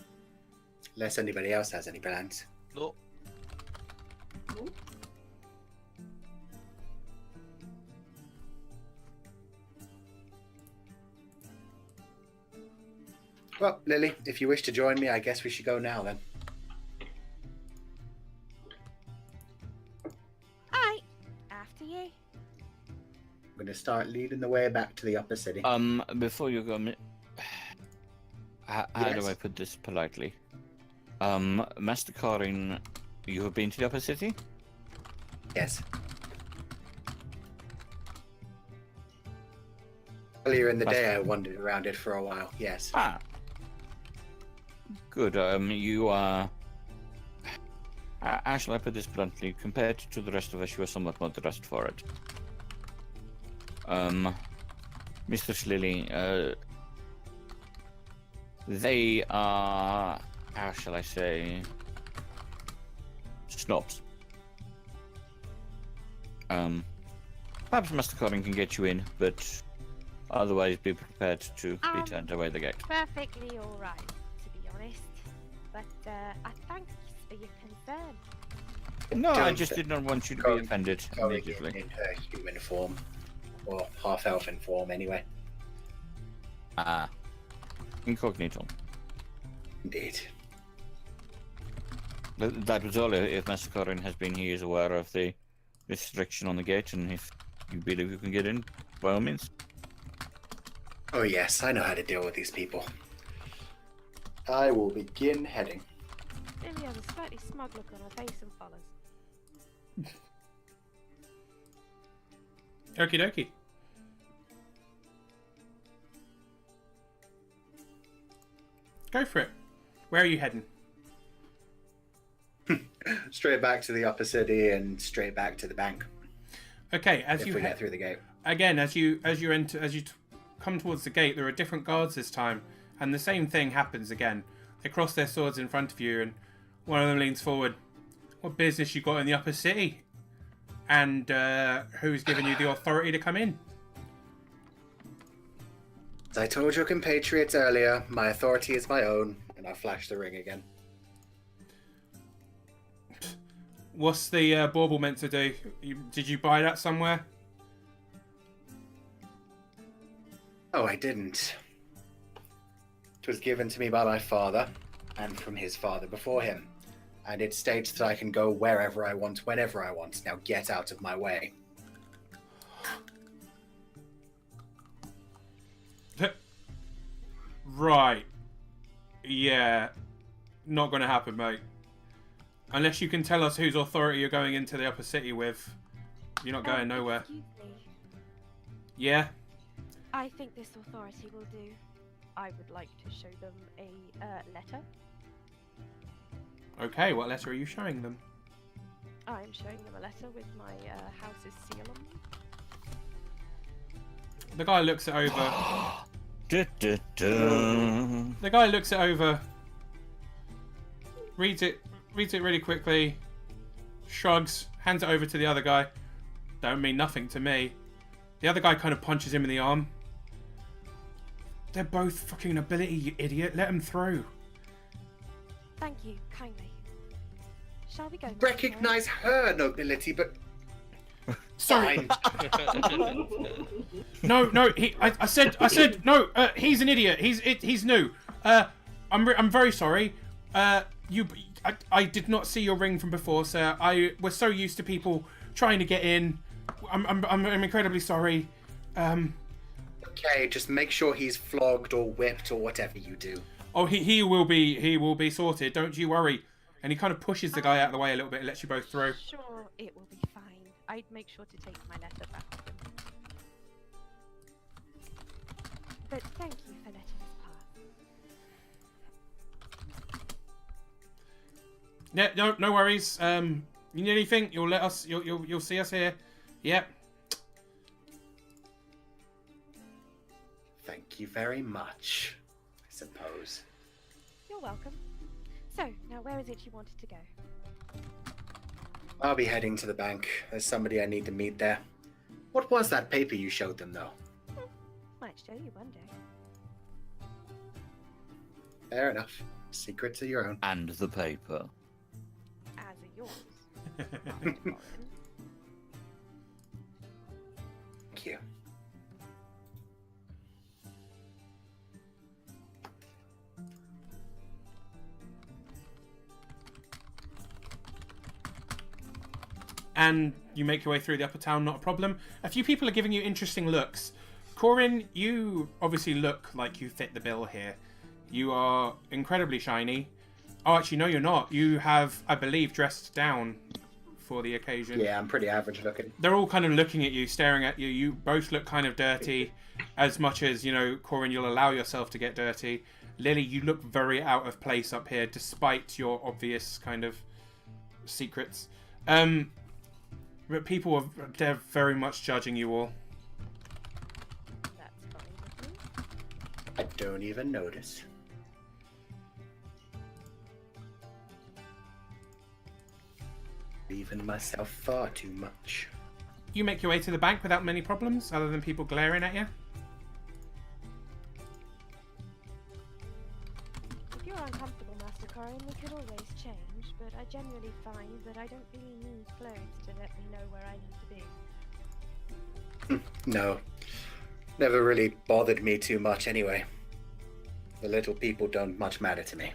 Unless anybody else has any plans. No. Well, Lily, if you wish to join me, I guess we should go now then. Aye. After you. I'm going to start leading the way back to the upper city. Before you go, how do Yes? I put this politely? Master Corin, you have been to the upper city? Yes. Earlier in the day, I wandered around it for a while. Yes. Ah. Good. You are. How shall I put this bluntly? Compared to the rest of us, you are somewhat modest for it. Mistress Lily, they are. How shall I say? Snobs. Perhaps Master Corin can get you in, but otherwise be prepared to be turned away the gate. Perfectly alright, to be honest. But I thank you for your concern. No, I Don't just did not want you to be Corin- offended Going immediately. in her human form. Or half-elfin form, anyway. Ah. Incognito. Indeed. That was all. If Master Corin has been, he is aware of the restriction on the gate, and if you believe you can get in, by all means. Oh yes, I know how to deal with these people. I will begin heading. Lily has a slightly smug look on her face and follows. Okie dokie. Go for it. Where are you heading? Straight back to the upper city and straight back to the bank. Okay, as If you we head get through the gate. again, as you come towards the gate, there are different guards this time, and the same thing happens again. They cross their swords in front of you, and one of them leans forward. What business you got in the upper city? And who's given you the authority to come in? As I told your compatriots earlier, my authority is my own, and I flash the ring again. What's the bauble meant to do? Did you buy that somewhere? Oh, I didn't. It was given to me by my father, and from his father before him. And it states that I can go wherever I want, whenever I want. Now get out of my way. Right. Yeah. Not gonna happen, mate. Unless you can tell us whose authority you're going into the upper city with. You're not going nowhere. Excuse me. Yeah? I think this authority will do. I would like to show them a letter. Okay, what letter are you showing them? I'm showing them a letter with my house's seal on them. The guy looks it over. Du-du-du. The guy looks it over. Reads it really quickly. Shrugs, hands it over to the other guy. Don't mean nothing to me. The other guy kind of punches him in the arm. They're both fucking nobility, you idiot. Let them through. Thank you, kindly. Shall we go? Mr. Recognize her nobility, but Sorry. fine. No. I said no. He's an idiot. He's new. I'm very sorry. I did not see your ring from before, sir. I was so used to people trying to get in. I'm incredibly sorry. Okay, just make sure he's flogged or whipped or whatever you do. Oh, he will be sorted. Don't you worry. And he kind of pushes the guy out of the way a little bit and lets you both through. Sure, it will be fine. I'd make sure to take my letter back with him. But thank you for letting us pass. Yeah, no worries. You need anything? You'll let us. You'll see us here. Yep. Thank you very much, I suppose. You're welcome. So, now where is it you wanted to go? I'll be heading to the bank. There's somebody I need to meet there. What was that paper you showed them, though? Might show you one day. Fair enough. Secrets are your own. And the paper. As are yours. Master Corin. Thank you. And you make your way through the upper town, not a problem. A few people are giving you interesting looks. Corin, you obviously look like you fit the bill here. You are incredibly shiny. Oh, actually, no, you're not. You have, I believe, dressed down for the occasion. Yeah, I'm pretty average looking. They're all kind of looking at you, staring at you. You both look kind of dirty, as much as, you know, Corin, you'll allow yourself to get dirty. Lily, you look very out of place up here, despite your obvious kind of secrets. But people they're very much judging you all. That's fine with me. I don't even notice. Leaving myself far too much. You make your way to the bank without many problems, other than people glaring at you. If you're uncomfortable, Master Corin, we could always change, but I generally find that I don't really need clothes to let me know where I need to be. No. Never really bothered me too much anyway. The little people don't much matter to me.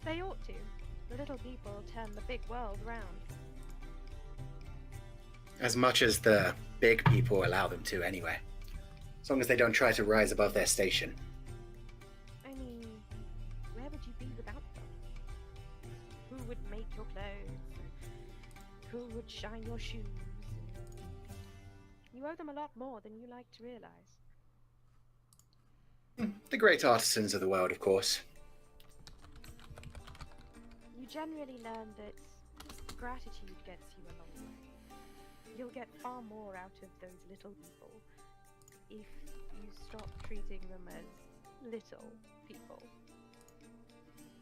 They ought to. The little people turn the big world round. As much as the big people allow them to anyway. As long as they don't try to rise above their station. I mean, where would you be without them? Who would make your clothes? Who would shine your shoes? You owe them a lot more than you like to realize. The great artisans of the world, of course. You generally learn that gratitude gets you a long way. You'll get far more out of those little people if you stop treating them as little people.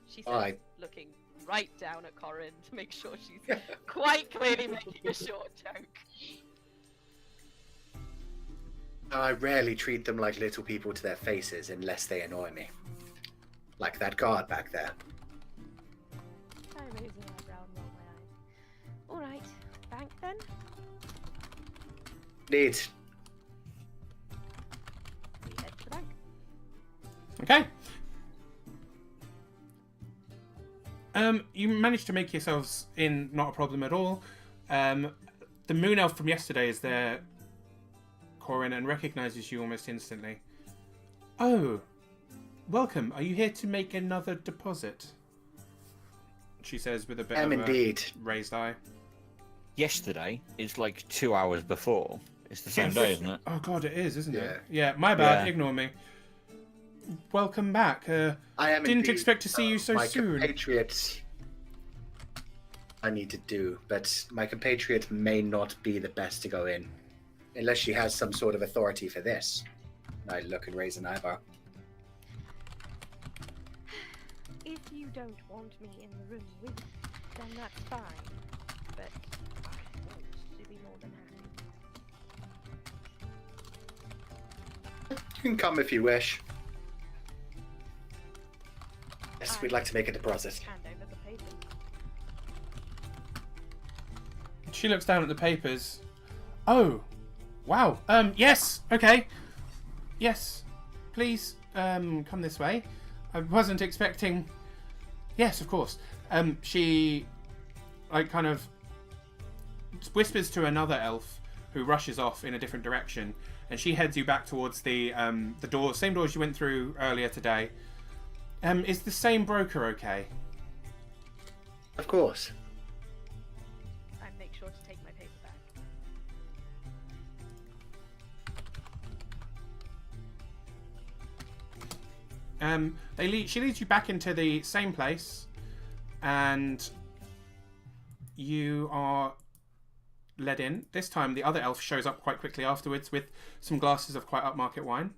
She says, I- looking right down at Corin to make sure she's quite clearly making a short joke. I rarely treat them like little people to their faces unless they annoy me. Like that guard back there. I raise an eyebrow and roll my eyes. Alright, bank then? Indeed. We head to the bank. Okay. You managed to make yourselves in, not a problem at all. The moon elf from yesterday is there, Corin, and recognizes you almost instantly. Oh, welcome. Are you here to make another deposit? She says with a bit of Indeed. a raised eye. Yesterday is like 2 hours before. It's the same day, isn't it? Oh god, it is, isn't Yeah. it? Yeah, my bad. Yeah. Ignore me. Welcome back. I am Didn't indeed, expect to see you so my soon. compatriot. I need to do, but my compatriot may not be the best to go in, unless she has some sort of authority for this. I look and raise an eyebrow. If you don't want me in the room with you, then that's fine. But I want to be more than happy. You can come if you wish. Yes, we'd like to make a deposit. Hand over the papers. She looks down at the papers. Oh, wow. Yes. Okay. Yes. Please, come this way. I wasn't expecting. Yes, of course. She, like, kind of whispers to another elf who rushes off in a different direction, and she heads you back towards the door, same door she went through earlier today. Is the same broker okay? Of course. I make sure to take my paper back. She leads you back into the same place, and you are led in. This time, the other elf shows up quite quickly afterwards with some glasses of quite upmarket wine.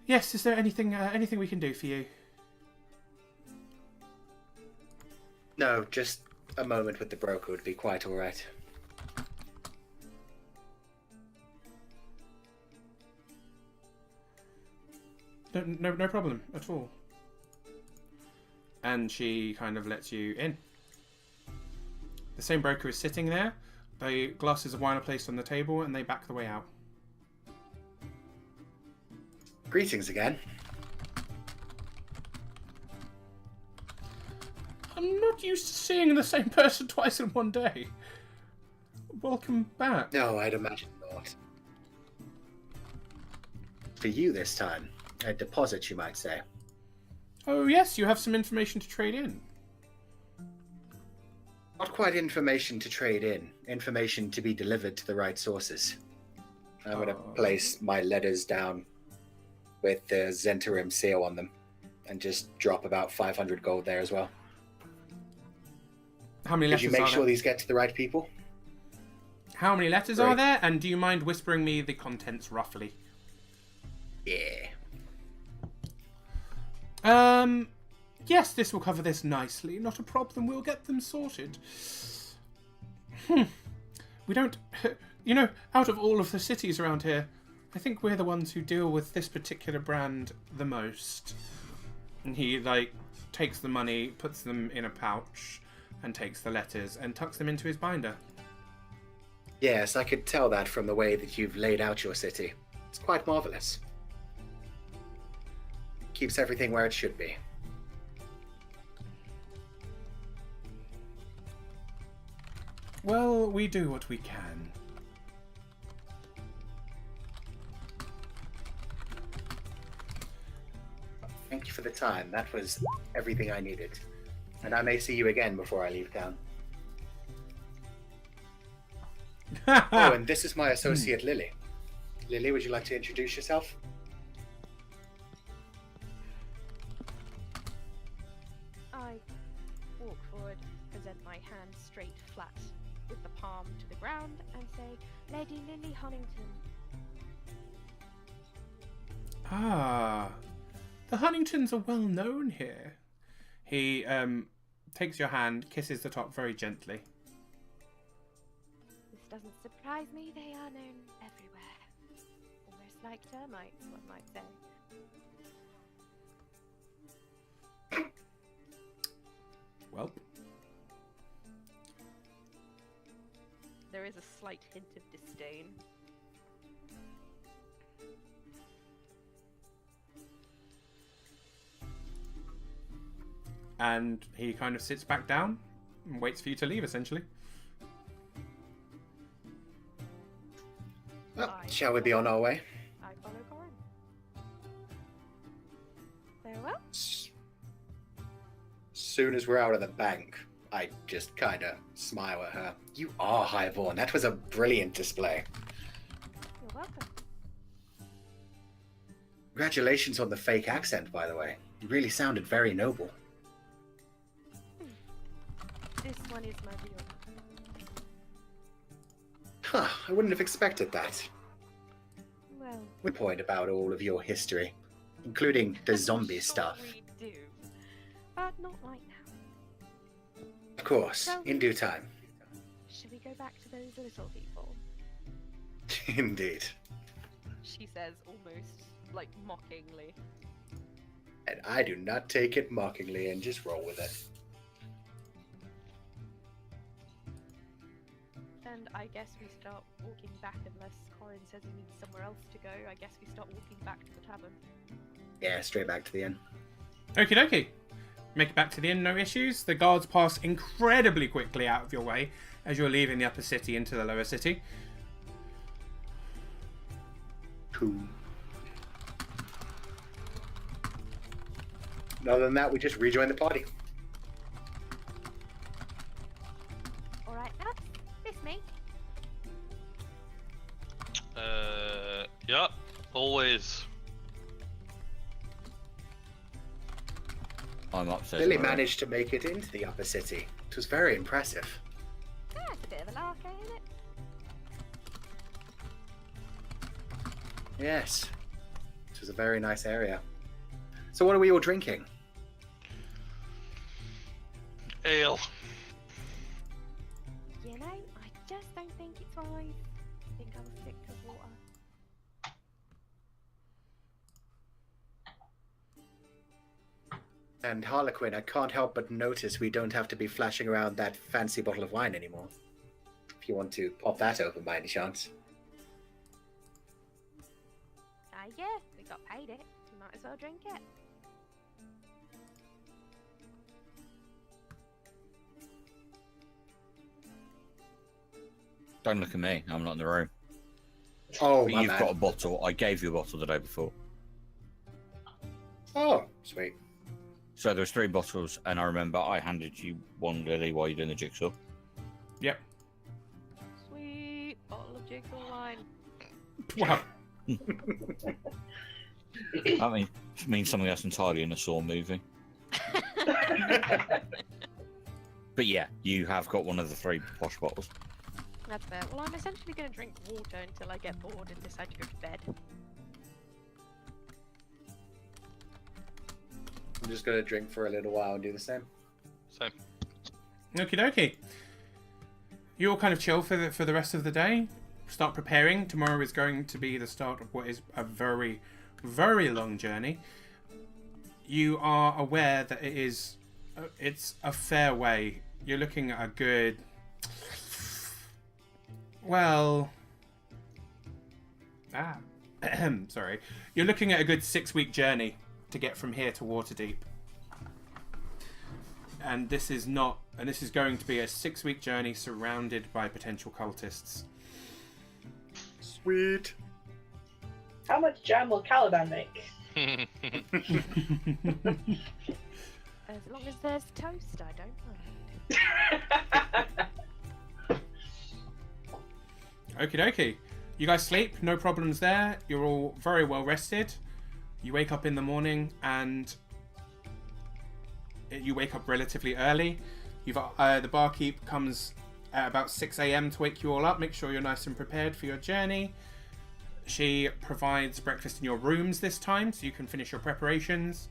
Yes, is there anything we can do for you? No, just a moment with the broker would be quite all right. No problem at all. And she kind of lets you in. The same broker is sitting there. The glasses of wine are placed on the table, and they back the way out. Greetings again. I'm not used to seeing the same person twice in one day. Welcome back. No, I'd imagine not. For you this time. A deposit, you might say. Oh yes, you have some information to trade in. Not quite information to trade in. Information to be delivered to the right sources. I'm going to place my letters down with the Zentarim seal on them and just drop about 500 gold there as well. How many Could letters you make are sure there? these get to the right people? How many letters Great. are there? And do you mind whispering me the contents roughly? Yeah. Yes, this will cover this nicely. Not a problem. We'll get them sorted. We don't... You know, out of all of the cities around here, I think we're the ones who deal with this particular brand the most. And he, like, takes the money, puts them in a pouch, and takes the letters, and tucks them into his binder. Yes, I could tell that from the way that you've laid out your city. It's quite marvelous. Keeps everything where it should be. Well, we do what we can. Thank you for the time. That was everything I needed. And I may see you again before I leave town. Oh, and this is my associate, Lily. Lily, would you like to introduce yourself? I walk forward, present my hand straight flat with the palm to the ground, and say, Lady Lily Huntington. Ah, the Huntingtons are well known here. He takes your hand, kisses the top very gently. This doesn't surprise me, they are known everywhere. Almost like termites, one might say. Well, There is a slight hint of disdain. and he kind of sits back down and waits for you to leave, essentially. Well, shall we be on our way? I follow Corin. Farewell. Soon as we're out of the bank, I just kind of smile at her. You are highborn. That was a brilliant display. You're welcome. Congratulations on the fake accent, by the way. You really sounded very noble. This one is my real. Huh, I wouldn't have expected that. Well, Good point about all of your history, including the zombie sure stuff. we do, but not right now. Of course, in due time. Should we go back to those little people? Indeed. She says almost like mockingly. And I do not take it mockingly and just roll with it. And I guess we start walking back unless Corin says he needs somewhere else to go. I guess we start walking back to the tavern. Yeah, straight back to the inn. Okie dokie. Make it back to the inn, no issues. The guards pass incredibly quickly out of your way as you're leaving the upper city into the lower city. Cool. And other than that, we just rejoin the party. Alright, that's this me. Yeah, always. I'm upset. Lily managed to make it into the upper city. It was very impressive. That's a bit of a lark, ain't it? Yes. It was a very nice area. So what are we all drinking? Ale. You know, I just don't think it's wise. I think I'll stick to water. And Harlequin, I can't help but notice we don't have to be flashing around that fancy bottle of wine anymore. If you want to pop that open by any chance. Yeah, we got paid it. We might as well drink it. Don't look at me. I'm not in the room. Oh, But my you've bad. got a bottle. I gave you a bottle the day before. Oh, sweet. So there was 3 bottles, and I remember I handed you one, Lily, while you're doing the jigsaw. Yep. Sweet bottle of jigsaw wine. Wow. That means something else entirely in a Saw movie. But yeah, you have got one of the 3 posh bottles. That's fair. Well, I'm essentially going to drink water until I get bored and decide to go to bed. I'm just going to drink for a little while and do the same. Same. Okie dokie. You all kind of chill for the rest of the day. Start preparing. Tomorrow is going to be the start of what is a very, very long journey. You are aware that it's a fair way. You're looking at a good, well, sorry. You're looking at a good 6-week journey to get from here to Waterdeep. And this is going to be a 6-week journey surrounded by potential cultists. Sweet. How much jam will Caliban make? As long as there's toast, I don't mind. Okie dokie. You guys sleep, no problems there. You're all very well rested. You wake up in the morning and you wake up relatively early. The barkeep comes at about 6 a.m. to wake you all up, make sure you're nice and prepared for your journey. She provides breakfast in your rooms this time, so you can finish your preparations.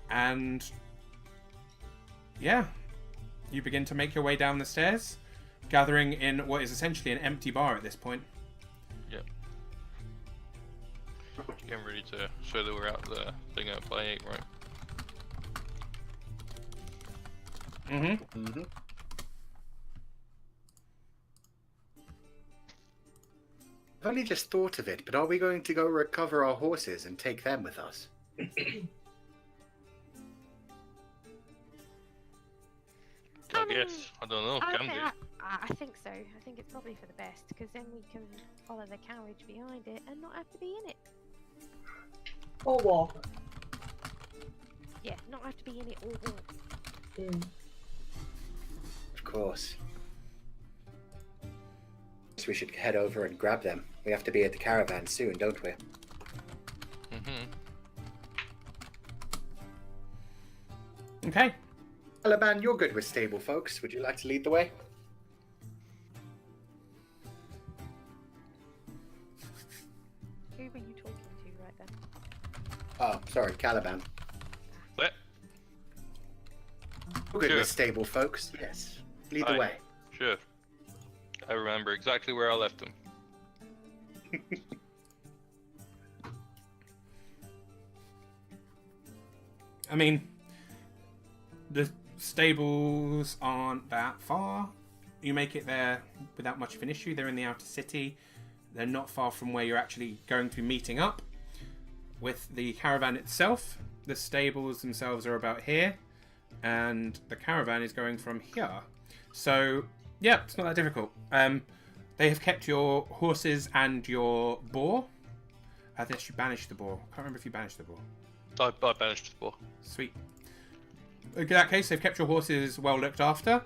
And yeah, you begin to make your way down the stairs, gathering in what is essentially an empty bar at this point. Yep. Getting ready to show that we're out the thing out by 8, right? Mm-hmm. Mm-hmm. I've only just thought of it, but are we going to go recover our horses and take them with us? I guess. I don't know. Can do. I think so. I think it's probably for the best, because then we can follow the carriage behind it and not have to be in it. Or walk. Yeah, not have to be in it all. Mm. Of course. So we should head over and grab them. We have to be at the caravan soon, don't we? Mm-hmm. Okay. Caliban, you're good with stable folks. Would you like to lead the way? Who were you talking to right then? Oh, sorry, Caliban. What? You're good Sure. with stable folks. Yes. Lead the Aye. way. Sure. I remember exactly where I left him. I mean, the stables aren't that far. You make it there without much of an issue. They're in the outer city. They're not far from where you're actually going to be meeting up with the caravan itself. The stables themselves are about here, and the caravan is going from here. So, yeah, it's not that difficult. They have kept your horses and your boar. I guess you banished the boar. Can't remember if you banished the boar. I banished the ball. Sweet. In that case, they've kept your horses well looked after.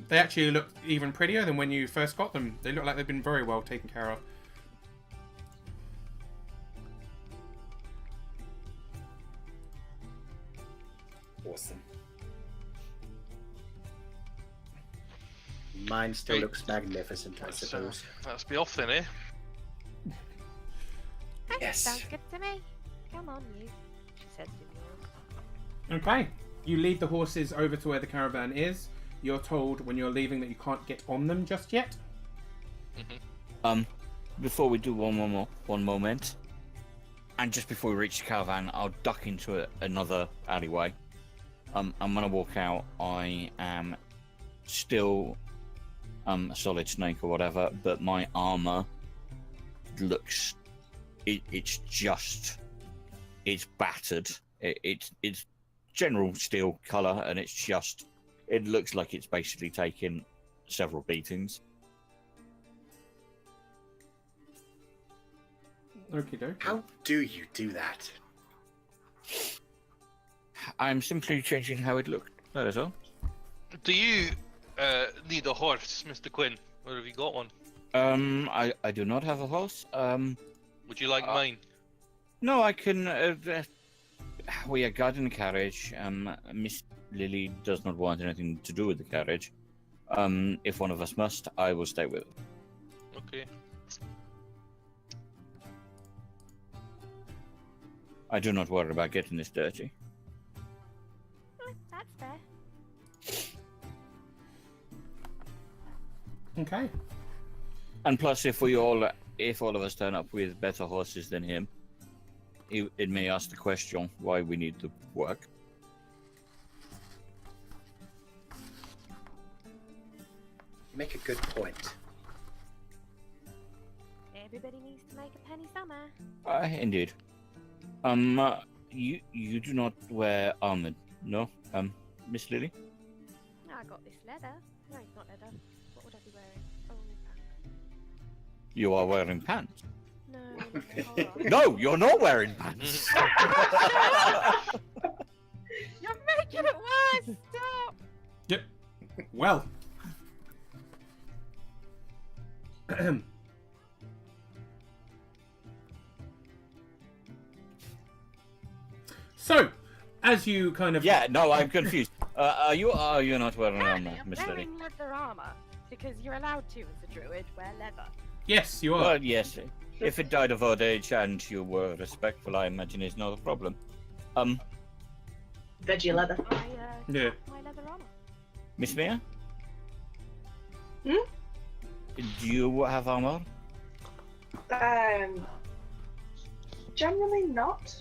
They actually look even prettier than when you first got them. They look like they've been very well taken care of. Awesome. Mine still Right. looks magnificent, I suppose. Let's be off then, eh? Yes. Sounds good to me. Come on, you. She said to me. Okay. You lead the horses over to where the caravan is. You're told when you're leaving that you can't get on them just yet. Before we do one moment, and just before we reach the caravan, I'll duck into another alleyway. I'm gonna walk out. I am still a solid snake or whatever, but my armor looks it's battered. It's general steel color, and it looks like it's basically taken several beatings. Okie dokie. How do you do that? I'm simply changing how it looked. That is all. Do you need a horse, Mr. Quinn? Or have you got one? I do not have a horse. Would you like mine? No, I can. We are guarding the carriage. Miss Lily does not want anything to do with the carriage. If one of us must, I will stay with it. Okay. I do not worry about getting this dirty. That's fair. Okay. And plus, if all of us turn up with better horses than him, it may ask the question why we need to work. You make a good point. Everybody needs to make a penny somewhere. Indeed. You do not wear armor, no? Miss Lily? No, I got this leather. No, it's not leather. What would I be wearing? Oh, pants. You are wearing pants. No, hold on. No, you're not wearing pants. You're making it worse. Stop. Yep. Well. So, as you kind of... Yeah, no, I'm confused. Are you not wearing Apparently, armor, I'm Miss Lily? wearing leather armor because you're allowed to, as a druid, wear leather. Yes, you are. Well, yes. If it died of old age and you were respectful, I imagine it's not a problem. Veggie leather. Yeah. My leather armor. Miss Mia? Hmm? Do you have armor? Generally not.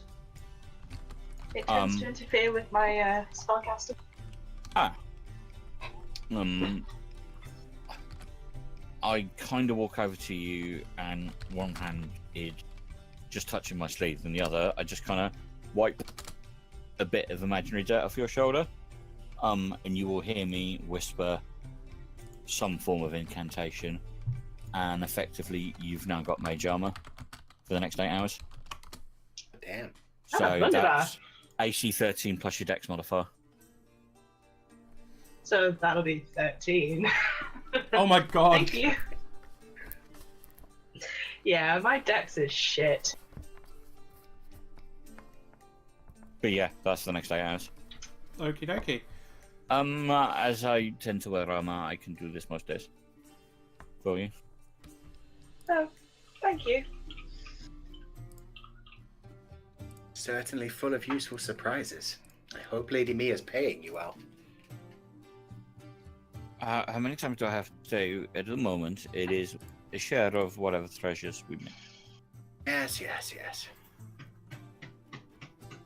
It tends to interfere with my spellcasting. I kind of walk over to you, and one hand is just touching my sleeve, and the other, I just kind of wipe a bit of imaginary dirt off your shoulder, and you will hear me whisper some form of incantation, and effectively, you've now got mage armor for the next 8 hours. Damn. So look at that's AC 13 plus your dex modifier. So that'll be 13. Oh my god. Thank you. Yeah, my dex is shit. But yeah, that's the next 8 hours. Okie dokie. As I tend to wear armor, I can do this most days. For you. Oh, thank you. Certainly full of useful surprises. I hope Lady Mia's paying you well. How many times do I have to say? At the moment, it is a share of whatever treasures we make. Yes, yes, yes.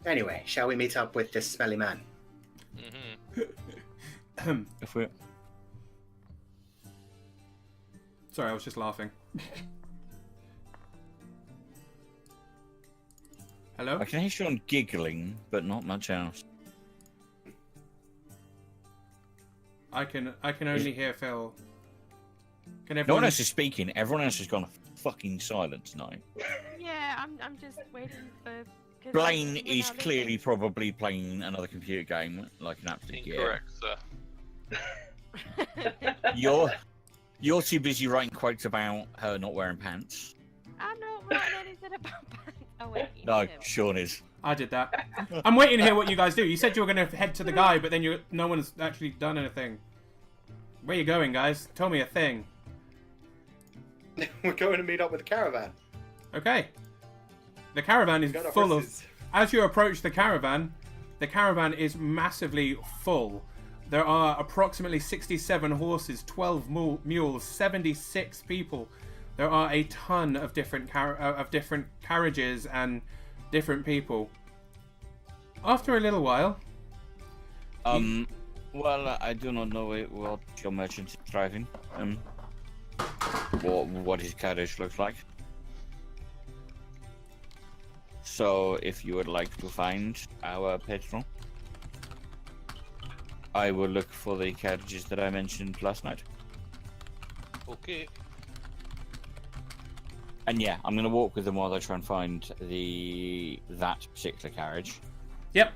Anyway, shall we meet up with this smelly man? Mm-hmm. If we Sorry, I was just laughing. Hello? I can hear Sean giggling, but not much else. I can only hear Phil. Can No one everyone... else is speaking. Everyone else has gone fucking silent tonight. Yeah, I'm just waiting for. 'cause Blaine we're is not clearly listening. probably playing another computer game like an absolute gear. Incorrect, sir. You're too busy writing quotes about her not wearing pants. I'm not writing anything about pants. Oh wait. you No, do. Sean is. I did that. I'm waiting to hear what you guys do. You said you were going to head to the guy, but then no one's actually done anything. Where you going, guys? Tell me a thing. We're going to meet up with the caravan. Okay. The caravan is Got our full horses. As you approach the caravan is massively full. There are approximately 67 horses, 12 mules, 76 people. There are a ton of different carriages and different people. After a little while, Well, I do not know what your merchant is driving. What his carriage looks like. So, if you would like to find our patron, I will look for the carriages that I mentioned last night. Okay. And yeah, I'm gonna walk with them while they try and find that particular carriage. yep.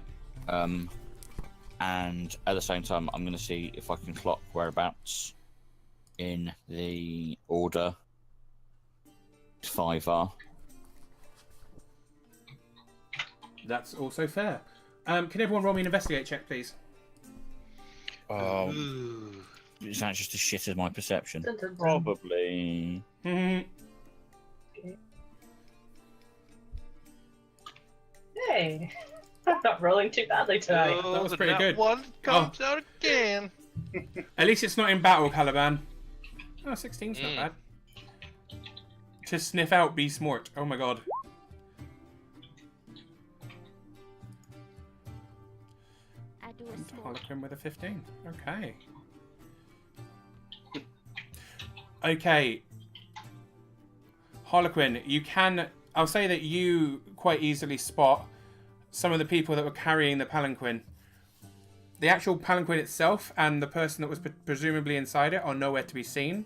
And at the same time, I'm gonna see if I can clock whereabouts in the order 5 are. That's also fair. Can everyone roll me an investigate check, please? Ooh. Is that just as shit as my perception? Dun, dun, dun. Probably. Hey, I'm not rolling too badly tonight. Oh, That was the pretty nat good. One comes out again. At least it's not in battle, Caliban. Oh, 16's not bad. To sniff out Be Smart. Oh my god. I do a small. Harlequin with a 15. Okay. Okay. Harlequin, you can... I'll say that you quite easily spot some of the people that were carrying the palanquin. The actual palanquin itself and the person that was presumably inside it are nowhere to be seen.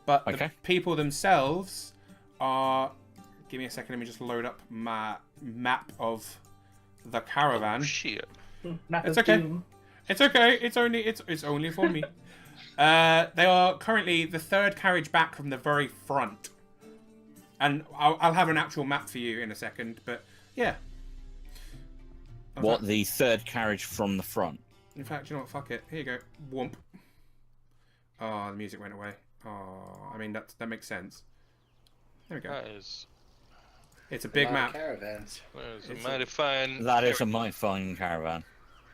But the Okay. people themselves are... Give me a second, let me just load up my map of the caravan. Shit. Map It's of okay. doom. It's okay. It's only for me. They are currently the third carriage back from the very front, and I'll have an actual map for you in a second. But yeah. What, the third carriage from the front? In fact, you know what? Fuck it. Here you go. Whoomp. Oh, the music went away. Oh, I mean that makes sense. There we go. That is It's a big map. Caravans. a It's mighty fine. That is a mighty fine caravan.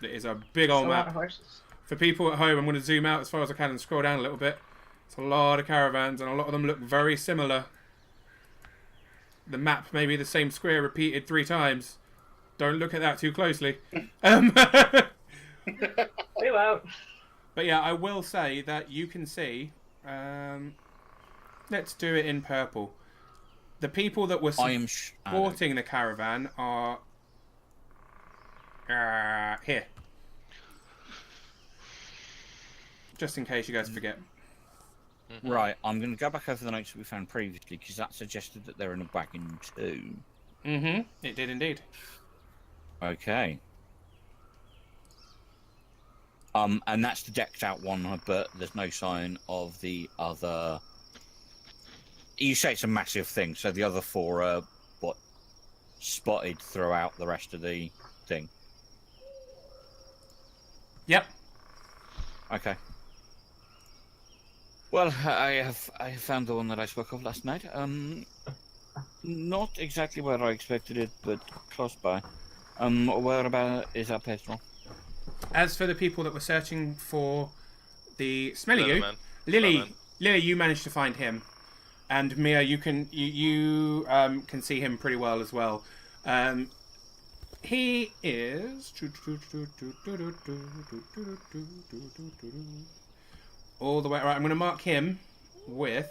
It is a big It's old a lot map. of horses. For people at home, I'm going to zoom out as far as I can and scroll down a little bit. It's a lot of caravans, and a lot of them look very similar. The map may be the same square repeated 3 times. Don't look at that too closely. We won't. But yeah, I will say that you can see... let's do it in purple. The people that were I am supporting the caravan are... here. Just in case you guys forget. Right, I'm going to go back over the notes that we found previously, because that suggested that they're in a wagon too. Mm-hmm. It did indeed. Okay. And that's the decked out one, but there's no sign of the other. You say it's a massive thing, so the other 4 are what spotted throughout the rest of the thing. Yep. Okay. Well, I have found the one that I spoke of last night. Not exactly where I expected it, but close by. Where about is our petrol? As for the people that were searching for the smelly goo, Leatherman. Lily, Leatherman. Lily, you managed to find him, and Mia, you can see him pretty well as well. He is all the way. Right, I'm going to mark him with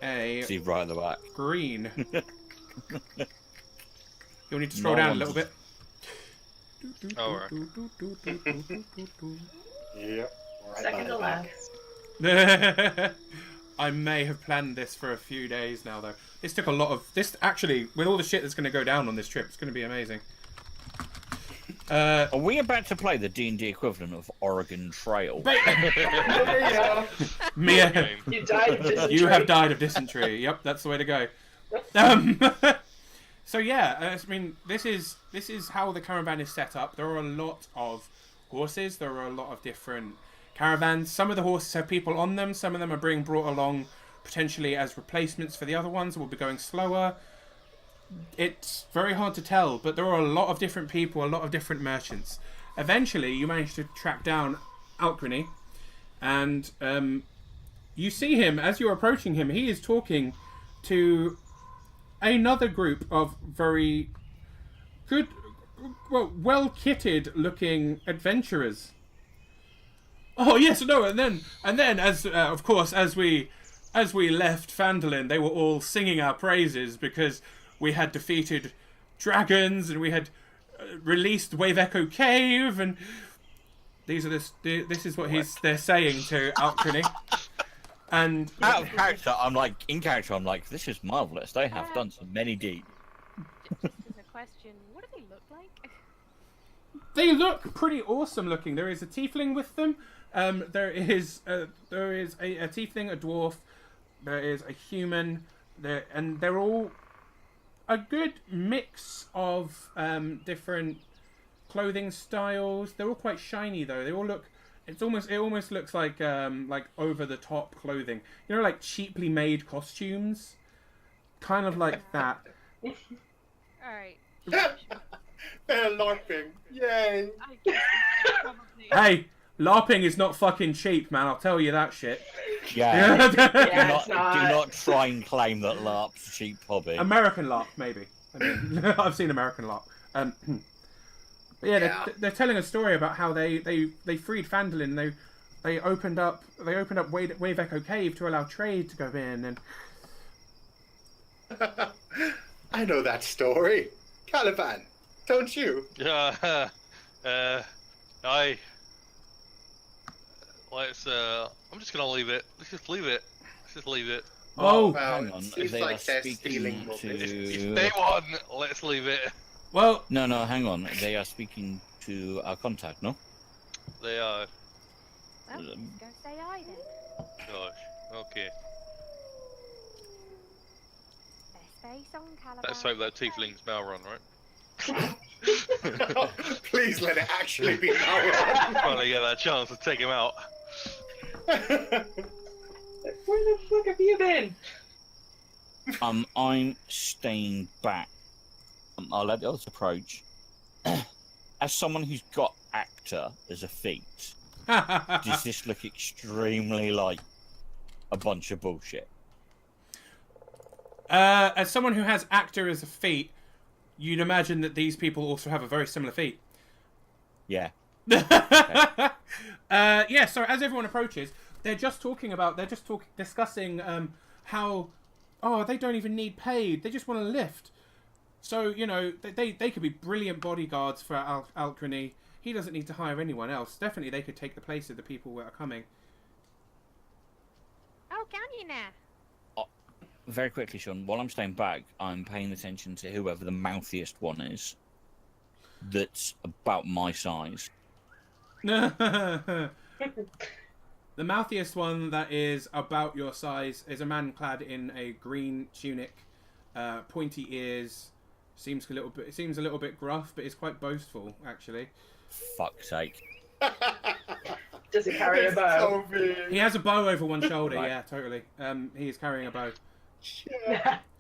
a See right at the back. green. You'll need to scroll down a little bit. Alright. Yep. Right Second to by last. I may have planned this for a few days now, though. This took a lot of... This, actually, with all the shit that's going to go down on this trip, it's going to be amazing. Are we about to play the D&D equivalent of Oregon Trail? Mia, You died of dysentery. you have died of dysentery. Yep, that's the way to go. So yeah, I mean, this is how the caravan is set up. There are a lot of horses. There are a lot of different caravans. Some of the horses have people on them. Some of them are being brought along potentially as replacements for the other ones that will be going slower. It's very hard to tell, but there are a lot of different people, a lot of different merchants. Eventually, you manage to track down Alcrony, and you see him as you're approaching him. He is talking to another group of very good, well-kitted looking adventurers. Oh yes, no, and then as of course as we left Phandalin, they were all singing our praises because we had defeated dragons and we had released Wave Echo Cave, and this is what they're saying to Alcrony. And Out of character, I'm like, this is marvelous. They have done some many deeds. Just as a question, what do they look like? they look pretty awesome looking. There is a tiefling with them. There is a tiefling, a dwarf. There is a human. And they're all a good mix of different clothing styles. They're all quite shiny though. They all look. It almost looks like over the top clothing. You know, like cheaply made costumes, kind of like that. Alright. They're LARPing. Yay! I guess probably. Hey, LARPing is not fucking cheap, man. I'll tell you that shit. Yeah. Yeah, do not try and claim that LARP's a cheap hobby. American LARP, maybe. I mean, I've seen American LARP. But yeah, they're telling a story about how they freed Phandalin. They opened up Wave Echo Cave to allow trade to go in, and I know that story. Caliban, don't you? I'm just gonna leave it. Let's just leave it. oh, Well, hang on, it seems they like are they're speaking stealing more to- business. If they won, let's leave it. well, No, hang on. They are speaking to our contact, no? They are. Well, go say aye then. Gosh. Okay. Best face on Calabar. Let's hope that tiefling's Malrun, right? Please let it actually be Malron. Finally get that chance to take him out. Where the fuck have you been? I'm staying back. I'll let the others approach. As someone who's got actor as a feat, does this look extremely like a bunch of bullshit? as someone who has actor as a feat, you'd imagine that these people also have a very similar feat. Yeah. Yeah, so as everyone approaches, they're just discussing how, they don't even need paid. They just want to lift. So, you know, they could be brilliant bodyguards for Alcrony. He doesn't need to hire anyone else. Definitely they could take the place of the people that are coming. Oh, can you now? Very quickly, Sean, while I'm staying back, I'm paying attention to whoever the mouthiest one is. That's about my size. The mouthiest one that is about your size is a man clad in a green tunic, pointy ears. Seems a little bit gruff, but is quite boastful actually. Fuck's sake. Does he carry a bow? So big. He has a bow over one shoulder. Right. Yeah, totally. He is carrying a bow.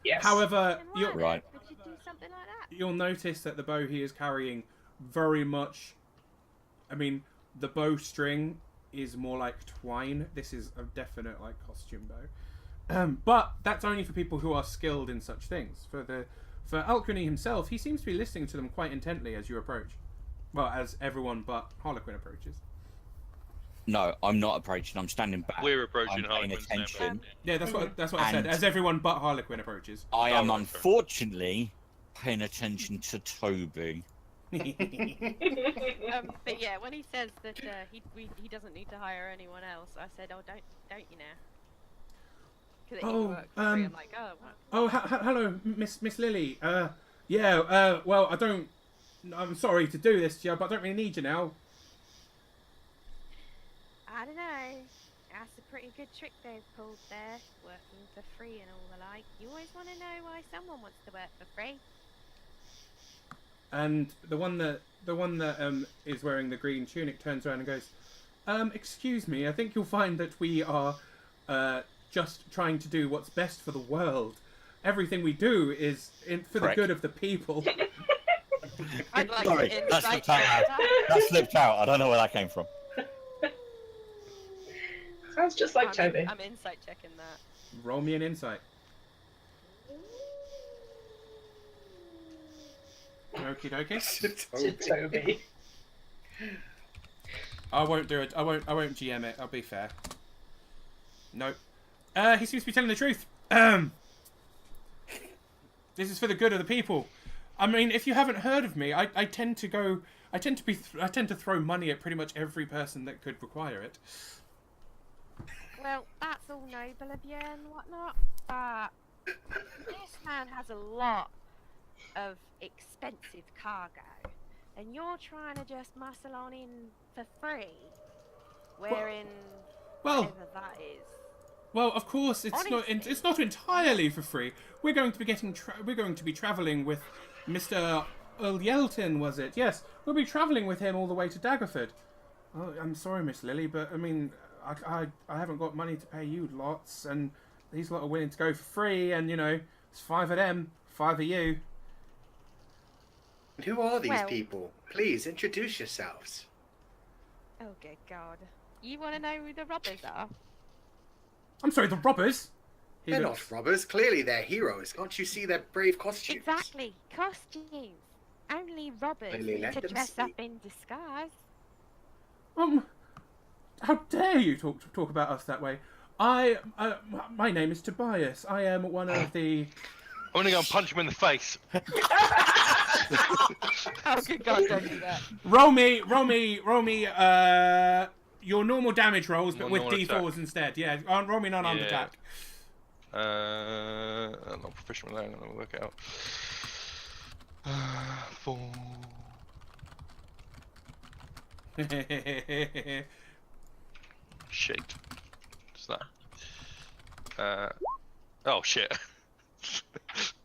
Yes. However, Then why Right. would you do something like that? you'll notice that the bow he is carrying very much. I mean, the bowstring is more like twine. This is a definite like costume bow. But that's only for people who are skilled in such things. For Alcrony himself, he seems to be listening to them quite intently as you approach. Well, as everyone but Harlequin approaches. No, I'm not approaching. I'm standing back. We're approaching I'm paying Harlequin's now, attention. Yeah, that's what I said. And- As everyone but Harlequin approaches. I am Oh, right, unfortunately paying attention to Toby. But yeah, when he says that he doesn't need to hire anyone else, I said, oh, don't you now? Because Oh, he worked for free. I'm like, oh, what? Oh, hello, Miss Lily. Well, I'm sorry to do this to you, but I don't really need you now. I don't know. That's a pretty good trick they've pulled there, working for free and all the like. You always want to know why someone wants to work for free. And the one that is wearing the green tunic turns around and goes, excuse me, I think you'll find that we are just trying to do what's best for the world. Everything we do is for the Correct. good of the people. I'd like Sorry, to that insight slipped out. check that. That slipped out. I don't know where that came from. Sounds just like I'm, Toby. I'm insight checking that. Roll me an insight. Okie dokie. To Toby. I won't do it. I won't GM it. I'll be fair. Nope. He seems to be telling the truth. This is for the good of the people. I mean, if you haven't heard of me, I tend to throw money at pretty much every person that could require it. Well, that's all noble of you and whatnot, but this man has a lot of expensive cargo, and you're trying to just muscle on in for free, wearing Well, whatever that is. well, of course, it's Honestly. not entirely for free. We're going to be travelling with Mr. Earl Yelton, was it? Yes, we'll be travelling with him all the way to Daggerford. Oh, I'm sorry, Miss Lily, but I mean, I haven't got money to pay you lots, and these lot are willing to go for free, and you know, it's 5 of them, 5 of you. And who are these Well- people? Please introduce yourselves. Oh, good God. You want to know who the robbers are? I'm sorry, the robbers. He They're looks- not robbers. Clearly, they're heroes. Can't you see their brave costumes? Exactly, costumes. Only robbers Only need let to them dress see. up in disguise. How dare you talk about us that way? My name is Tobias. I am one of the. I'm gonna go and punch him in the face. Oh, good God, don't do that. Roll me. Your normal damage rolls, but One with normal D4s attack. instead. Yeah, roll me an unarmed Yeah. attack. I'm not proficient with that. I'm gonna work it out. 4. Shit. What's that? Oh shit.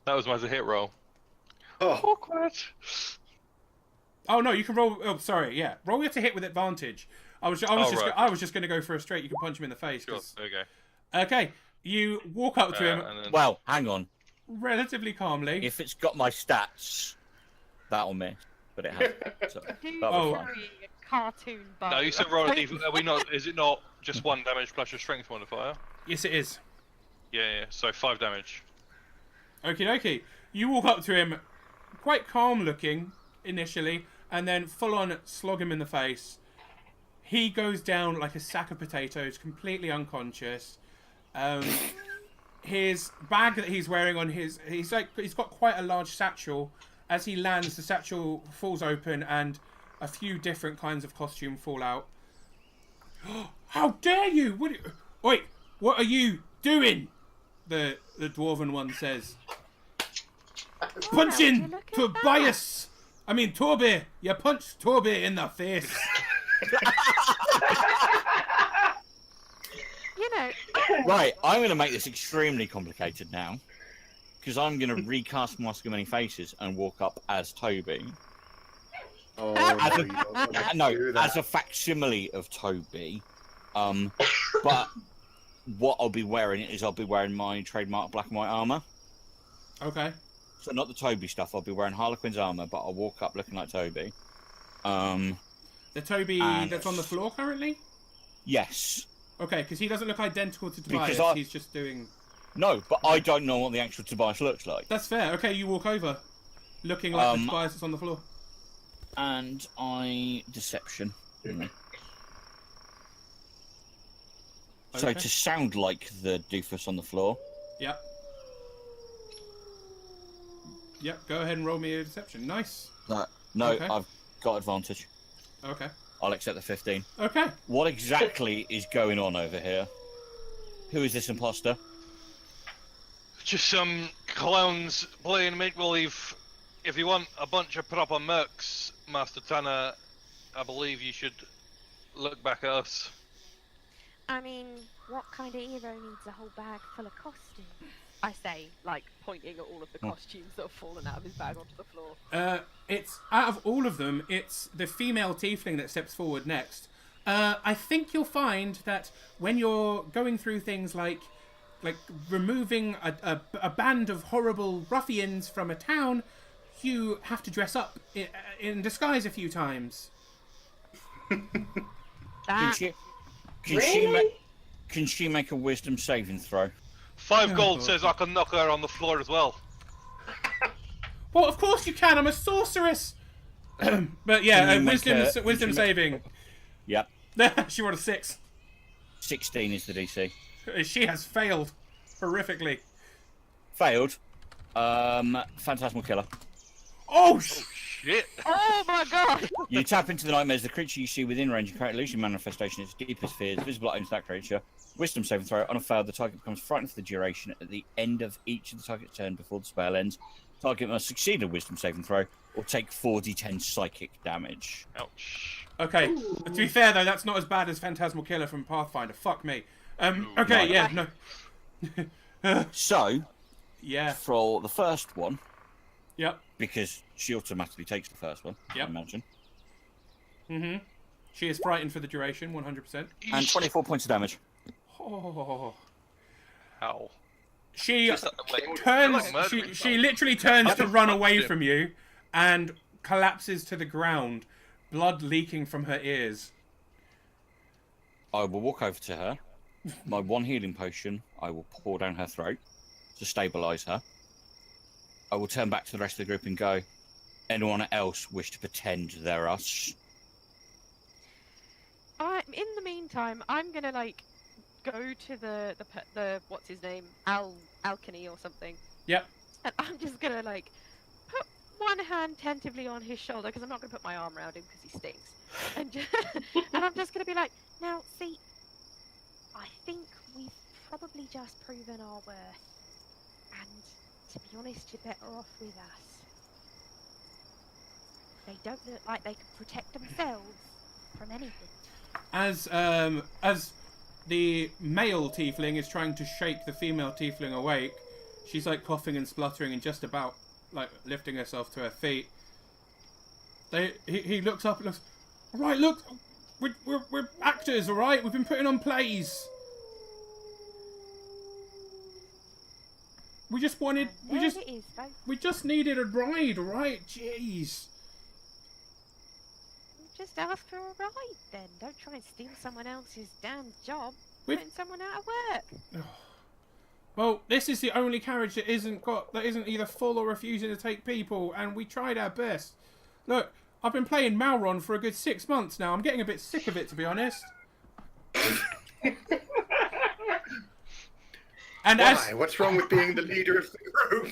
That was my hit roll. Oh, Awkward. Oh no, you can roll. Oh, sorry. Yeah, roll it to hit with advantage. I was just going to go for a straight. You can punch him in the face. Sure. 'Cause- Okay. Okay, you walk up to him And then, Well, hang on. relatively calmly. If it's got my stats, that'll miss. But it hasn't. So Dude, that'll Oh. be fine. carrying a cartoon bow. no, you said roll a d4. Are we not? Is it not just 1 damage plus your strength modifier? Yes, it is. Yeah. So 5 damage. Okie dokie. You walk up to him, quite calm looking initially, and then full on slog him in the face. He goes down like a sack of potatoes, completely unconscious. His bag that he's wearing on he's got quite a large satchel. As he lands, the satchel falls open and a few different kinds of costume fall out. How dare you! Wait, what are you doing? The dwarven one says. Punch would you in look at Tobias! I mean, Torbe! You punched Torbe in the face! You know, Right, I'm going to make this extremely complicated now. Because I'm going to recast Mask of Many Faces and walk up as Toby. Oh, As no, a- you don't want to No, do that. as a facsimile of Toby. But what I'll be wearing is I'll be wearing my trademark black and white armour. Okay. So not the Toby stuff. I'll be wearing Harlequin's armour, but I'll walk up looking like Toby. The Toby And- that's on the floor currently? Yes. Okay, because he doesn't look identical to Because Tobias. He's just doing... No, but I don't know what the actual Tobias looks like. That's fair. Okay, you walk over. Looking like the Um, Tobias that's on the floor. And I... Deception. So Okay. to sound like the doofus on the floor. Yep. Yep, go ahead and roll me a deception. Nice. No, Okay. I've got advantage. Okay. I'll accept the 15. Okay. What exactly is going on over here? Who is this imposter? Just some clowns playing make-believe. If you want a bunch of proper mercs, Master Tanner, I believe you should look back at us. I mean, what kind of hero needs a whole bag full of costumes? I say, like, pointing at all of the costumes that have fallen out of his bag onto the floor. It's out of all of them, it's the female tiefling that steps forward next. I think you'll find that when you're going through things like removing a band of horrible ruffians from a town, you have to dress up in disguise a few times. That Can she make a wisdom saving throw? 5 gold God. says I can knock her on the floor as well. Well, of course you can. I'm a sorceress. But yeah, Can you make wisdom can you make- saving. Yep. She rolled a 6. 16 is the DC. She has failed horrifically. Failed. Phantasmal Killer. Oh, Shit. Oh my god! You tap into the nightmares. The creature you see within range of current illusion manifestation its deepest fears, visible items to that creature. Wisdom saving throw. On a fail, the target becomes frightened for the duration at the end of each of the target's turn before the spell ends. Target must succeed a wisdom saving throw or take 4d10 psychic damage. Ouch. okay. To be fair though, that's not as bad as Phantasmal Killer from Pathfinder. Fuck me. Okay, yeah, no. So, Yeah. for the first one, Yep. because she automatically takes the first one, Yep. I imagine, Mm-hmm. She is frightened for the duration, 100%. and 24 points of damage. Oh. How? She Just like- turns. like murdering She literally turns to That's run not away good. from you, and collapses to the ground, blood leaking from her ears. I will walk over to her. My one healing potion, I will pour down her throat to stabilise her. I will turn back to the rest of the group and go, anyone else wish to pretend they're us? In the meantime, I'm gonna like go to the what's his name, Alchemy or something, Yep. and I'm just gonna like put one hand tentatively on his shoulder because I'm not gonna put my arm around him because he stinks, and and I'm just gonna be like, now, see, I think we've probably just proven our worth. And to be honest, you're better off with us. They don't look like they can protect themselves from anything. As the male tiefling is trying to shake the female tiefling awake, she's like coughing and spluttering and just about like lifting herself to her feet. He looks up and looks, all right, look, we're actors, all right? We've been putting on plays. We just wanted, And there it is, folks. we just needed a ride, all right? Jeez. Just ask for a ride then. Don't try and steal someone else's damn job. We've- Putting someone out of work. Well, this is the only carriage that isn't either full or refusing to take people, and we tried our best. Look, I've been playing Malron for a good 6 months now. I'm getting a bit sick of it, to be honest. And Why? What's wrong with being the leader of the group?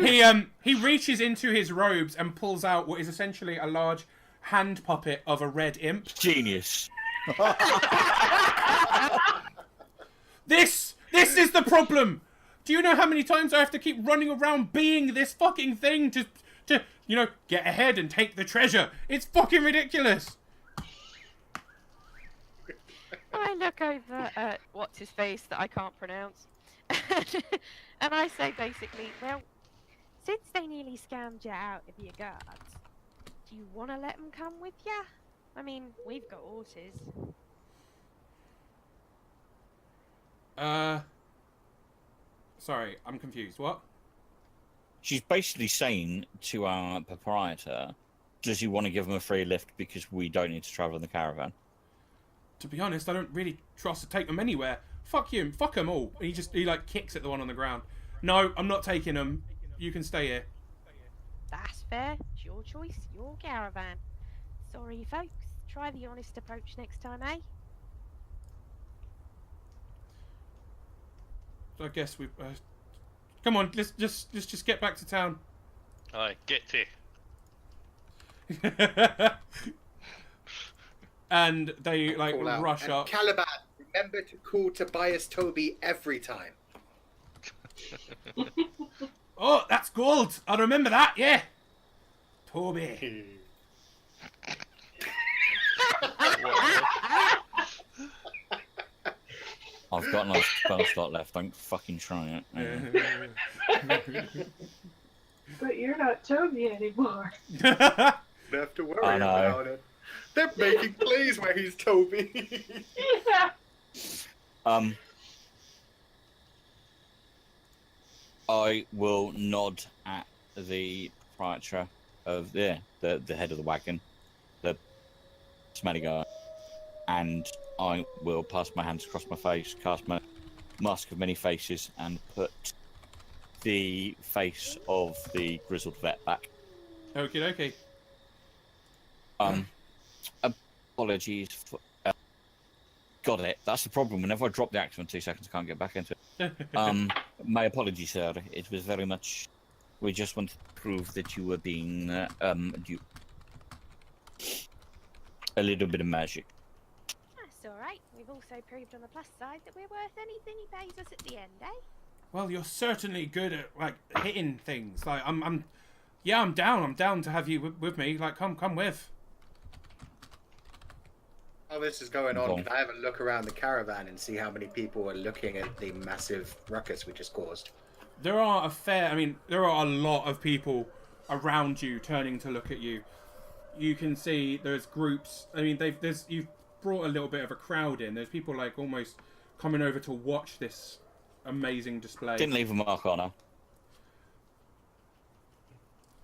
as he reaches into his robes and pulls out what is essentially a large hand puppet of a red imp. Genius. This is the problem. Do you know how many times I have to keep running around being this fucking thing to get ahead and take the treasure? It's fucking ridiculous. look over at what's his face that I can't pronounce, and I say basically, well, since they nearly scammed you out of your guards, do you want to let them come with you? I mean, we've got horses. Sorry, I'm confused. What? She's basically saying to our proprietor, does he want to give him a free lift because we don't need to travel in the caravan? To be honest, I don't really trust to take them anywhere. Fuck you, fuck them all. And he like kicks at the one on the ground. No, I'm not taking them. You can stay here. That's fair. It's your choice, your caravan. Sorry, folks. Try the honest approach next time, eh? So I guess we. Come on, let's just get back to town. Aye, get to. And they like Call out. rush And up. Caliban, remember to call Tobias Toby every time. Oh, that's gold. I'll remember that. Yeah. Toby. I've got no spell slot left. Don't fucking try it. But you're not Toby anymore. Don't have to worry I know. about it. They're making plays where he's Toby. Yeah. I will nod at the proprietor of the head of the wagon, the smelly guy, and I will pass my hands across my face, cast my mask of many faces, and put the face of the grizzled vet back. Okie dokie. Apologies for. Got it. That's the problem. Whenever I drop the action in 2 seconds, I can't get back into it. My apologies, sir. It was very much. We just wanted to prove that you were being due. A little bit of magic. That's alright. We've also proved on the plus side that we're worth anything he pays us at the end, eh? Well, you're certainly good at like hitting things. Like I'm down. I'm down to have you with me. Like come with. While this is going on, can I have a look around the caravan and see how many people are looking at the massive ruckus we just caused? There are a lot of people around you turning to look at you. You can see there's groups. I mean, you've brought a little bit of a crowd in. There's people like almost coming over to watch this amazing display. Didn't leave a mark on her.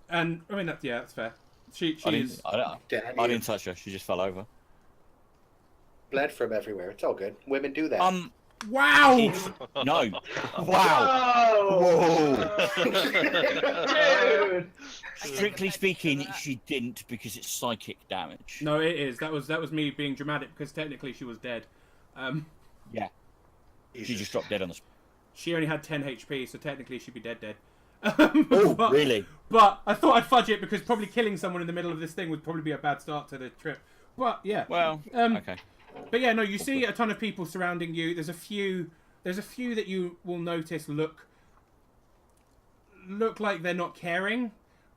And I mean, that's fair. I didn't touch her. She just fell over. Bled from everywhere. It's all good. Women do that. Wow! No. Wow. Dude. Strictly speaking, she didn't because it's psychic damage. No, it is. That was me being dramatic because technically she was dead. Yeah. She just dropped dead on the spot. She only had 10 HP, so technically she'd be dead. Oh, really? But I thought I'd fudge it because probably killing someone in the middle of this thing would probably be a bad start to the trip. But yeah. Well, okay. But yeah, no, you see a ton of people surrounding you. There's a few that you will notice look like they're not caring,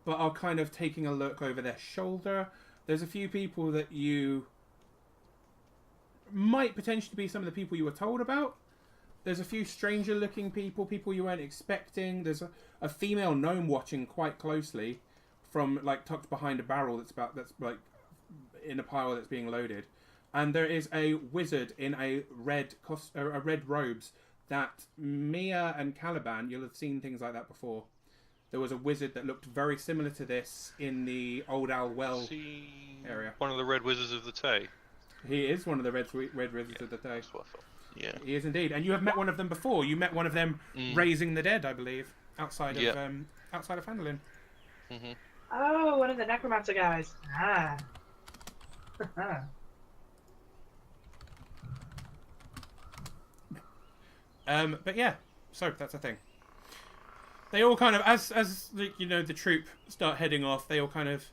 but are kind of taking a look over their shoulder. There's a few people that you might potentially be some of the people you were told about. There's a few stranger-looking people you weren't expecting. There's a female gnome watching quite closely from like tucked behind a barrel that's like in a pile that's being loaded. And there is a wizard in a red robes that Mia and Caliban, you'll have seen things like that before. There was a wizard that looked very similar to this in the Old Owl Well area. One of the Red Wizards of the Tay. He is one of the red wizards of the Tay. That's what I thought. Yeah. He is indeed. And you have met one of them before. You met one of them raising the dead, I believe, outside of Phandalin. Mm-hmm. Oh, one of the necromancer guys. Ah. But yeah, so that's a thing. They all kind of, as the troop start heading off, they all kind of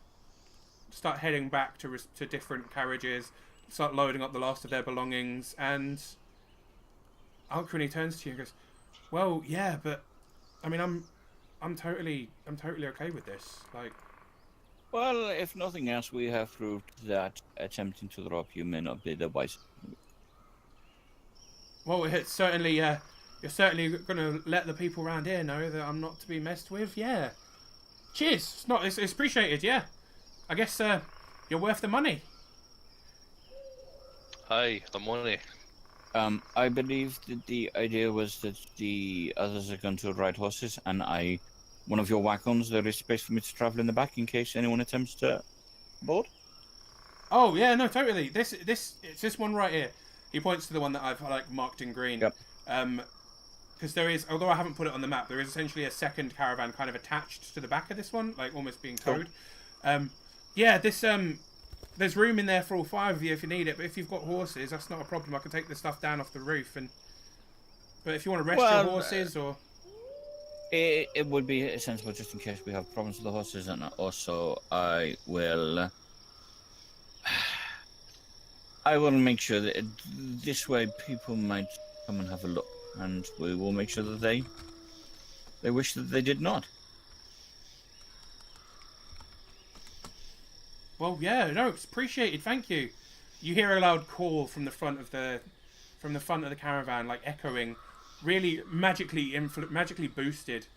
start heading back to different carriages, start loading up the last of their belongings, and Alcrony turns to you and goes, "Well, yeah, but I mean, I'm totally okay with this. Like, well, if nothing else, we have proved that attempting to rob you may not be the wise. Well, it's certainly, you're certainly going to let the people around here know that I'm not to be messed with. Yeah. Cheers. It's appreciated. Yeah. I guess you're worth the money. Hi, the money. I believe that the idea was that the others are going to ride horses, and one of your wagons, there is space for me to travel in the back in case anyone attempts to board. Oh yeah, no, totally. It's this one right here. He points to the one that I've like marked in green. Yep. Because there is, although I haven't put it on the map, there is essentially a second caravan kind of attached to the back of this one, like almost being towed. Yeah, there's room in there for all 5 of you if you need it. But if you've got horses, that's not a problem. I can take the stuff down off the roof. But if you want to rest your horses or... It would be sensible just in case we have problems with the horses, and also I will make sure that this way people might come and have a look, and we will make sure that they wish that they did not. Well, yeah, no, it's appreciated. Thank you. You hear a loud call from the front of the caravan, like echoing, really magically boosted.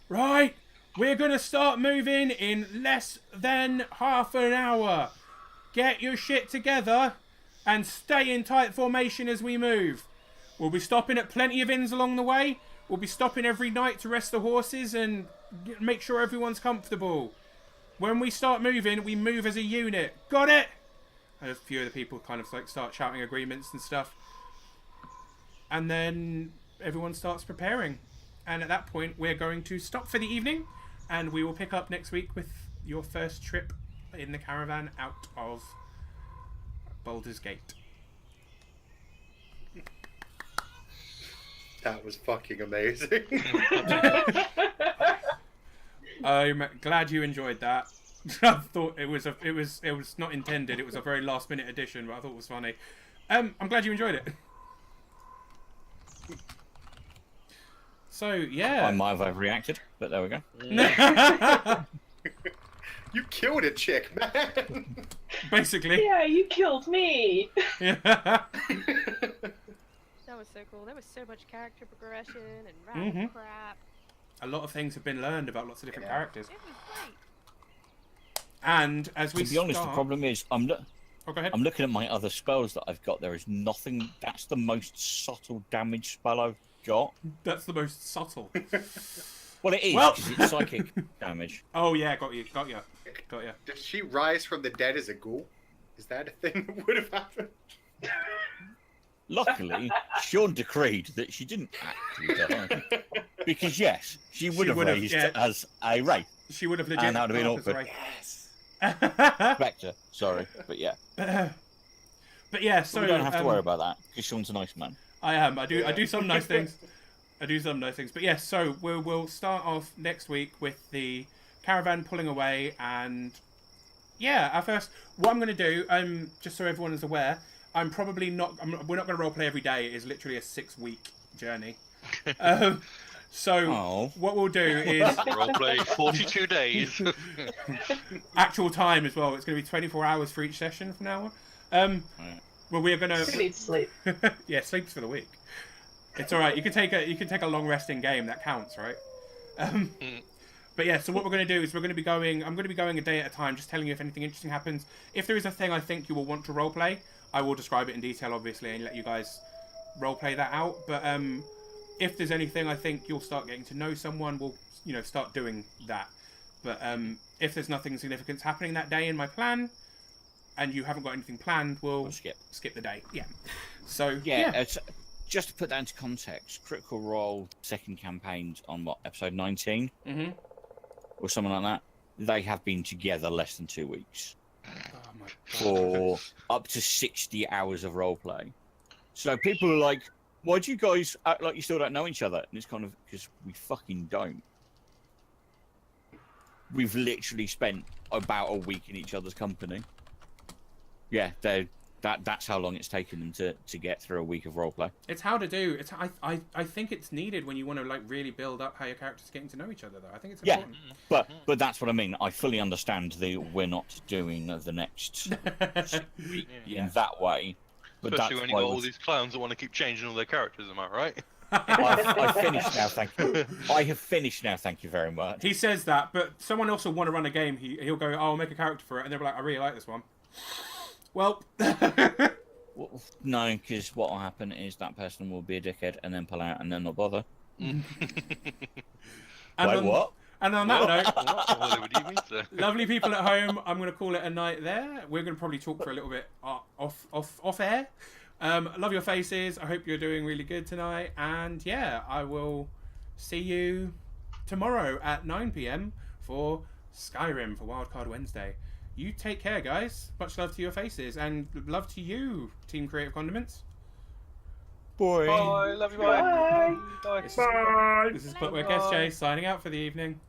Right, we're gonna start moving in less than half an hour. Get your shit together and stay in tight formation as we move. We'll be stopping at plenty of inns along the way. We'll be stopping every night to rest the horses and make sure everyone's comfortable. When we start moving, we move as a unit. Got it? And a few of the people kind of like start shouting agreements and stuff. And then everyone starts preparing. And at that point, we're going to stop for the evening. And we will pick up next week with your first trip in the caravan out of Baldur's Gate. That was fucking amazing. I'm glad you enjoyed that. I thought it was not intended. It was a very last minute addition, but I thought it was funny. I'm glad you enjoyed it. So yeah, I might have overreacted, but there we go. You killed a chick, man. Basically. Yeah, you killed me. Yeah. That was so cool. There was so much character progression and random crap. A lot of things have been learned about lots of different characters. It was great. And as we To be honest, the problem is Oh, go ahead. I'm looking at my other spells that I've got. There is nothing. That's the most subtle damage spell I've got. That's the most subtle. Well, it is Well- because it's psychic damage. Oh yeah, got you. Did she rise from the dead as a ghoul? Is that a thing that would have happened? Luckily, Sean decreed that she didn't actually die. Because yes, she would have would've, raised yeah. as a wraith. She would have legit. And that would have been gone up as awkward. Wraith. Spectre, sorry, but yeah. But yeah, so we don't have to worry about that because Sean's a nice man. I am. I do some nice things. But yes, so we'll start off next week with the caravan pulling away, and yeah, at first, what I'm going to do, just so everyone is aware, we're not going to roleplay every day. It is literally a 6-week journey. So what we'll do is Roleplay 42 days. actual time as well. It's going to be 24 hours for each session from now on. Well, we're going I need sleep. yeah, sleep's for the week. It's all right. You can take a long resting game. That counts, right? But yeah, so what we're going to do is I'm going to be going a day at a time, just telling you if anything interesting happens. If there is a thing I think you will want to roleplay, I will describe it in detail, obviously, and let you guys roleplay that out. But if there's anything I think you'll start getting to know someone, we'll start doing that. But if there's nothing significant happening that day in my plan, and you haven't got anything planned, we'll skip the day. Yeah. So yeah. It's, just to put that into context, Critical Role second campaign's on episode 19, or something like that. They have been together less than 2 weeks. Oh my God. For up to 60 hours of roleplay. So people are like, why do you guys act like you still don't know each other? And it's kind of because we fucking don't. We've literally spent about a week in each other's company. Yeah, that's how long it's taken them to get through a week of roleplay. It's how to do. I think it's needed when you want to really build up how your character's getting to know each other. Though I think it's important. But that's what I mean. I fully understand we're not doing the next week in that way. But Especially that's when you why got it all was- these clowns that want to keep changing all their characters, am I right? I've finished now, thank you. I have finished now, thank you very much. He says that, but someone else will want to run a game. He'll go, oh, I'll make a character for it, and they'll be like, I really like this one. Well, Well, no, because what will happen is that person will be a dickhead and then pull out and then not bother. and Wait, on, what? And on that note, What do you mean, sir? lovely people at home, I'm going to call it a night there. We're going to probably talk for a little bit off air. Love your faces. I hope you're doing really good tonight. And yeah, I will see you tomorrow at 9 p.m. for Skyrim for Wildcard Wednesday. You take care, guys. Much love to your faces, and love to you, Team Creative Condiments. Boy. Bye, love you, bye. This is Clockwork SJ signing out for the evening.